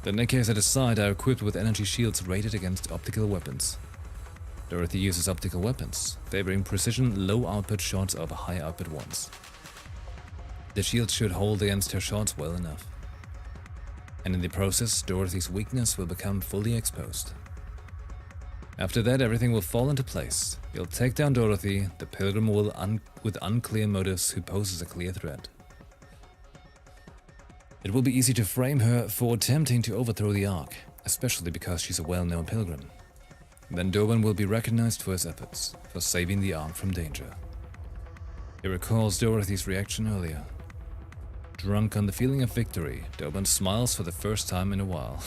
The Nikkeis at his side are equipped with energy shields rated against optical weapons. Dorothy uses optical weapons, favoring precision low-output shots over high-output ones. The shields should hold against her shots well enough. And in the process, Dorothy's weakness will become fully exposed. After that, everything will fall into place. He'll take down Dorothy, the Pilgrim will with unclear motives who poses a clear threat. It will be easy to frame her for attempting to overthrow the Ark, especially because she's a well-known Pilgrim. Then Dobin will be recognized for his efforts, for saving the Ark from danger. He recalls Dorothy's reaction earlier. Drunk on the feeling of victory, Dobin smiles for the first time in a while.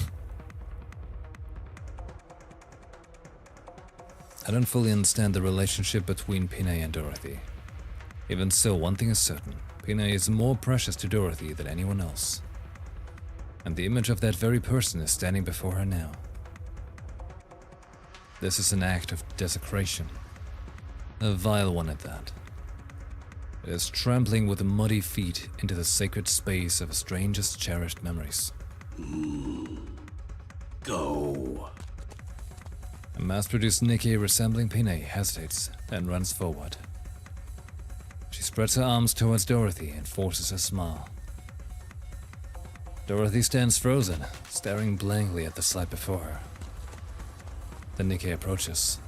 I don't fully understand the relationship between Pina and Dorothy. Even so, one thing is certain. Pina is more precious to Dorothy than anyone else. And the image of that very person is standing before her now. This is an act of desecration. A vile one at that. It is trampling with muddy feet into the sacred space of strangest cherished memories. Go. A mass-produced Nikke resembling Pina hesitates, then runs forward. She spreads her arms towards Dorothy and forces a smile. Dorothy stands frozen, staring blankly at the sight before her. The Nikke approaches.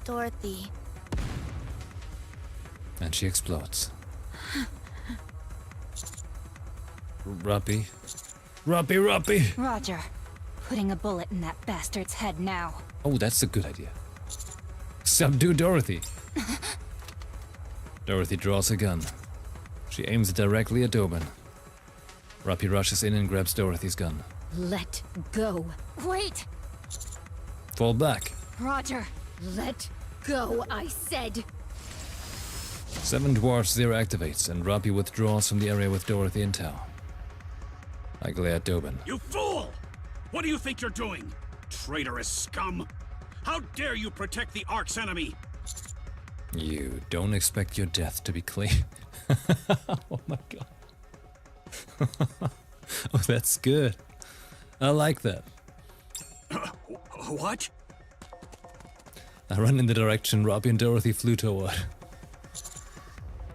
Dorothy. And she explodes. Ruppy. Ruppy! Roger. Putting a bullet in that bastard's head now. Oh, that's a good idea. Subdue Dorothy! Dorothy draws a gun. She aims it directly at Dobin. Ruppy rushes in and grabs Dorothy's gun. Let go. Wait! Fall back. Roger. Let go, I said. 7 Dwarfs Zero activates and Ruppy withdraws from the area with Dorothy in tow. I glare at Dobin. You fool! What do you think you're doing? Traitorous scum! How dare you protect the Ark's enemy? You don't expect your death to be clean. Oh my god. Oh, that's good. I like that. What? I run in the direction Ruppy and Dorothy flew toward.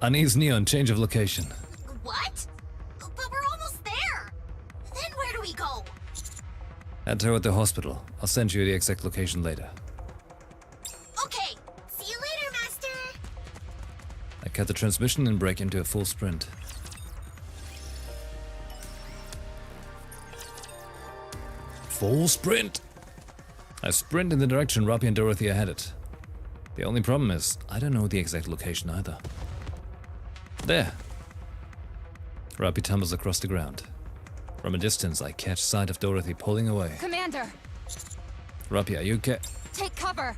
Unease Neon, change of location. What? But we're almost there! Then where do we go? Head toward the hospital. I'll send you the exact location later. Okay, see you later, Master! I cut the transmission and break into a full sprint. Full sprint! I sprint in the direction Ruppy and Dorothy are headed. The only problem is, I don't know the exact location either. There! Ruppy tumbles across the ground. From a distance, I catch sight of Dorothy pulling away. Commander! Ruppy, are you okay? Take cover!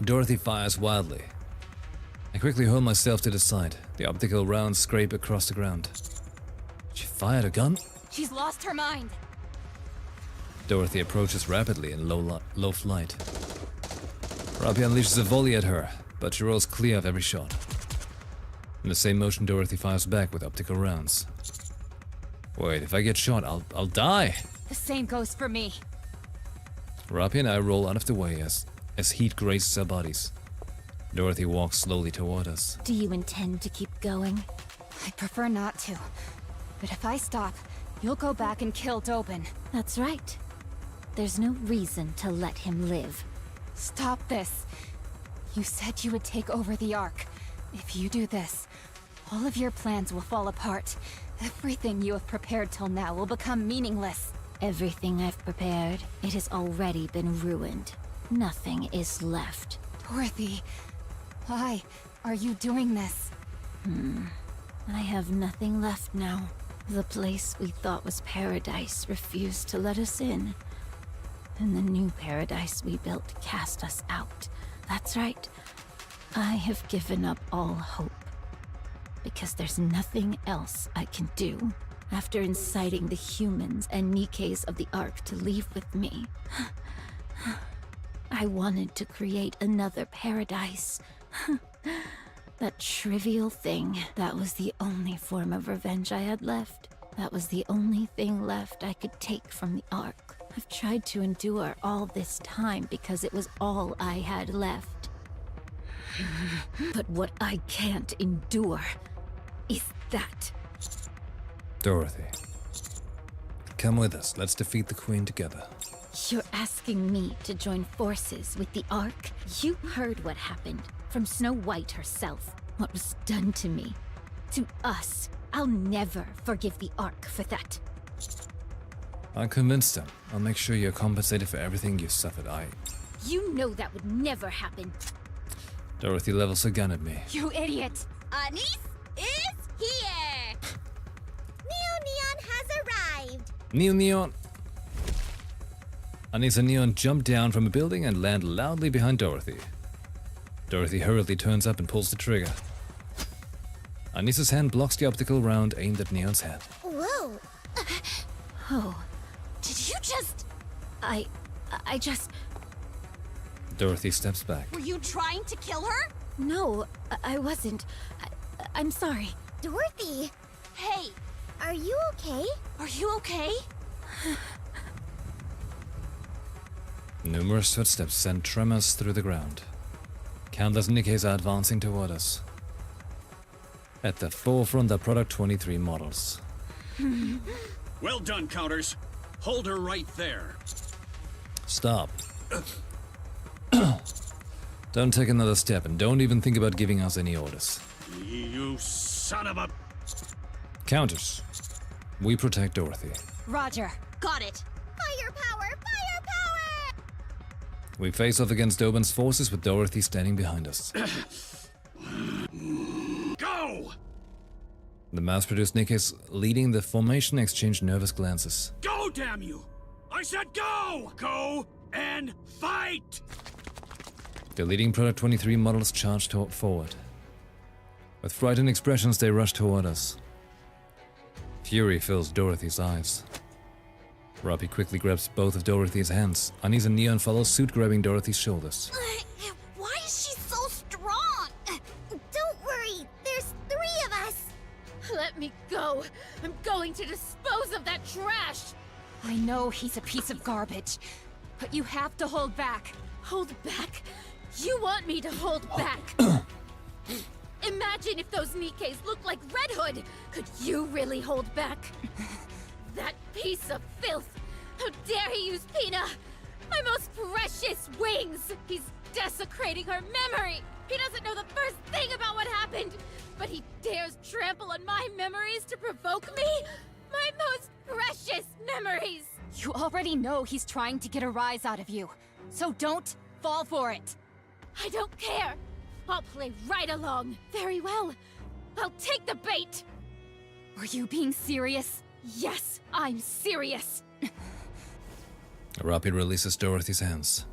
Dorothy fires wildly. I quickly hurl myself to the side. The optical rounds scrape across the ground. She fired a gun? She's lost her mind! Dorothy approaches rapidly in low flight. Ruppy unleashes a volley at her, but she rolls clear of every shot. In the same motion, Dorothy fires back with optical rounds. Wait, if I get shot, I'll die! The same goes for me. Ruppy and I roll out of the way as heat grazes our bodies. Dorothy walks slowly toward us. Do you intend to keep going? I prefer not to. But if I stop, you'll go back and kill Dobin. That's right. There's no reason to let him live. Stop this. You said you would take over the Ark. If you do this, all of your plans will fall apart. Everything you have prepared till now will become meaningless. Everything I've prepared, it has already been ruined. Nothing is left. Dorothy, why are you doing this? I have nothing left now. The place we thought was paradise refused to let us in. And the new paradise we built cast us out. That's right. I have given up all hope. Because there's nothing else I can do. After inciting the humans and Nikkes of the Ark to leave with me, I wanted to create another paradise. That trivial thing, that was the only form of revenge I had left. That was the only thing left I could take from the Ark. I've tried to endure all this time because it was all I had left. But what I can't endure is that. Dorothy, come with us. Let's defeat the Queen together. You're asking me to join forces with the Ark? You heard what happened from Snow White herself. What was done to me. To us. I'll never forgive the Ark for that. I'm convinced him. I'll make sure you're compensated for everything you suffered. You know that would never happen. Dorothy levels a gun at me. You idiot! Anise is here! Neo Neon has arrived! Neon! Anise and Neon jump down from a building and land loudly behind Dorothy. Dorothy hurriedly turns up and pulls the trigger. Anisa's hand blocks the optical round aimed at Neon's head. Whoa! Oh. Did you just... I just... Dorothy steps back. Were you trying to kill her? No, I wasn't. I'm sorry. Dorothy! Hey, are you okay? Are you okay? Numerous footsteps send tremors through the ground. Countless Nikkes are advancing toward us. At the forefront are Product 23 models. Well done, Counters. Hold her right there. Stop. Don't take another step and don't even think about giving us any orders. You son of a... Counters. We protect Dorothy. Roger. Got it. Fire power! Fire power! We face off against Dobin's forces with Dorothy standing behind us. Go! The mass-produced Nikkes leading the formation exchange nervous glances. Go, damn you! I said go! Go and fight! The leading Product 23 models charge forward. With frightened expressions, they rush toward us. Fury fills Dorothy's eyes. Robbie quickly grabs both of Dorothy's hands. Anise and Neon follow suit, grabbing Dorothy's shoulders. Why is she so strong? Don't worry, there's 3 of us. Let me go. I'm going to dispose of that trash. I know he's a piece of garbage, but you have to hold back. Hold back? You want me to hold back? Imagine if those Nikkes looked like Red Hood. Could you really hold back? That piece of filth! How dare he use Pina! My most precious wings! He's desecrating her memory! He doesn't know the first thing about what happened! But he dares trample on my memories to provoke me? My most precious memories! You already know he's trying to get a rise out of you, so don't fall for it. I don't care! I'll play right along! Very well. I'll take the bait! Were you being serious? Yes, I'm serious! Robbie releases Dorothy's hands.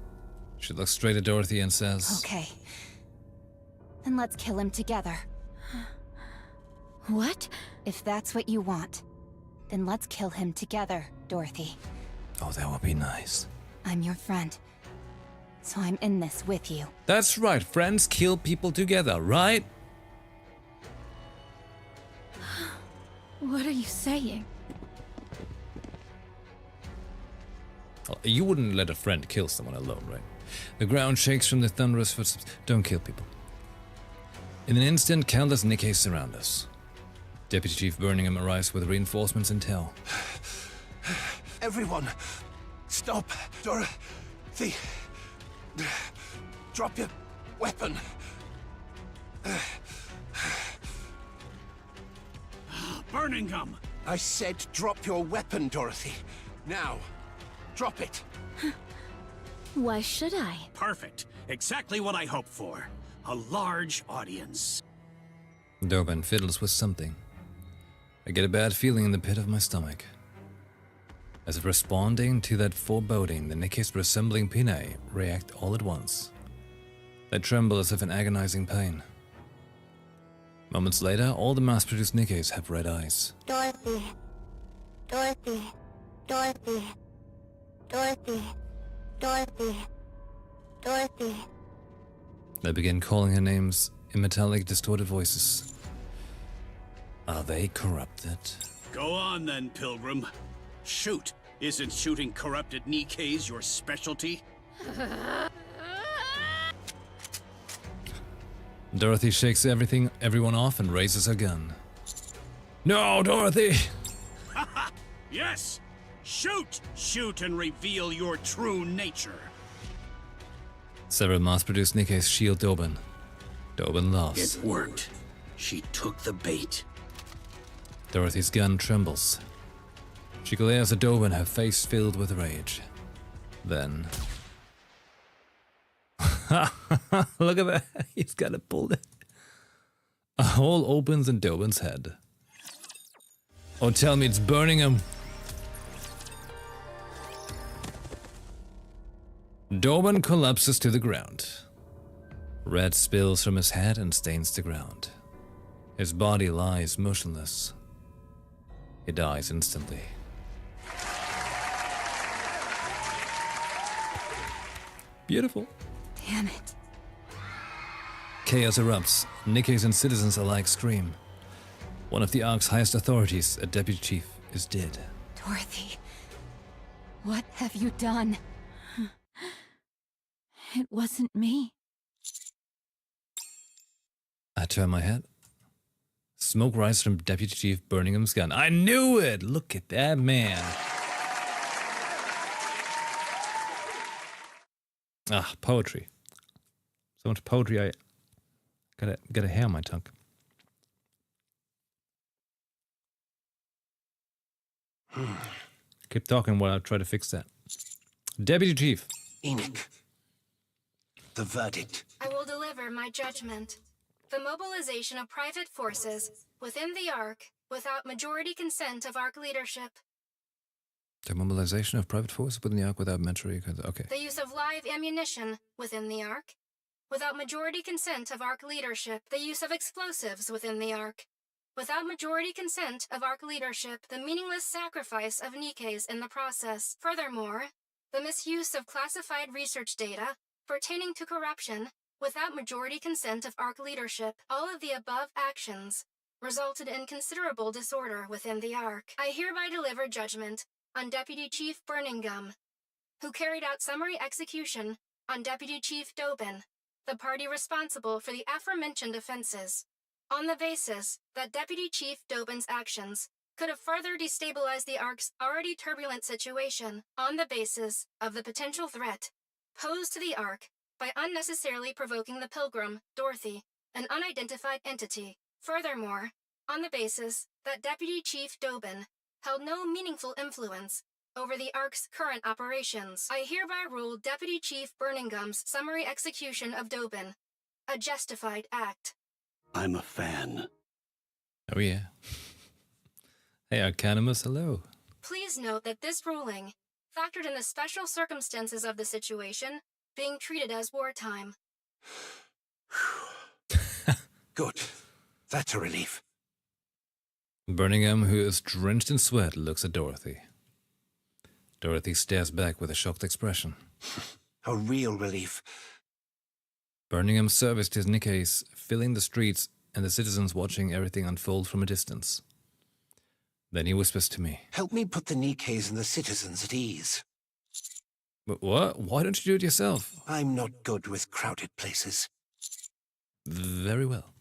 She looks straight at Dorothy and says... Okay. Then let's kill him together. What? If that's what you want, then let's kill him together, Dorothy. Oh, that would be nice. I'm your friend, so I'm in this with you. That's right, friends kill people together, right? What are you saying? Well, you wouldn't let a friend kill someone alone, right? The ground shakes from the thunderous footsteps. Don't kill people. In an instant, countless Nikkeis surround us. Deputy Chief Birmingham arrives with reinforcements and tell. Everyone, stop. Dorothy, drop your weapon. Birmingham! I said drop your weapon, Dorothy. Now, drop it. Why should I? Perfect. Exactly what I hoped for. A large audience. Dobin fiddles with something. I get a bad feeling in the pit of my stomach. As if responding to that foreboding, the Nikkeis resembling Pinay react all at once. They tremble as if in agonizing pain. Moments later, all the mass-produced Nikkeis have red eyes. Dorothy. Dorothy. Dorothy. Dorothy. Dorothy. Dorothy. They begin calling her names in metallic, distorted voices. Are they corrupted? Go on then, Pilgrim. Shoot. Isn't shooting corrupted Nikkeis your specialty? Dorothy shakes everyone off and raises her gun. No, Dorothy! Yes! Shoot! Shoot and reveal your true nature. Several mass-produced Nikkeis shield Dobin. Dobin laughs. It worked. She took the bait. Dorothy's gun trembles. She glares at Dobin, her face filled with rage. Then... Look at that! He's got it pulled in. A hole opens in Dobin's head. Oh, tell me it's Birmingham! Dobin collapses to the ground. Red spills from his head and stains the ground. His body lies motionless. He dies instantly. Beautiful. Damn it. Chaos erupts. Nikkeis and citizens alike scream. One of the Ark's highest authorities, a deputy chief, is dead. Dorothy, what have you done? It wasn't me. I turn my head. Smoke rises from Deputy Chief Birmingham's gun. I knew it! Look at that man. Ah, poetry. So much poetry, I got a hair on my tongue. Keep talking while I try to fix that. Deputy Chief. Enoch. The verdict. I will deliver my judgment. The mobilization of private forces within the Ark without majority consent of Ark leadership. The mobilization of private forces within the Ark without majority consent. Okay. The use of live ammunition within the Ark without majority consent of Ark leadership. The use of explosives within the Ark without majority consent of Ark leadership. The meaningless sacrifice of Nikkeis in the process. Furthermore, the misuse of classified research data pertaining to corruption without majority consent of Ark leadership. All of the above actions resulted in considerable disorder within the Ark. I hereby deliver judgment on Deputy Chief Birmingham, who carried out summary execution on Deputy Chief Dobin, the party responsible for the aforementioned offenses, on the basis that Deputy Chief Dobin's actions could have further destabilized the Ark's already turbulent situation, on the basis of the potential threat posed to the Ark by unnecessarily provoking the Pilgrim, Dorothy, an unidentified entity. Furthermore, on the basis that Deputy Chief Dobin held no meaningful influence over the Ark's current operations, I hereby rule Deputy Chief Birmingham's summary execution of Dobin a justified act. I'm a fan. Oh yeah. Hey Arcanimus, hello. Please note that this ruling factored in the special circumstances of the situation being treated as wartime. Good. That's a relief. Birmingham, who is drenched in sweat, looks at Dorothy. Dorothy stares back with a shocked expression. A real relief. Birmingham serviced his Nikkeis, filling the streets and the citizens watching everything unfold from a distance. Then he whispers to me. Help me put the Nikkeis and the citizens at ease. But what? Why don't you do it yourself? I'm not good with crowded places. Very well.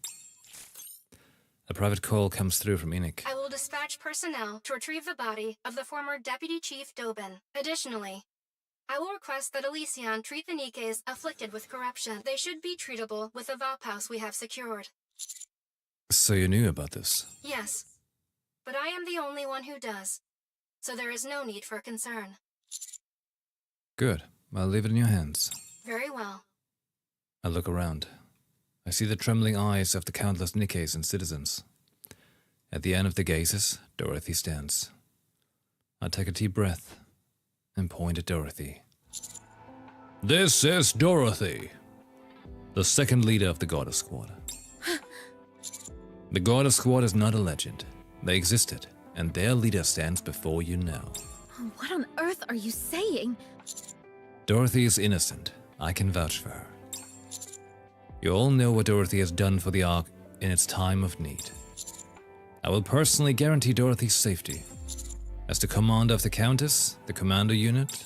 A private call comes through from Enoch. I will dispatch personnel to retrieve the body of the former Deputy Chief Dobin. Additionally, I will request that Elysion treat the Nikkes afflicted with corruption. They should be treatable with the Valpaus we have secured. So you knew about this? Yes, but I am the only one who does, so there is no need for concern. Good. I'll leave it in your hands. Very well. I look around. I see the trembling eyes of the countless Nikkes and citizens. At the end of the gazes, Dorothy stands. I take a deep breath and point at Dorothy. This is Dorothy, the second leader of the Goddess Squad. The Goddess Squad is not a legend. They existed, and their leader stands before you now. What on earth are you saying? Dorothy is innocent. I can vouch for her. You all know what Dorothy has done for the Ark in its time of need. I will personally guarantee Dorothy's safety. As the commander of the Countess, the Commando Unit,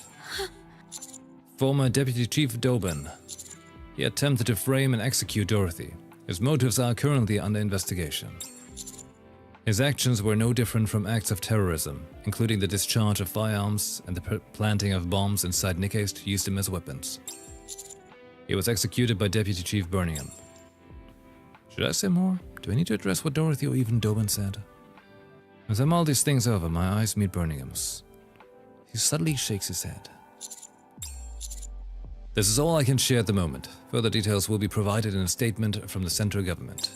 former Deputy Chief Dobin, he attempted to frame and execute Dorothy. His motives are currently under investigation. His actions were no different from acts of terrorism, including the discharge of firearms and the planting of bombs inside Nikkes to use them as weapons. He was executed by Deputy Chief Birmingham. Should I say more? Do I need to address what Dorothy or even Dobin said? As I mull these things over, my eyes meet Birmingham's. He subtly shakes his head. This is all I can share at the moment. Further details will be provided in a statement from the central government.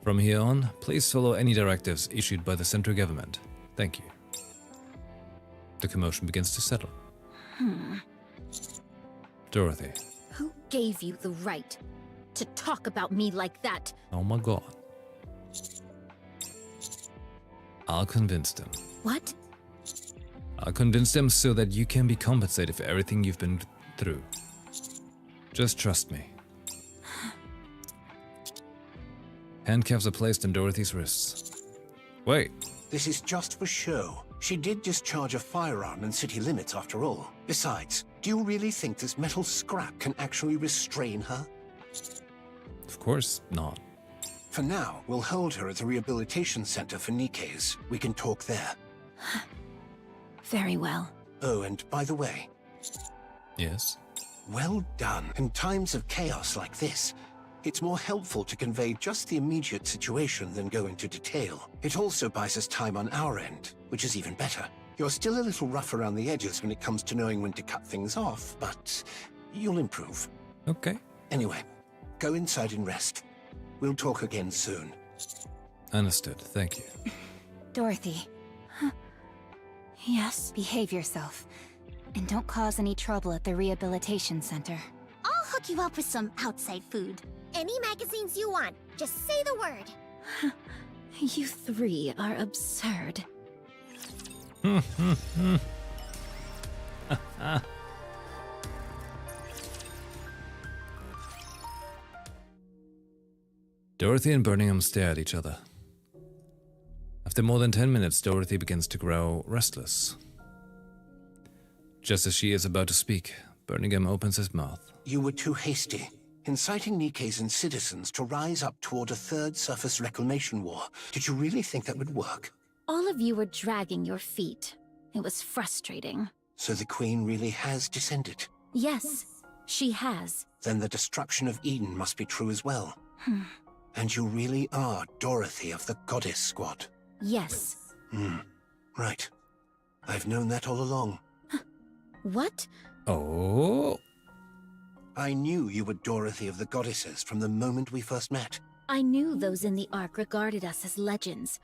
From here on, please follow any directives issued by the central government. Thank you. The commotion begins to settle. Dorothy. Who gave you the right to talk about me like that? Oh my god. I'll convince them. What? I'll convince them so that you can be compensated for everything you've been through. Just trust me. Handcuffs are placed on Dorothy's wrists. Wait. This is just for show. She did discharge a firearm in city limits after all. Besides, do you really think this metal scrap can actually restrain her? Of course not. For now, we'll hold her at the rehabilitation center for Nikkes. We can talk there. Very well. Oh, and by the way... Yes? Well done. In times of chaos like this, it's more helpful to convey just the immediate situation than go into detail. It also buys us time on our end, which is even better. You're still a little rough around the edges when it comes to knowing when to cut things off, but you'll improve. Okay. Anyway, go inside and rest. We'll talk again soon. Understood. Thank you. Dorothy. Yes? Behave yourself. And don't cause any trouble at the rehabilitation center. I'll hook you up with some outside food. Any magazines you want. Just say the word. You three are absurd. Dorothy and Birmingham stare at each other. After more than 10 minutes, Dorothy begins to grow restless. Just as she is about to speak, Birmingham opens his mouth. You were too hasty, inciting Nikkes and citizens to rise up toward a third surface reclamation war. Did you really think that would work? All of you were dragging your feet. It was frustrating. So the Queen really has descended? Yes, she has. Then the destruction of Eden must be true as well. And you really are Dorothy of the Goddess Squad? Yes. Right. I've known that all along. What? Oh. I knew you were Dorothy of the Goddesses from the moment we first met. I knew those in the Ark regarded us as legends,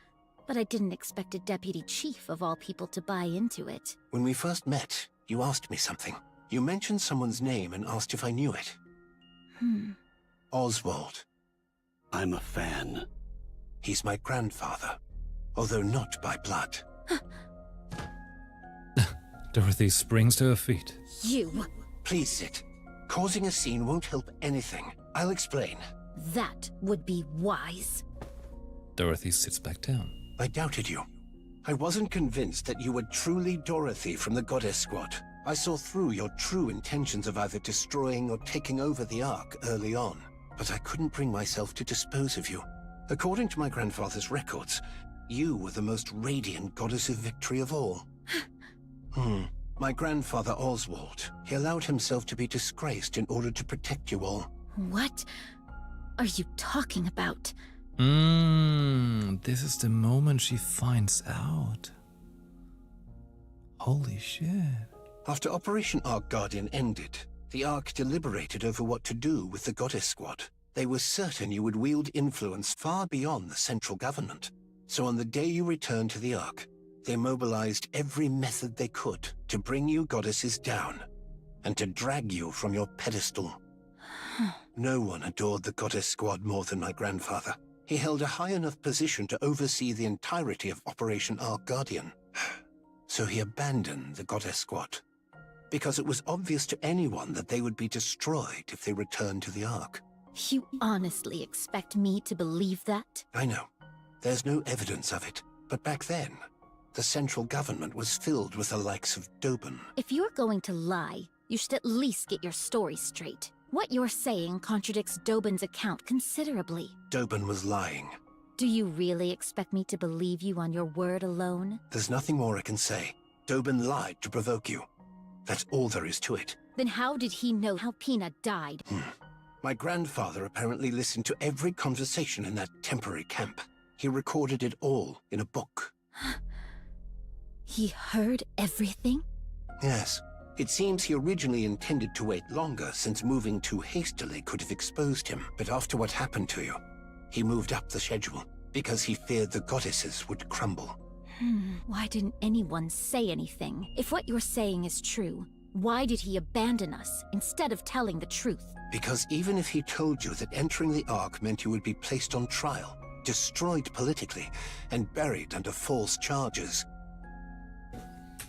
but I didn't expect a deputy chief of all people to buy into it. When we first met, you asked me something. You mentioned someone's name and asked if I knew it. Oswald. I'm a fan. He's my grandfather, although not by blood. Dorothy springs to her feet. You! Please sit. Causing a scene won't help anything. I'll explain. That would be wise. Dorothy sits back down. I doubted you. I wasn't convinced that you were truly Dorothy from the Goddess Squad. I saw through your true intentions of either destroying or taking over the Ark early on, but I couldn't bring myself to dispose of you. According to my grandfather's records, you were the most radiant goddess of victory of all. My grandfather Oswald, he allowed himself to be disgraced in order to protect you all. What are you talking about? This is the moment she finds out. Holy shit. After Operation Ark Guardian ended, the Ark deliberated over what to do with the Goddess Squad. They were certain you would wield influence far beyond the central government. So on the day you returned to the Ark, they mobilized every method they could to bring you goddesses down and to drag you from your pedestal. No one adored the Goddess Squad more than my grandfather. He held a high enough position to oversee the entirety of Operation Ark Guardian. So he abandoned the Goddess Squad, because it was obvious to anyone that they would be destroyed if they returned to the Ark. You honestly expect me to believe that? I know. There's no evidence of it. But back then, the central government was filled with the likes of Dobin. If you're going to lie, you should at least get your story straight. What you're saying contradicts Dobin's account considerably. Dobin was lying. Do you really expect me to believe you on your word alone? There's nothing more I can say. Dobin lied to provoke you. That's all there is to it. Then how did he know how Pina died? My grandfather apparently listened to every conversation in that temporary camp. He recorded it all in a book. He heard everything? Yes. It seems he originally intended to wait longer, since moving too hastily could have exposed him. But after what happened to you, he moved up the schedule, because he feared the goddesses would crumble. Why didn't anyone say anything? If what you're saying is true, why did he abandon us instead of telling the truth? Because even if he told you that entering the Ark meant you would be placed on trial, destroyed politically, and buried under false charges,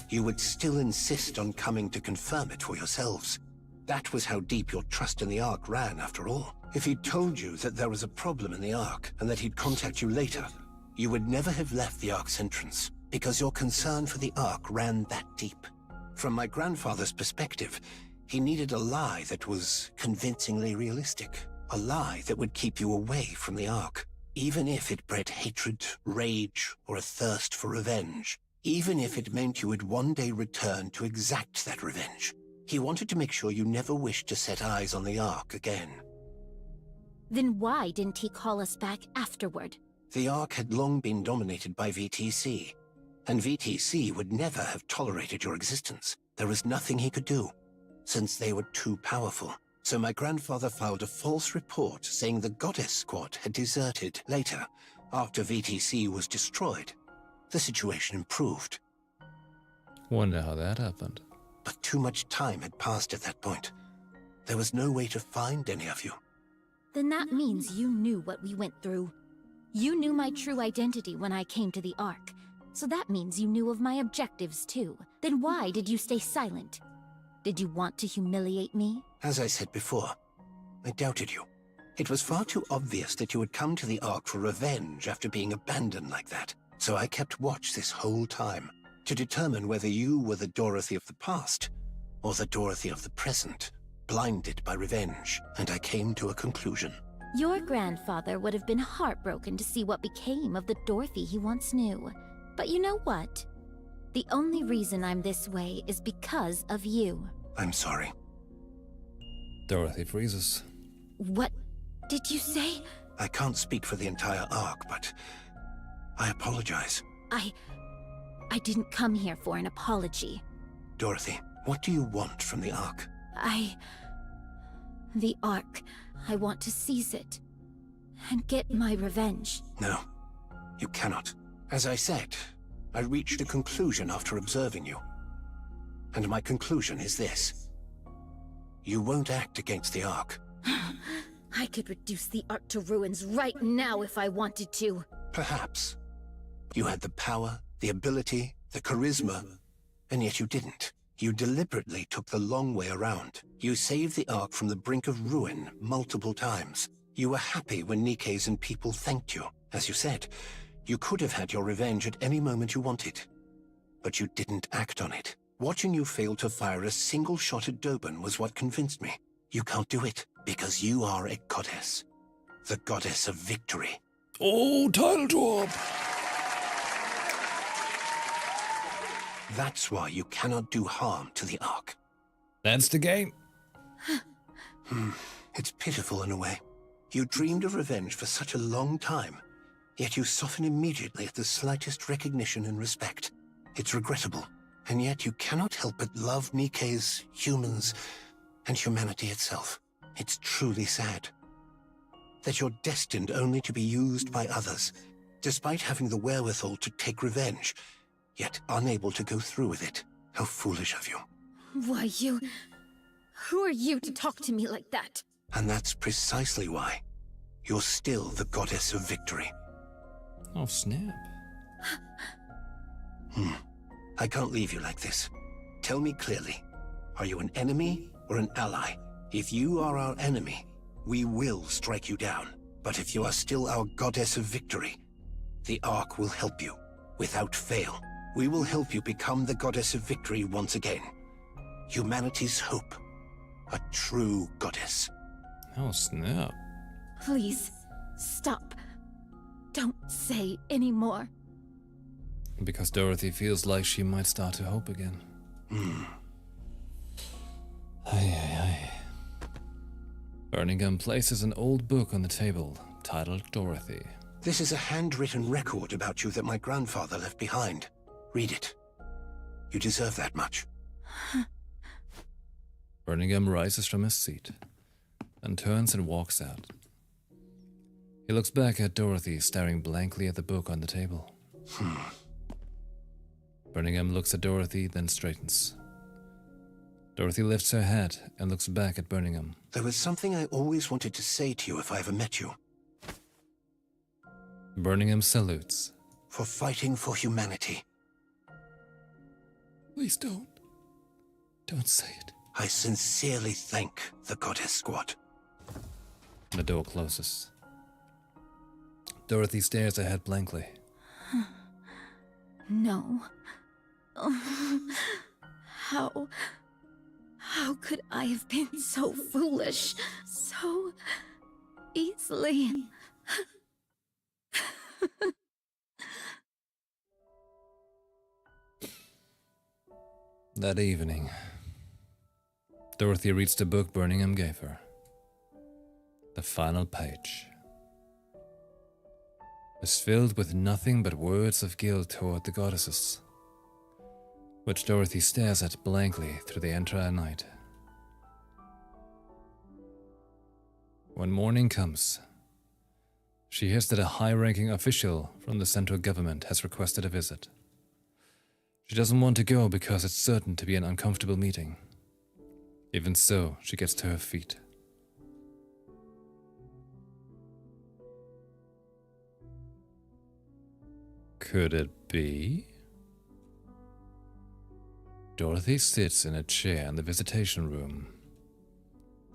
you would still insist on coming to confirm it for yourselves. That was how deep your trust in the Ark ran, after all. If he'd told you that there was a problem in the Ark, and that he'd contact you later, you would never have left the Ark's entrance, because your concern for the Ark ran that deep. From my grandfather's perspective, he needed a lie that was convincingly realistic. A lie that would keep you away from the Ark, even if it bred hatred, rage, or a thirst for revenge. Even if it meant you would one day return to exact that revenge. He wanted to make sure you never wished to set eyes on the Ark again. Then why didn't he call us back afterward? The Ark had long been dominated by VTC, and VTC would never have tolerated your existence. There was nothing he could do, since they were too powerful. So my grandfather filed a false report saying the Goddess Squad had deserted. Later, after VTC was destroyed, the situation improved. Wonder how that happened. But too much time had passed at that point. There was no way to find any of you. Then that means you knew what we went through. You knew my true identity when I came to the Ark. So that means you knew of my objectives too. Then why did you stay silent? Did you want to humiliate me? As I said before, I doubted you. It was far too obvious that you had come to the Ark for revenge after being abandoned like that. So I kept watch this whole time, to determine whether you were the Dorothy of the past, or the Dorothy of the present, blinded by revenge, and I came to a conclusion. Your grandfather would have been heartbroken to see what became of the Dorothy he once knew. But you know what? The only reason I'm this way is because of you. I'm sorry. Dorothy freezes. What did you say? I can't speak for the entire Ark, but I apologize. I didn't come here for an apology. Dorothy, what do you want from the Ark? The Ark. I want to seize it and get my revenge. No, you cannot. As I said, I reached a conclusion after observing you. And my conclusion is this. You won't act against the Ark. I could reduce the Ark to ruins right now if I wanted to. Perhaps. You had the power, the ability, the charisma, and yet you didn't. You deliberately took the long way around. You saved the Ark from the brink of ruin multiple times. You were happy when Nikkei's and people thanked you. As you said, you could have had your revenge at any moment you wanted. But you didn't act on it. Watching you fail to fire a single shot at Dobin was what convinced me. You can't do it, because you are a goddess. The goddess of victory. Oh, title drop! That's why you cannot do harm to the Ark. That's the game. It's pitiful in a way. You dreamed of revenge for such a long time, yet you soften immediately at the slightest recognition and respect. It's regrettable, and yet you cannot help but love Niké's humans and humanity itself. It's truly sad that you're destined only to be used by others, despite having the wherewithal to take revenge, yet unable to go through with it. How foolish of you. Why, you... Who are you to talk to me like that? And that's precisely why. You're still the goddess of victory. Oh, snap. I can't leave you like this. Tell me clearly, are you an enemy or an ally? If you are our enemy, we will strike you down. But if you are still our goddess of victory, the Ark will help you, without fail. We will help you become the goddess of victory once again. Humanity's hope. A true goddess. Oh, snap. Please, stop. Don't say any more. Because Dorothy feels like she might start to hope again. Aye. Birmingham places an old book on the table, titled Dorothy. This is a handwritten record about you that my grandfather left behind. Read it. You deserve that much. Birmingham rises from his seat and turns and walks out. He looks back at Dorothy, staring blankly at the book on the table. Birmingham looks at Dorothy, then straightens. Dorothy lifts her head and looks back at Birmingham. There was something I always wanted to say to you if I ever met you. Birmingham salutes. For fighting for humanity. Please don't. Don't say it. I sincerely thank the Goddess Squad. The door closes. Dorothy stares ahead blankly. No. How could I have been so foolish? So easily. That evening, Dorothy reads the book Birmingham gave her. The final page is filled with nothing but words of guilt toward the goddesses, which Dorothy stares at blankly through the entire night. When morning comes, she hears that a high-ranking official from the central government has requested a visit. She doesn't want to go because it's certain to be an uncomfortable meeting. Even so, she gets to her feet. Could it be? Dorothy sits in a chair in the visitation room.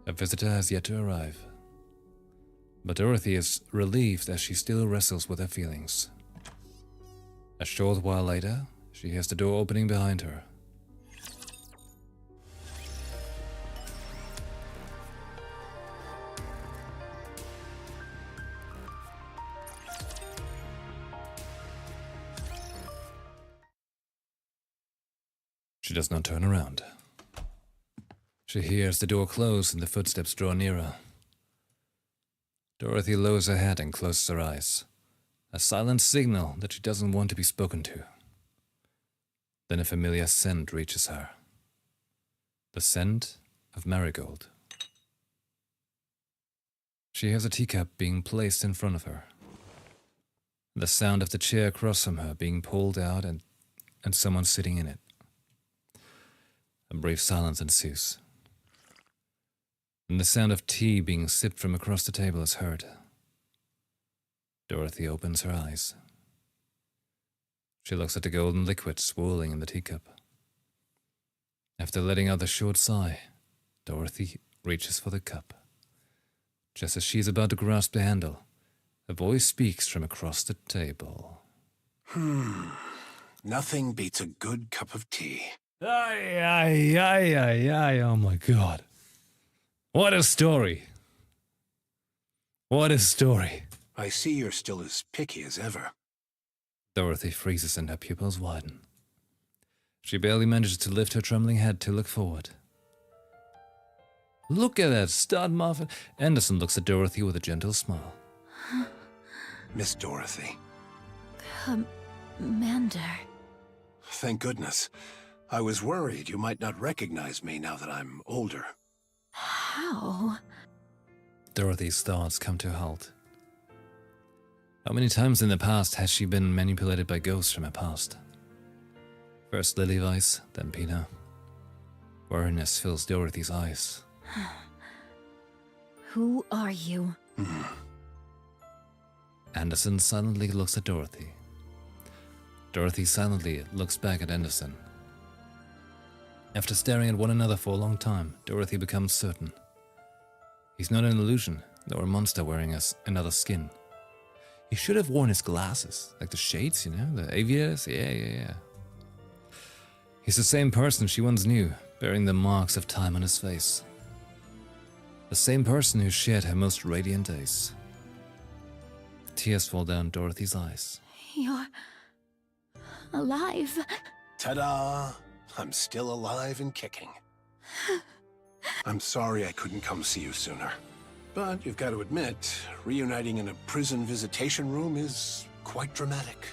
A visitor has yet to arrive. But Dorothy is relieved as she still wrestles with her feelings. A short while later, she hears the door opening behind her. She does not turn around. She hears the door close and the footsteps draw nearer. Dorothy lowers her head and closes her eyes, a silent signal that she doesn't want to be spoken to. Then a familiar scent reaches her. The scent of marigold. She hears a teacup being placed in front of her. The sound of the chair across from her being pulled out and someone sitting in it. A brief silence ensues. And the sound of tea being sipped from across the table is heard. Dorothy opens her eyes. She looks at the golden liquid swirling in the teacup. After letting out a short sigh, Dorothy reaches for the cup. Just as she's about to grasp the handle, a voice speaks from across the table. Nothing beats a good cup of tea. Ay, oh my God. What a story. What a story. I see you're still as picky as ever. Dorothy freezes and her pupils widen. She barely manages to lift her trembling head to look forward. Look at that stud muffin. Anderson looks at Dorothy with a gentle smile. Miss Dorothy. Commander. Thank goodness. I was worried you might not recognize me now that I'm older. How? Dorothy's thoughts come to a halt. How many times in the past has she been manipulated by ghosts from her past? First Lily Weiss, then Pina. Weariness fills Dorothy's eyes. Who are you? Anderson silently looks at Dorothy. Dorothy silently looks back at Anderson. After staring at one another for a long time, Dorothy becomes certain. He's not an illusion, nor a monster wearing another skin. He should have worn his glasses, like the shades, you know, the aviators. Yeah. He's the same person she once knew, bearing the marks of time on his face. The same person who shared her most radiant days. Tears fall down Dorothy's eyes. You're alive. Ta-da! I'm still alive and kicking. I'm sorry I couldn't come see you sooner. But you've got to admit, reuniting in a prison visitation room is quite dramatic.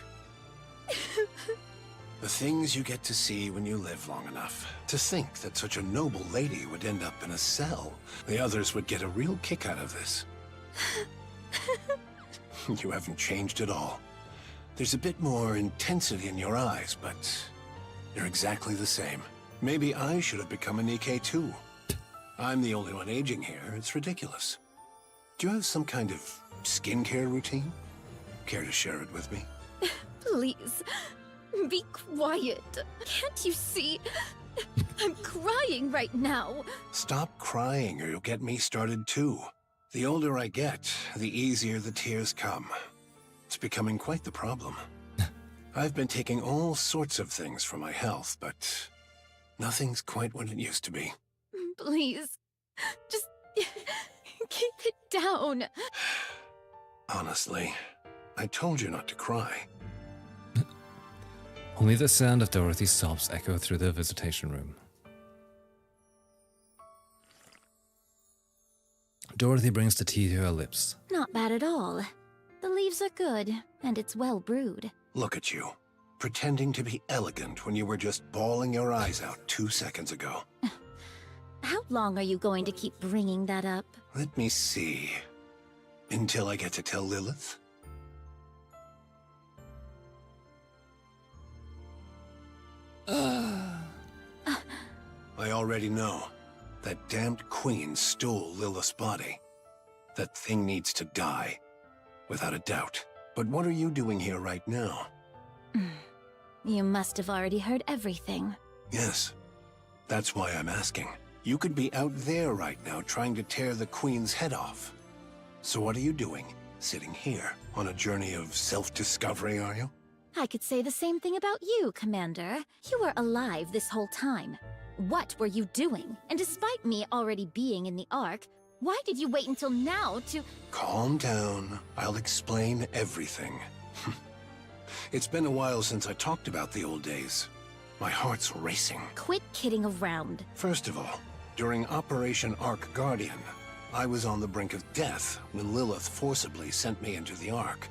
The things you get to see when you live long enough. To think that such a noble lady would end up in a cell. The others would get a real kick out of this. You haven't changed at all. There's a bit more intensity in your eyes, but you're exactly the same. Maybe I should have become a Nikke too. I'm the only one aging here. It's ridiculous. Do you have some kind of skincare routine? Care to share it with me? Please, be quiet. Can't you see? I'm crying right now. Stop crying or you'll get me started too. The older I get, the easier the tears come. It's becoming quite the problem. I've been taking all sorts of things for my health, but nothing's quite what it used to be. Please, just keep it down. Honestly, I told you not to cry. Only the sound of Dorothy's sobs echo through the visitation room. Dorothy brings the tea to her lips. Not bad at all. The leaves are good, and it's well brewed. Look at you, pretending to be elegant when you were just bawling your eyes out 2 seconds ago. How long are you going to keep bringing that up? Let me see. Until I get to tell Lilith? I already know. That damned queen stole Lilith's body. That thing needs to die. Without a doubt. But what are you doing here right now? You must have already heard everything. Yes. That's why I'm asking. You could be out there right now trying to tear the queen's head off. So what are you doing? Sitting here on a journey of self-discovery, are you? I could say the same thing about you, Commander. You were alive this whole time. What were you doing? And despite me already being in the Ark, why did you wait until now to— Calm down. I'll explain everything. It's been a while since I talked about the old days. My heart's racing. Quit kidding around. First of all, during Operation Ark Guardian, I was on the brink of death when Lilith forcibly sent me into the Ark.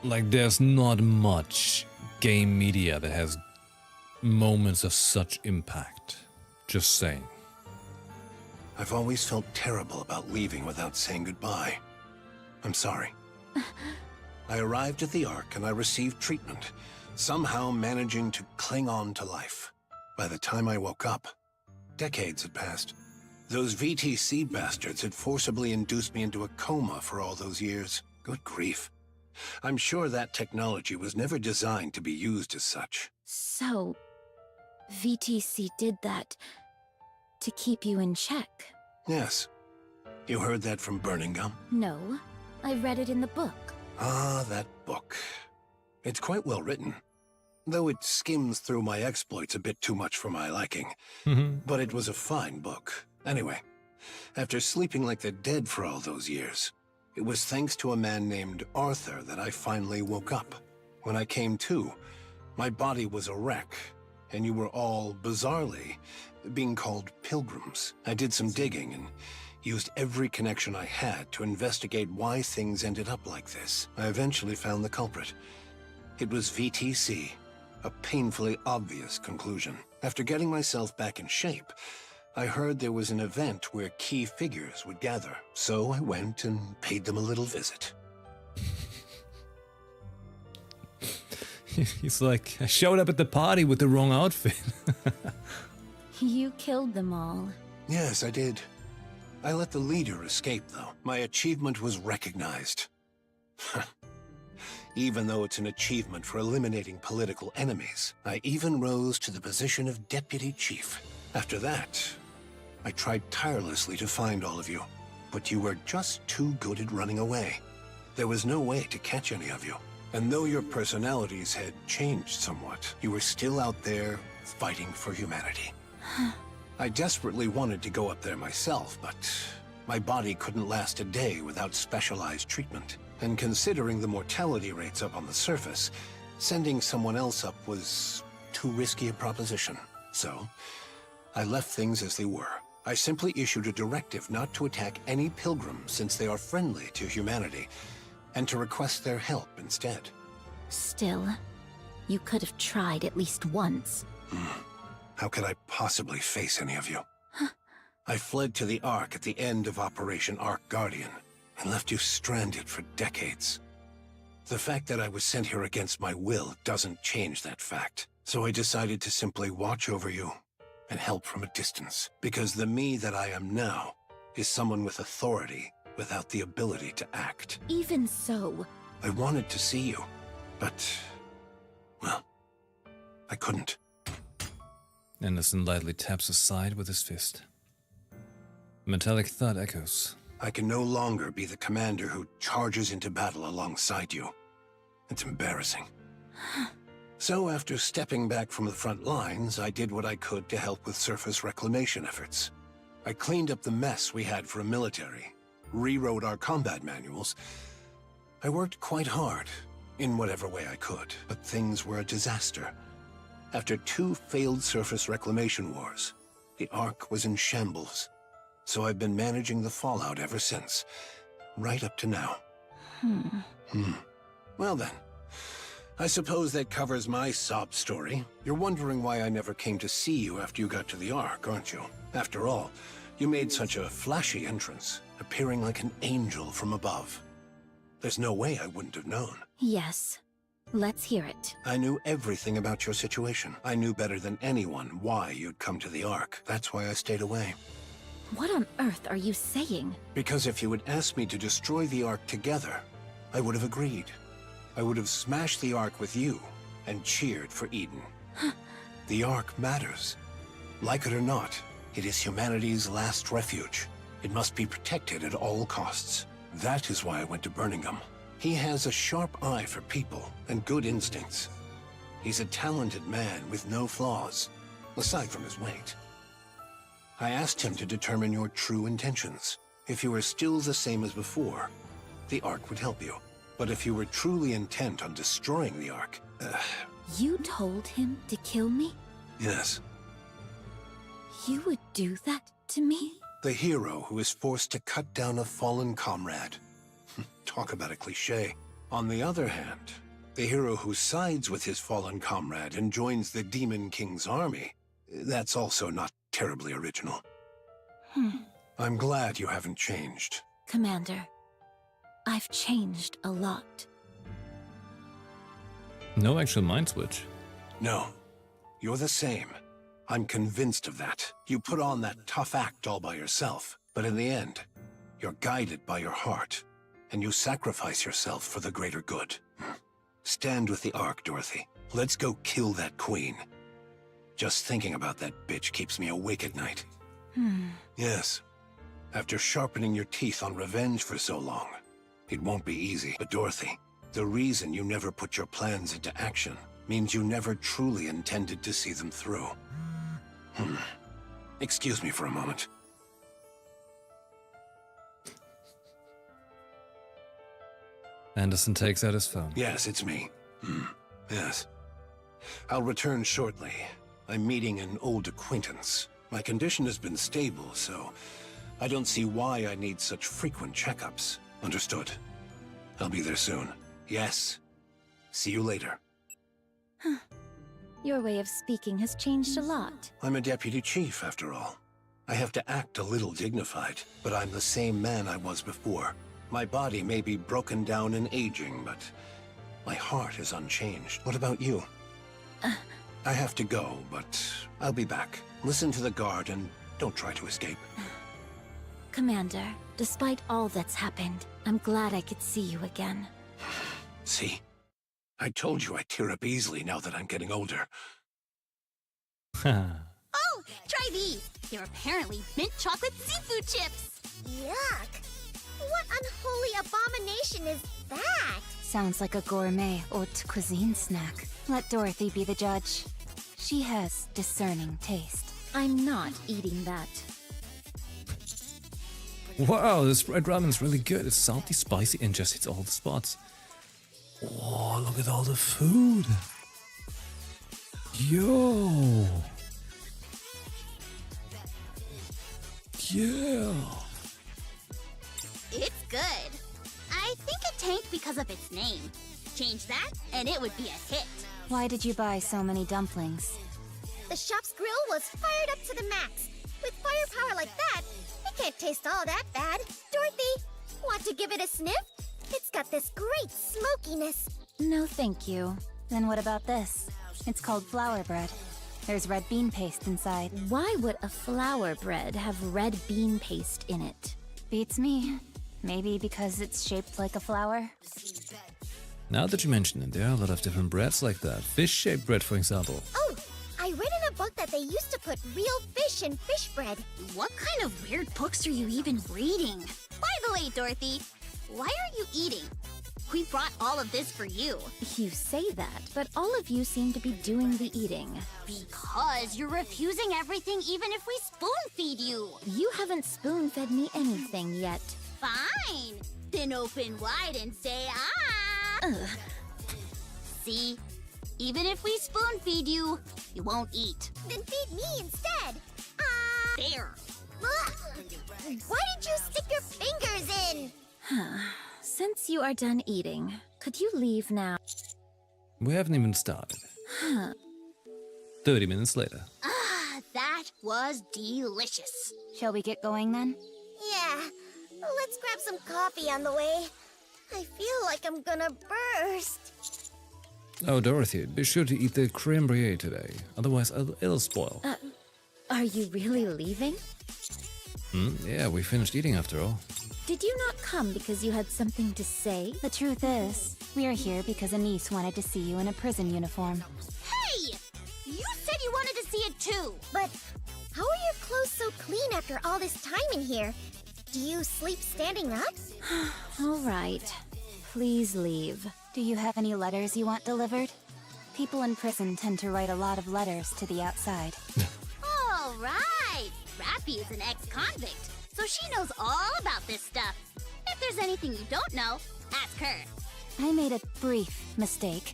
Like, there's not much game media that has moments of such impact. Just saying. I've always felt terrible about leaving without saying goodbye. I'm sorry. I arrived at the Ark and I received treatment, somehow managing to cling on to life. By the time I woke up, decades had passed. Those VTC bastards had forcibly induced me into a coma for all those years. Good grief. I'm sure that technology was never designed to be used as such. So, VTC did that to keep you in check? Yes. You heard that from Burning Gum? No, I read it in the book. Ah, that book. It's quite well written. though it skims through my exploits a bit too much for my liking. But it was a fine book. Anyway, after sleeping like the dead for all those years, it was thanks to a man named Arthur that I finally woke up. When I came to, my body was a wreck, and you were all, bizarrely, being called pilgrims. I did some digging and used every connection I had to investigate why things ended up like this. I eventually found the culprit. It was VTC, a painfully obvious conclusion. After getting myself back in shape, I heard there was an event where key figures would gather, so I went and paid them a little visit. He's like, I showed up at the party with the wrong outfit. You killed them all. Yes, I did. I let the leader escape, though. My achievement was recognized. Even though it's an achievement for eliminating political enemies, I even rose to the position of deputy chief. After that, I tried tirelessly to find all of you, but you were just too good at running away. There was no way to catch any of you. And though your personalities had changed somewhat, you were still out there fighting for humanity. I desperately wanted to go up there myself, but my body couldn't last a day without specialized treatment. And considering the mortality rates up on the surface, sending someone else up was too risky a proposition. So, I left things as they were. I simply issued a directive not to attack any pilgrims since they are friendly to humanity, and to request their help instead. Still, you could have tried at least once. How could I possibly face any of you? I fled to the Ark at the end of Operation Ark Guardian, and left you stranded for decades. The fact that I was sent here against my will doesn't change that fact. So I decided to simply watch over you and help from a distance, because the me that I am now is someone with authority without the ability to act. Even so... I wanted to see you, but... well, I couldn't. Anderson lightly taps aside with his fist. A metallic thud echoes. I can no longer be the commander who charges into battle alongside you. It's embarrassing. So after stepping back from the front lines, I did what I could to help with surface reclamation efforts. I cleaned up the mess we had for a military, rewrote our combat manuals. I worked quite hard, in whatever way I could, but things were a disaster. After 2 failed surface reclamation wars, the Ark was in shambles. So I've been managing the fallout ever since, right up to now. Well then, I suppose that covers my sob story. You're wondering why I never came to see you after you got to the Ark, aren't you? After all, you made such a flashy entrance, appearing like an angel from above. There's no way I wouldn't have known. Yes. Let's hear it. I knew everything about your situation. I knew better than anyone why you'd come to the Ark. That's why I stayed away. What on earth are you saying? Because if you had asked me to destroy the Ark together, I would have agreed. I would have smashed the Ark with you and cheered for Eden. The Ark matters. Like it or not, it is humanity's last refuge. It must be protected at all costs. That is why I went to Birmingham. He has a sharp eye for people and good instincts. He's a talented man with no flaws, aside from his weight. I asked him to determine your true intentions. If you were still the same as before, the Ark would help you. But if you were truly intent on destroying the Ark... You told him to kill me? Yes. You would do that to me? The hero who is forced to cut down a fallen comrade. Talk about a cliché. On the other hand, the hero who sides with his fallen comrade and joins the Demon King's army, that's also not terribly original. I'm glad you haven't changed. Commander, I've changed a lot. No actual mind switch. No, you're the same. I'm convinced of that. You put on that tough act all by yourself, but in the end, you're guided by your heart, and you sacrifice yourself for the greater good. Stand with the Ark, Dorothy. Let's go kill that queen. Just thinking about that bitch keeps me awake at night. Yes. After sharpening your teeth on revenge for so long, it won't be easy. But Dorothy, the reason you never put your plans into action means you never truly intended to see them through. Excuse me for a moment. Anderson takes out his phone. Yes, it's me. Yes. I'll return shortly. I'm meeting an old acquaintance. My condition has been stable, so I don't see why I need such frequent checkups. Understood. I'll be there soon. Yes. See you later. Your way of speaking has changed a lot. I'm a deputy chief, after all. I have to act a little dignified, but I'm the same man I was before. My body may be broken down and aging, but my heart is unchanged. What about you? I have to go, but I'll be back. Listen to the guard and don't try to escape. Commander, despite all that's happened, I'm glad I could see you again. See? I told you I tear up easily now that I'm getting older. Oh, try these! They're apparently mint chocolate seafood chips! Yuck! What unholy abomination is that? Sounds like a gourmet haute cuisine snack. Let Dorothy be the judge. She has discerning taste. I'm not eating that. Wow, this red ramen's really good. It's salty, spicy, and just hits all the spots. Oh, look at all the food. Yo. Yeah. It's good. I think it tanked because of its name. Change that, and it would be a hit. Why did you buy so many dumplings? The shop's grill was fired up to the max. With firepower like that, it can't taste all that bad. Dorothy, want to give it a sniff? It's got this great smokiness. No, thank you. Then what about this? It's called flour bread. There's red bean paste inside. Why would a flour bread have red bean paste in it? Beats me. Maybe because it's shaped like a flower? Now that you mention it, there are a lot of different breads like that. Fish-shaped bread, for example. Oh, I read in a book that they used to put real fish in fish bread. What kind of weird books are you even reading? By the way, Dorothy, why are you eating? We brought all of this for you. You say that, but all of you seem to be doing the eating. Because you're refusing everything even if we spoon-feed you. You haven't spoon-fed me anything yet. Fine. Then open wide and say, ah. Ugh. See? Even if we spoon-feed you, you won't eat. Then feed me instead. There. Why did you stick your fingers in? Since you are done eating, could you leave now? We haven't even started. 30 minutes later. That was delicious. Shall we get going then? Yeah. Let's grab some coffee on the way. I feel like I'm gonna burst. Oh, Dorothy, be sure to eat the creme brulee today. Otherwise, it'll spoil. Are you really leaving? Yeah, we finished eating after all. Did you not come because you had something to say? The truth is, we are here because Anise wanted to see you in a prison uniform. Hey! You said you wanted to see it too! But how are your clothes so clean after all this time in here? Do you sleep standing up? All right. Please leave. Do you have any letters you want delivered? People in prison tend to write a lot of letters to the outside. All right! Rappy is an ex-convict, so she knows all about this stuff. If there's anything you don't know, ask her. I made a brief mistake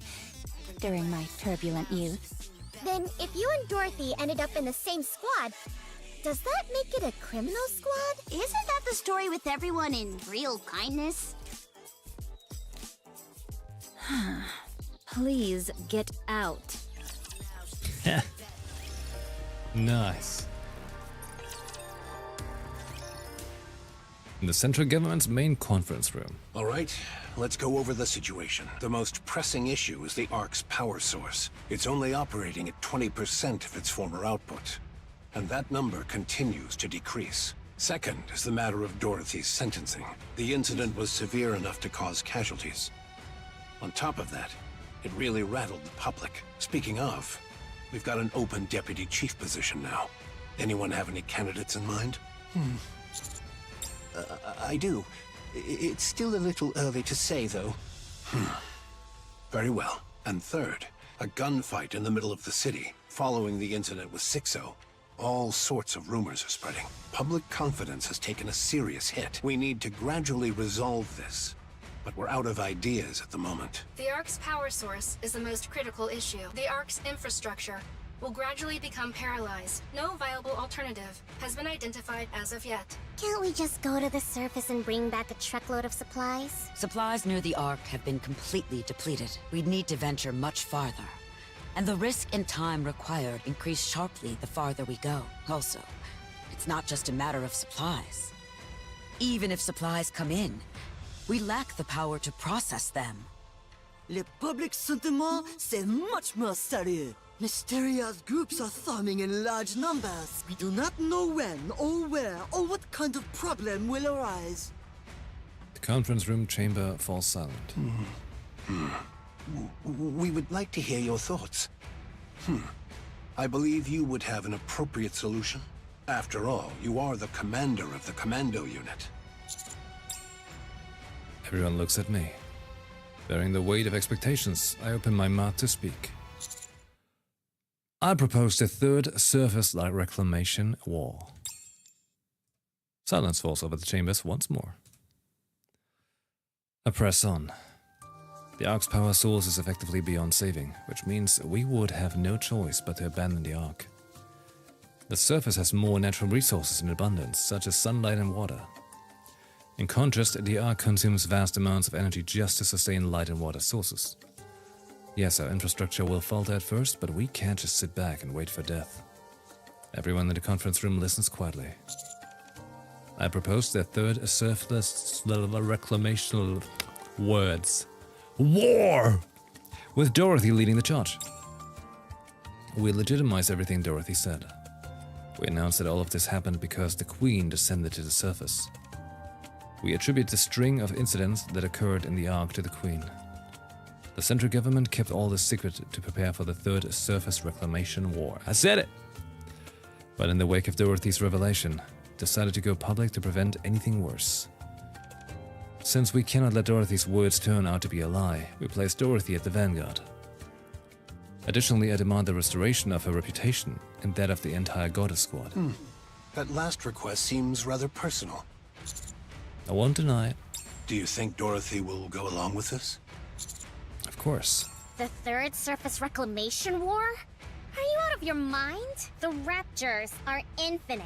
during my turbulent youth. Then if you and Dorothy ended up in the same squad, does that make it a criminal squad? Isn't that the story with everyone in real kindness? Please get out. Nice. In the central government's main conference room. All right, let's go over the situation. The most pressing issue is the Ark's power source. It's only operating at 20% of its former output, and that number continues to decrease. Second is the matter of Dorothy's sentencing. The incident was severe enough to cause casualties. On top of that, it really rattled the public. Speaking of, we've got an open deputy chief position now. Anyone have any candidates in mind? I do. It's still a little early to say, though. Very well. And third, A gunfight in the middle of the city, following the incident with Sixo. All sorts of rumors are spreading. Public confidence has taken a serious hit. We need to gradually resolve this, but we're out of ideas at the moment. The Ark's power source is the most critical issue. The Ark's infrastructure will gradually become paralyzed. No viable alternative has been identified as of yet. Can't we just go to the surface and bring back a truckload of supplies? Supplies near the Ark have been completely depleted. We'd need to venture much farther. And the risk and time required increase sharply the farther we go. Also, it's not just a matter of supplies. Even if supplies come in, we lack the power to process them. Le public sentiment, c'est much more sérieux. Mysterious groups are forming in large numbers. We do not know when, or where, or what kind of problem will arise. The conference room chamber falls silent. We would like to hear your thoughts. I believe you would have an appropriate solution. After all, you are the commander of the commando unit. Everyone looks at me. Bearing the weight of expectations, I open my mouth to speak. I propose the third surface reclamation war. Silence falls over the chambers once more. I press on. The Ark's power source is effectively beyond saving, which means we would have no choice but to abandon the Ark. The surface has more natural resources in abundance, such as sunlight and water. In contrast, the Ark consumes vast amounts of energy just to sustain light and water sources. Yes, our infrastructure will falter at first, but we can't just sit back and wait for death. Everyone in the conference room listens quietly. I propose the third surface reclamation words. War! With Dorothy leading the charge. We legitimize everything Dorothy said. We announce that all of this happened because the Queen descended to the surface. We attribute the string of incidents that occurred in the Ark to the Queen. The central government kept all this secret to prepare for the third surface reclamation war. I said it! But in the wake of Dorothy's revelation, decided to go public to prevent anything worse. Since we cannot let Dorothy's words turn out to be a lie, we place Dorothy at the vanguard. Additionally, I demand the restoration of her reputation and that of the entire Goddess Squad. That last request seems rather personal. I won't deny it. Do you think Dorothy will go along with this? Of course. The third surface reclamation war? Are you out of your mind? The Raptures are infinite.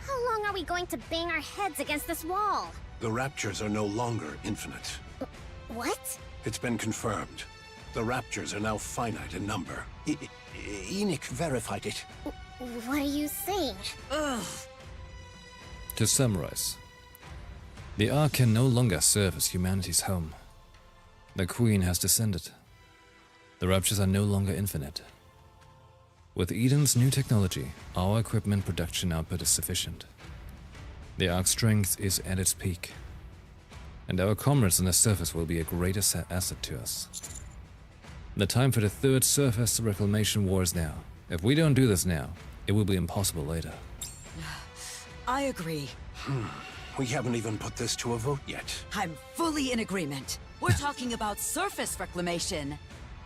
How long are we going to bang our heads against this wall? The Raptures are no longer infinite. What? It's been confirmed. The Raptures are now finite in number. Enoch verified it. What are you saying? To summarize, the Ark can no longer serve as humanity's home. The Queen has descended. The Raptures are no longer infinite. With Eden's new technology, our equipment production output is sufficient. The Ark's strength is at its peak, and our comrades on the surface will be a great asset to us. The time for the third surface reclamation war is now. If we don't do this now, it will be impossible later. I agree. We haven't even put this to a vote yet. I'm fully in agreement. We're talking about surface reclamation.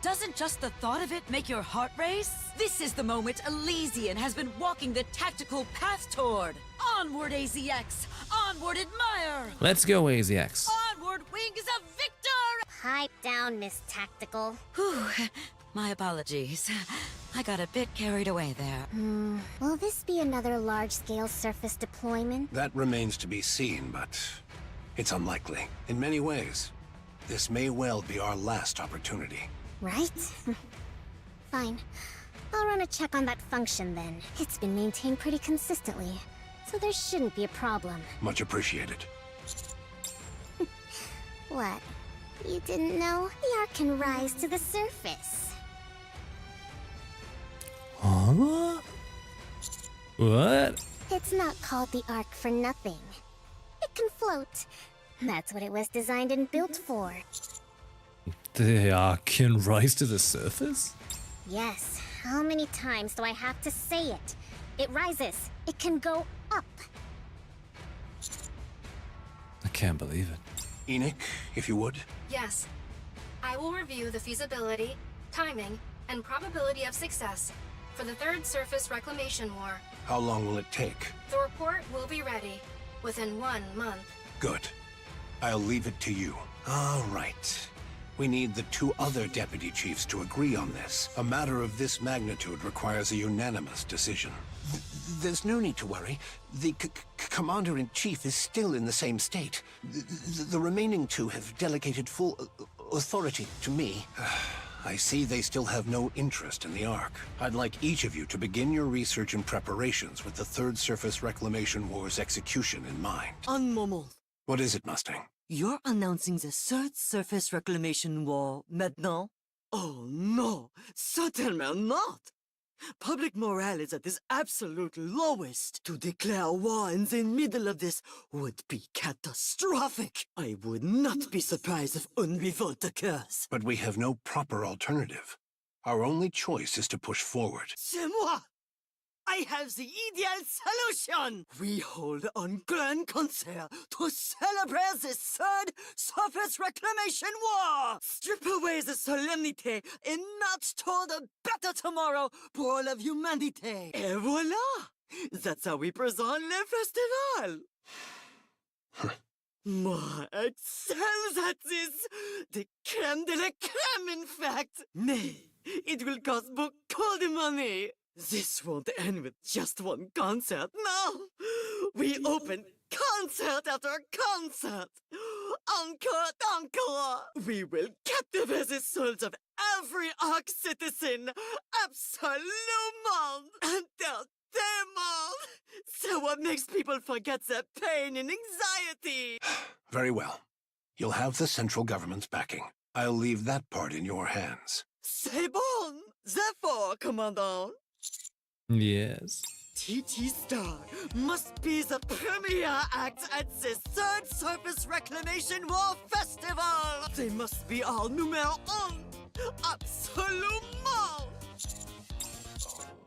Doesn't just the thought of it make your heart race? This is the moment Elysian has been walking the tactical path toward. Onward, AZX! Onward, Admire! Let's go, AZX. Onward, Wings of Victor! Pipe down, Miss Tactical. Whew. My apologies. I got a bit carried away there. Will this be another large-scale surface deployment? That remains to be seen, but it's unlikely. In many ways, this may well be our last opportunity. Right? Fine. I'll run a check on that function then. It's been maintained pretty consistently, so there shouldn't be a problem. Much appreciated. What? You didn't know? The Ark can rise to the surface. Huh? What? It's not called the Ark for nothing. It can float. That's what it was designed and built for. The Ark can rise to the surface? Yes. How many times do I have to say it? It rises. It can go up. I can't believe it. Enoch, if you would. Yes. I will review the feasibility, timing, and probability of success for the Third Surface Reclamation War. How long will it take? The report will be ready within 1 month. Good. I'll leave it to you. All right. We need the 2 other deputy chiefs to agree on this. A matter of this magnitude requires a unanimous decision. There's no need to worry. The commander-in-chief is still in the same state. The remaining 2 have delegated full authority to me. I see they still have no interest in the Ark. I'd like each of you to begin your research and preparations with the Third Surface Reclamation War's execution in mind. Un moment. What is it, Mustang? You're announcing the Third Surface Reclamation War maintenant? Oh no, certainly not! Public morale is at its absolute lowest. To declare war in the middle of this would be catastrophic. I would not be surprised if une revolt occurs. But we have no proper alternative. Our only choice is to push forward. C'est moi! I have the ideal solution! We hold un grand concert to celebrate the Third Surface Reclamation War! Strip away the solemnity and march toward a better tomorrow for all of humanity! Et voila! That's how we present le festival! Moi excels at this! The crème de la crème, in fact! Mais it will cost beaucoup de money! This won't end with just one concert, no! We open concert after concert! Encore, encore! We will captivate the souls of every Ark citizen! Absolument! Entertainment! So what makes people forget their pain and anxiety? Very well. You'll have the central government's backing. I'll leave that part in your hands. C'est bon! Therefore, Commandant, Yes. TT Star must be the premier act at the Third Surface Reclamation War Festival! They must be our numéro un! Absolument!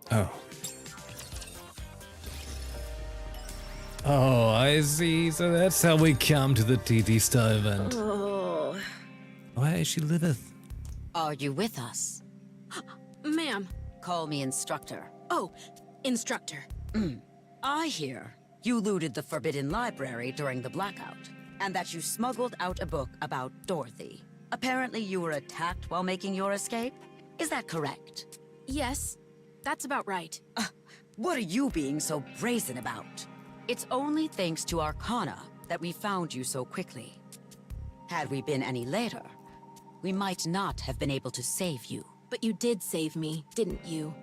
Oh. Oh, I see. So that's how we come to the TT Star event. Oh. Why she liveth? Are you with us? Ma'am. Call me Instructor. Oh, Instructor. I hear you looted the Forbidden Library during the blackout, and that you smuggled out a book about Dorothy. Apparently you were attacked while making your escape? Is that correct? Yes, that's about right. What are you being so brazen about? It's only thanks to Arcana that we found you so quickly. Had we been any later, we might not have been able to save you. But you did save me, didn't you?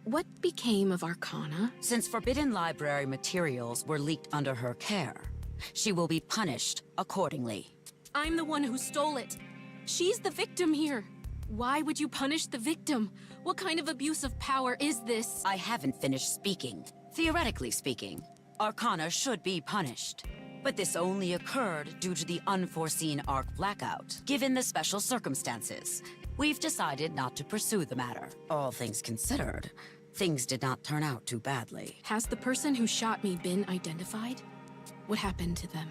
What became of Arcana? Since Forbidden Library materials were leaked under her care, she will be punished accordingly. I'm the one who stole it. She's the victim here. Why would you punish the victim? What kind of abuse of power is this? I haven't finished speaking. Theoretically speaking, Arcana should be punished. But this only occurred due to the unforeseen Ark blackout. Given the special circumstances, we've decided not to pursue the matter. All things considered, things did not turn out too badly. Has the person who shot me been identified? What happened to them?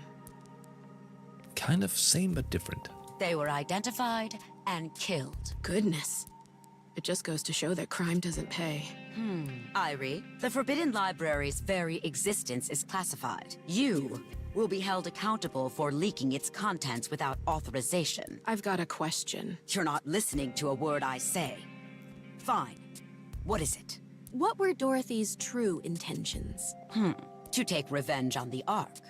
Kind of same but different. They were identified and killed. Goodness. It just goes to show that crime doesn't pay. Irie, the Forbidden Library's very existence is classified. You will be held accountable for leaking its contents without authorization. I've got a question. You're not listening to a word I say. Fine. What is it? What were Dorothy's true intentions? To take revenge on the Ark.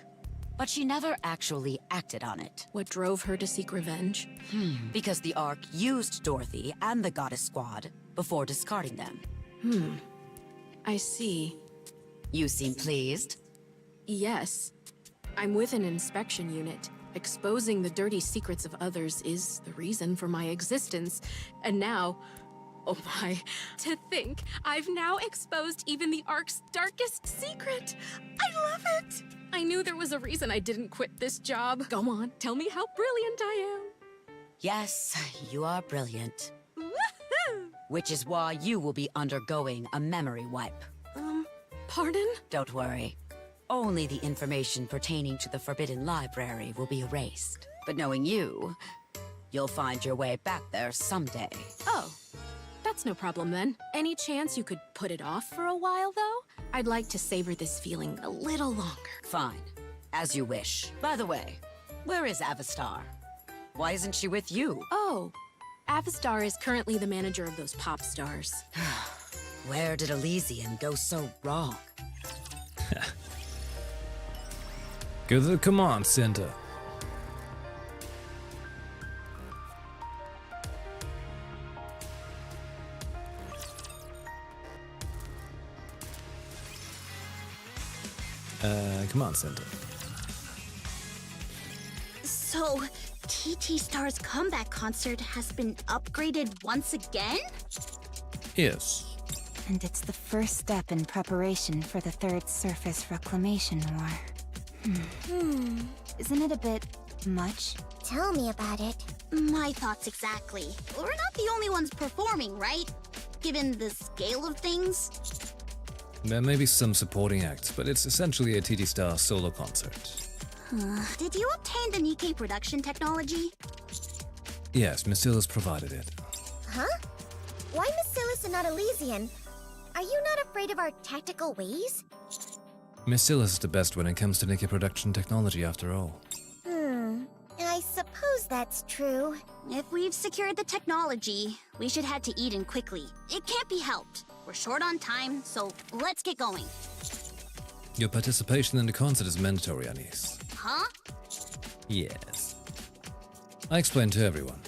But she never actually acted on it. What drove her to seek revenge? Because the Ark used Dorothy and the Goddess Squad before discarding them. I see. You seem pleased? Yes. I'm with an inspection unit. Exposing the dirty secrets of others is the reason for my existence. And now... oh my, to think I've now exposed even the Ark's darkest secret! I love it! I knew there was a reason I didn't quit this job. Go on, tell me how brilliant I am. Yes, you are brilliant. Woohoo! Which is why you will be undergoing a memory wipe. Pardon? Don't worry. Only the information pertaining to the Forbidden Library will be erased. But knowing you You'll find your way back there someday. Oh, that's no problem then. Any chance you could put it off for a while, though? I'd like to savor this feeling a little longer. Fine. As you wish. By the way, where is Avastar? Why isn't she with you? Oh, Avastar is currently the manager of those pop stars. Where did Elysian go so wrong? Go to the command center. Command center. So, TT Star's comeback concert has been upgraded once again? Yes. And it's the first step in preparation for the Third Surface Reclamation War. Isn't it a bit much? Tell me about it. My thoughts exactly. We're not the only ones performing, right? Given the scale of things? There may be some supporting acts, but it's essentially a TT Star solo concert. Did you obtain the Nikkei production technology? Yes, Missilus provided it. Huh? Why Missilus and not Elysian? Are you not afraid of our tactical ways? Missilus is the best when it comes to Nikkei production technology, after all. I suppose that's true. If we've secured the technology, we should head to Eden quickly. It can't be helped. We're short on time, so let's get going. Your participation in the concert is mandatory, Anise. Huh? Yes. I explained to everyone.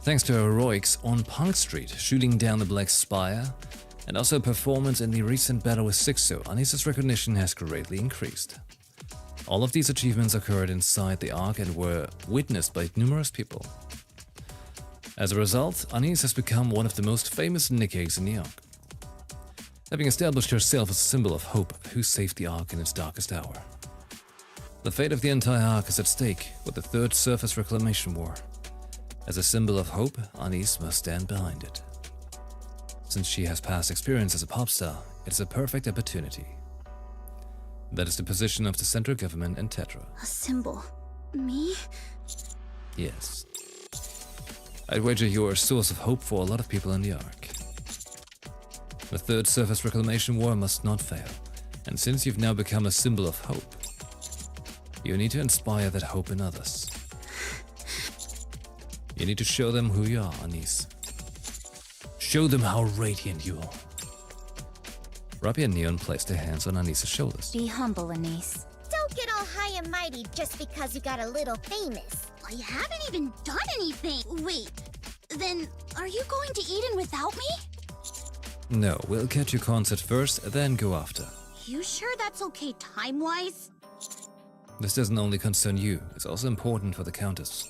Thanks to her heroics on Punk Street, shooting down the Black Spire, and also a performance in the recent battle with Sixo, Anise's recognition has greatly increased. All of these achievements occurred inside the Ark and were witnessed by numerous people. As a result, Anise has become one of the most famous Nikkeis in the Ark, having established herself as a symbol of hope who saved the Ark in its darkest hour. The fate of the entire Ark is at stake with the Third Surface Reclamation War. As a symbol of hope, Anise must stand behind it. Since she has past experience as a pop star, it is a perfect opportunity. That is the position of the central government in Tetra. A symbol. Me? Yes. I'd wager you're a source of hope for a lot of people in the Ark. The Third Surface Reclamation War must not fail, and since you've now become a symbol of hope, you need to inspire that hope in others. You need to show them who you are, Anise. Show them how radiant you are. Robbie and Neon placed their hands on Anise's shoulders. Be humble, Anise. Don't get all high and mighty just because you got a little famous. I haven't even done anything. Wait, then are you going to Eden without me? No, we'll catch your concert first, then go after. You sure that's okay time-wise? This doesn't only concern you, it's also important for the Countess.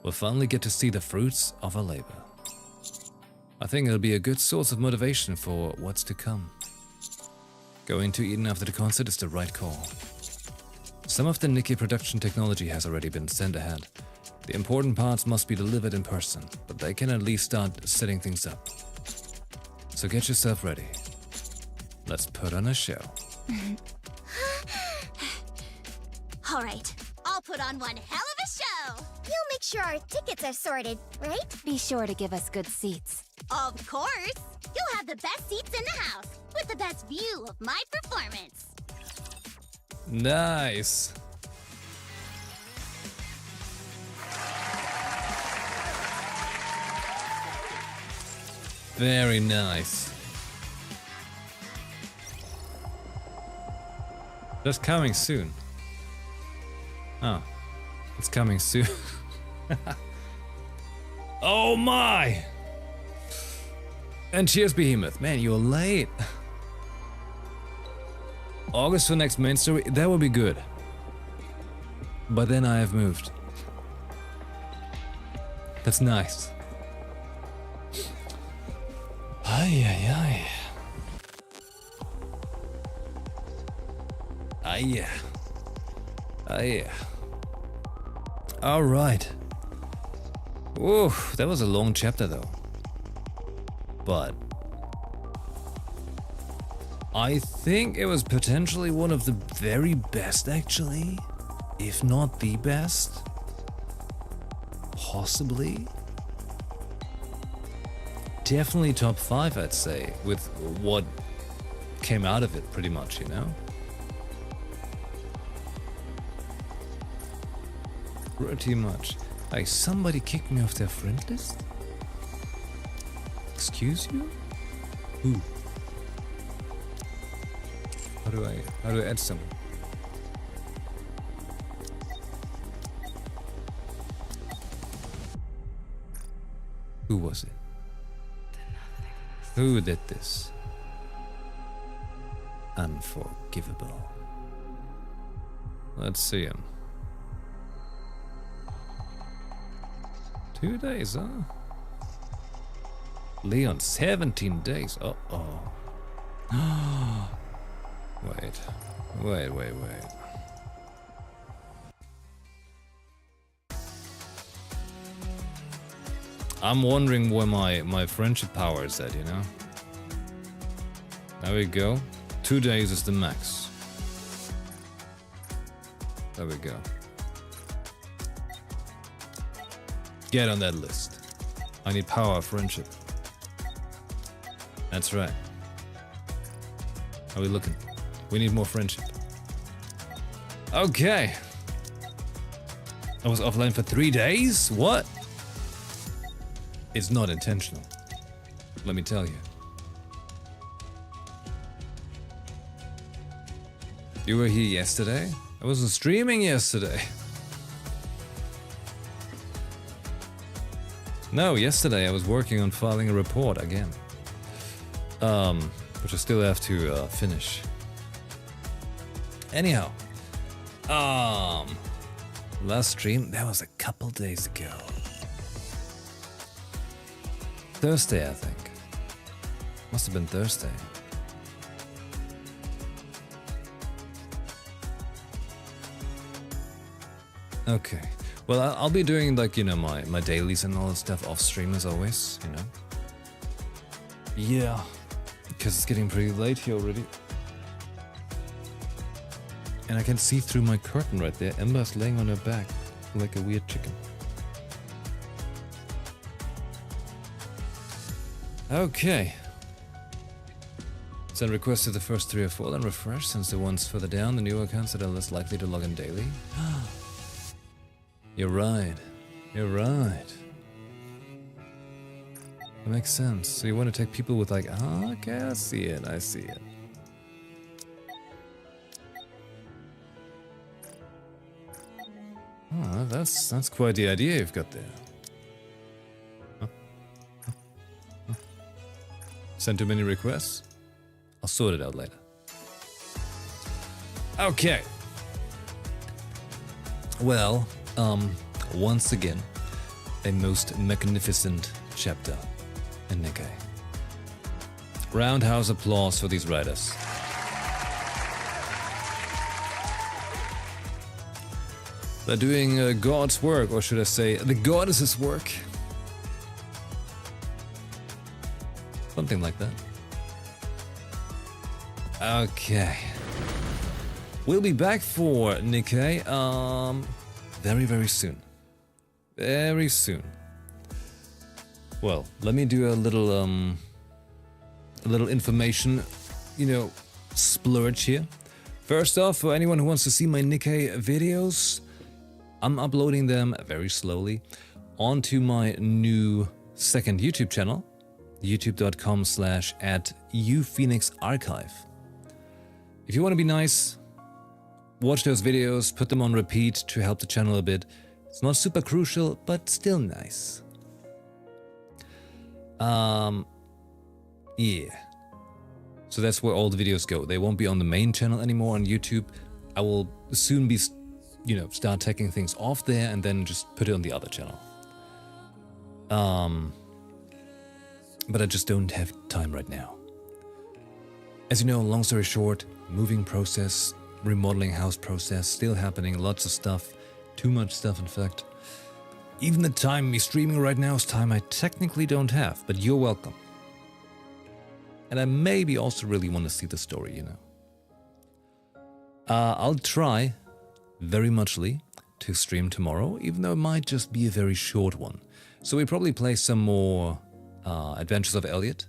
We'll finally get to see the fruits of our labor. I think it'll be a good source of motivation for what's to come. Going to Eden after the concert is the right call. Some of the Nikkei production technology has already been sent ahead. The important parts must be delivered in person, but they can at least start setting things up. So get yourself ready. Let's put on a show. All right, I'll put on one hell of a show. You'll make sure our tickets are sorted, right? Be sure to give us good seats. Of course. You'll have the best seats in the house, with the best view of my performance. Nice. Very nice. That's coming soon. Oh, it's coming soon. Oh my! And cheers, Behemoth. Man, you're late. August for next main story, that would be good. But then I have moved. That's nice. Ay, ay, ay. Ay, yeah. Ay, yeah. All right. Ooh, that was a long chapter though. But I think it was potentially one of the very best, actually, if not the best. possibly. Definitely top 5, I'd say, with what came out of it, pretty much, you know? Pretty much. Hey, somebody kicked me off their friend list? Excuse you? Who? How do I add someone? Who was it? Who did this? Unforgivable. Let's see him. 2 days, huh? Leon, 17 days. Uh-oh. Wait. I'm wondering where my friendship power is at, you know? There we go. 2 days is the max. There we go. Get on that list. I need power of friendship. That's right. How are we looking? We need more friendship. Okay. I was offline for 3 days? What? It's not intentional. Let me tell you. You were here yesterday? I wasn't streaming yesterday. No, yesterday I was working on filing a report again. Which I still have to finish. Anyhow. Last stream, that was a couple days ago. Thursday, I think. Must have been Thursday. Okay. Well, I'll be doing, like, you know, my dailies and all that stuff off stream as always, you know? Yeah. Because it's getting pretty late here already. And I can see through my curtain right there. Ember's laying on her back like a weird chicken. Okay. Send requests to the first 3 or 4, then refresh, since the ones further down, the new accounts that are less likely to log in daily. You're right. You're right. That makes sense. So you want to take people with like, oh, okay, I see it, I see it. Oh, that's quite the idea you've got there. Sent too many requests? I'll sort it out later. Okay. Well, once again, a most magnificent chapter in Nikkei. Roundhouse applause for these writers. They're doing God's work, or should I say, the goddess's work. Something like that. Okay. We'll be back for Nikkei, very, very soon. Very soon. Well, let me do a little information, you know, splurge here. First off, for anyone who wants to see my Nikkei videos, I'm uploading them very slowly onto my new second YouTube channel, youtube.com/@uphoenixarchive. If you want to be nice, watch those videos, put them on repeat to help the channel a bit. It's not super crucial, but still nice. Yeah. So that's where all the videos go. They won't be on the main channel anymore on YouTube. I will soon be, you know, start taking things off there and then just put it on the other channel. But I just don't have time right now. As you know, long story short, moving process, remodeling house process, still happening, lots of stuff, too much stuff in fact. Even the time me streaming right now is time I technically don't have, but you're welcome. And I maybe also really want to see the story, you know. I'll try, very muchly, to stream tomorrow, even though it might just be a very short one. So we probably play some more Adventures of Elliot.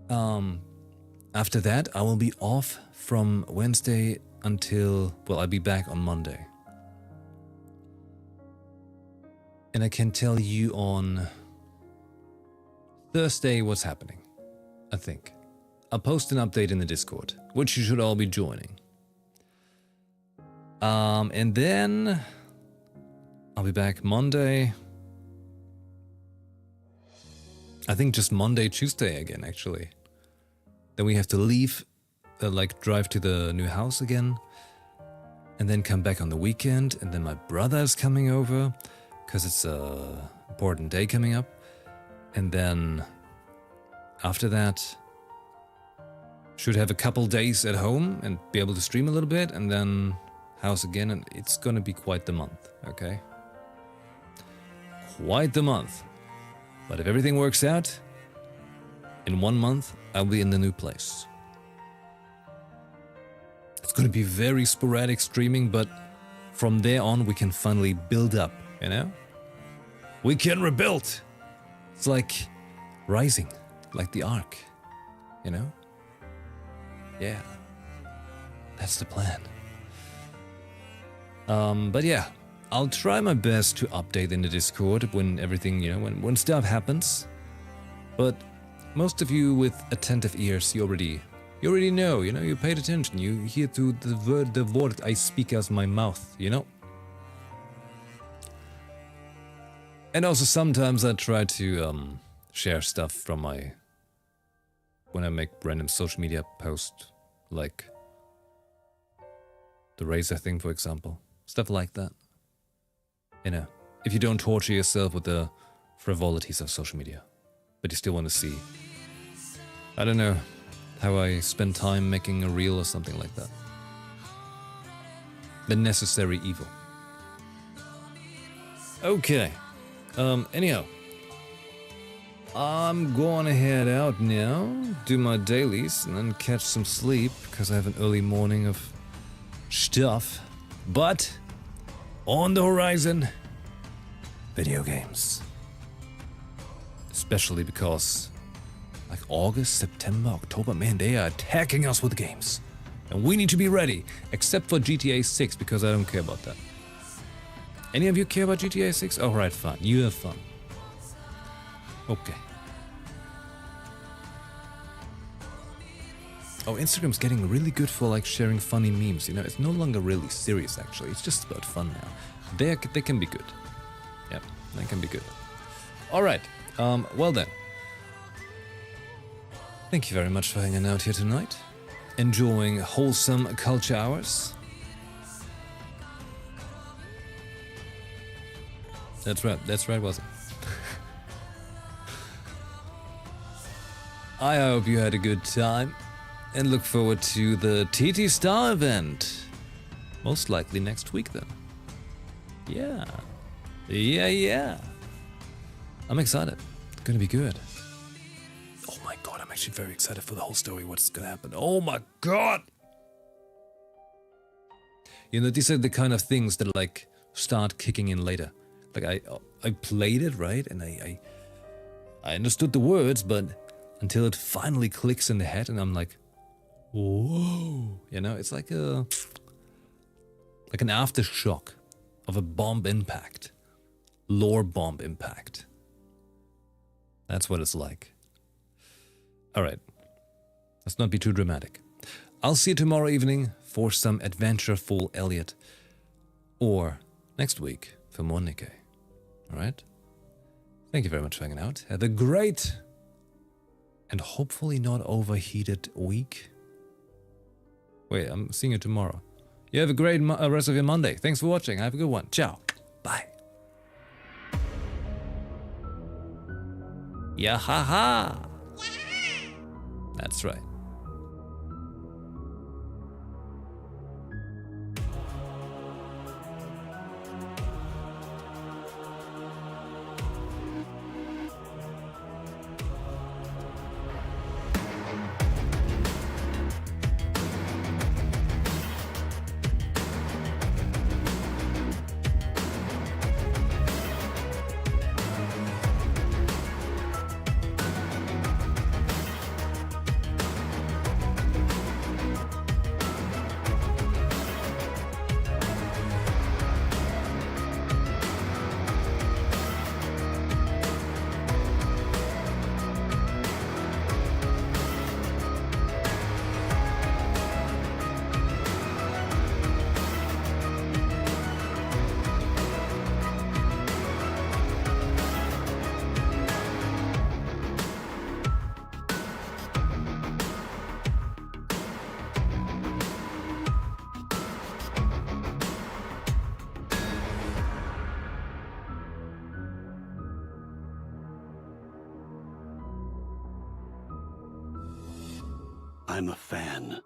After that, I will be off from Wednesday until, well, I'll be back on Monday. And I can tell you on Thursday what's happening, I think. I'll post an update in the Discord, which you should all be joining. And then I'll be back Monday. I think just Monday, Tuesday again, actually. Then we have to leave, drive to the new house again. And then come back on the weekend. And then my brother is coming over, because it's an important day coming up. And then after that, should have a couple days at home and be able to stream a little bit. And then house again. And it's going to be quite the month, okay? Quite the month. But if everything works out, in 1 month, I'll be in the new place. It's going to be very sporadic streaming, but from there on, we can finally build up, you know? We can rebuild! It's like rising, like the Ark, you know? Yeah. That's the plan. But yeah, I'll try my best to update in the Discord when everything, you know, when stuff happens. But most of you with attentive ears, you already know, you know, you paid attention. You hear to the word I speak as my mouth, you know? And also sometimes I try to share stuff from when I make random social media posts, like the Razer thing, for example. Stuff like that. You know, if you don't torture yourself with the frivolities of social media, but you still want to see, I don't know, how I spend time making a reel or something like that. The necessary evil. Okay. Anyhow, I'm gonna head out now, do my dailies, and then catch some sleep, because I have an early morning of stuff. But on the horizon, video games. Especially because, like August, September, October, man, they are attacking us with games. And we need to be ready, except for GTA 6, because I don't care about that. Any of you care about GTA 6? Oh, right, fine. You have fun. Okay. Oh, Instagram's getting really good for like sharing funny memes, you know, it's no longer really serious actually, it's just about fun now. They can be good. Yep, they can be good. Alright, well then. Thank you very much for hanging out here tonight. Enjoying wholesome culture hours. That's right, wasn't it? I hope you had a good time. And look forward to the TT Star event. Most likely next week then. Yeah. Yeah. I'm excited. It's gonna be good. Oh my god, I'm actually very excited for the whole story, what's gonna happen. Oh my god! You know, these are the kind of things that like start kicking in later. Like I played it, right? And I understood the words, but until it finally clicks in the head and I'm like, whoa, you know, it's like an aftershock of a bomb impact, lore bomb impact. That's what it's like. All right, let's not be too dramatic. I'll see you tomorrow evening for some adventureful Elliot, or next week for more Nikkei. All right. Thank you very much for hanging out. Have a great and hopefully not overheated week. Wait, I'm seeing you tomorrow. You have a great rest of your Monday. Thanks for watching. Have a good one. Ciao. Bye. Yahaha. That's right. I'm a fan.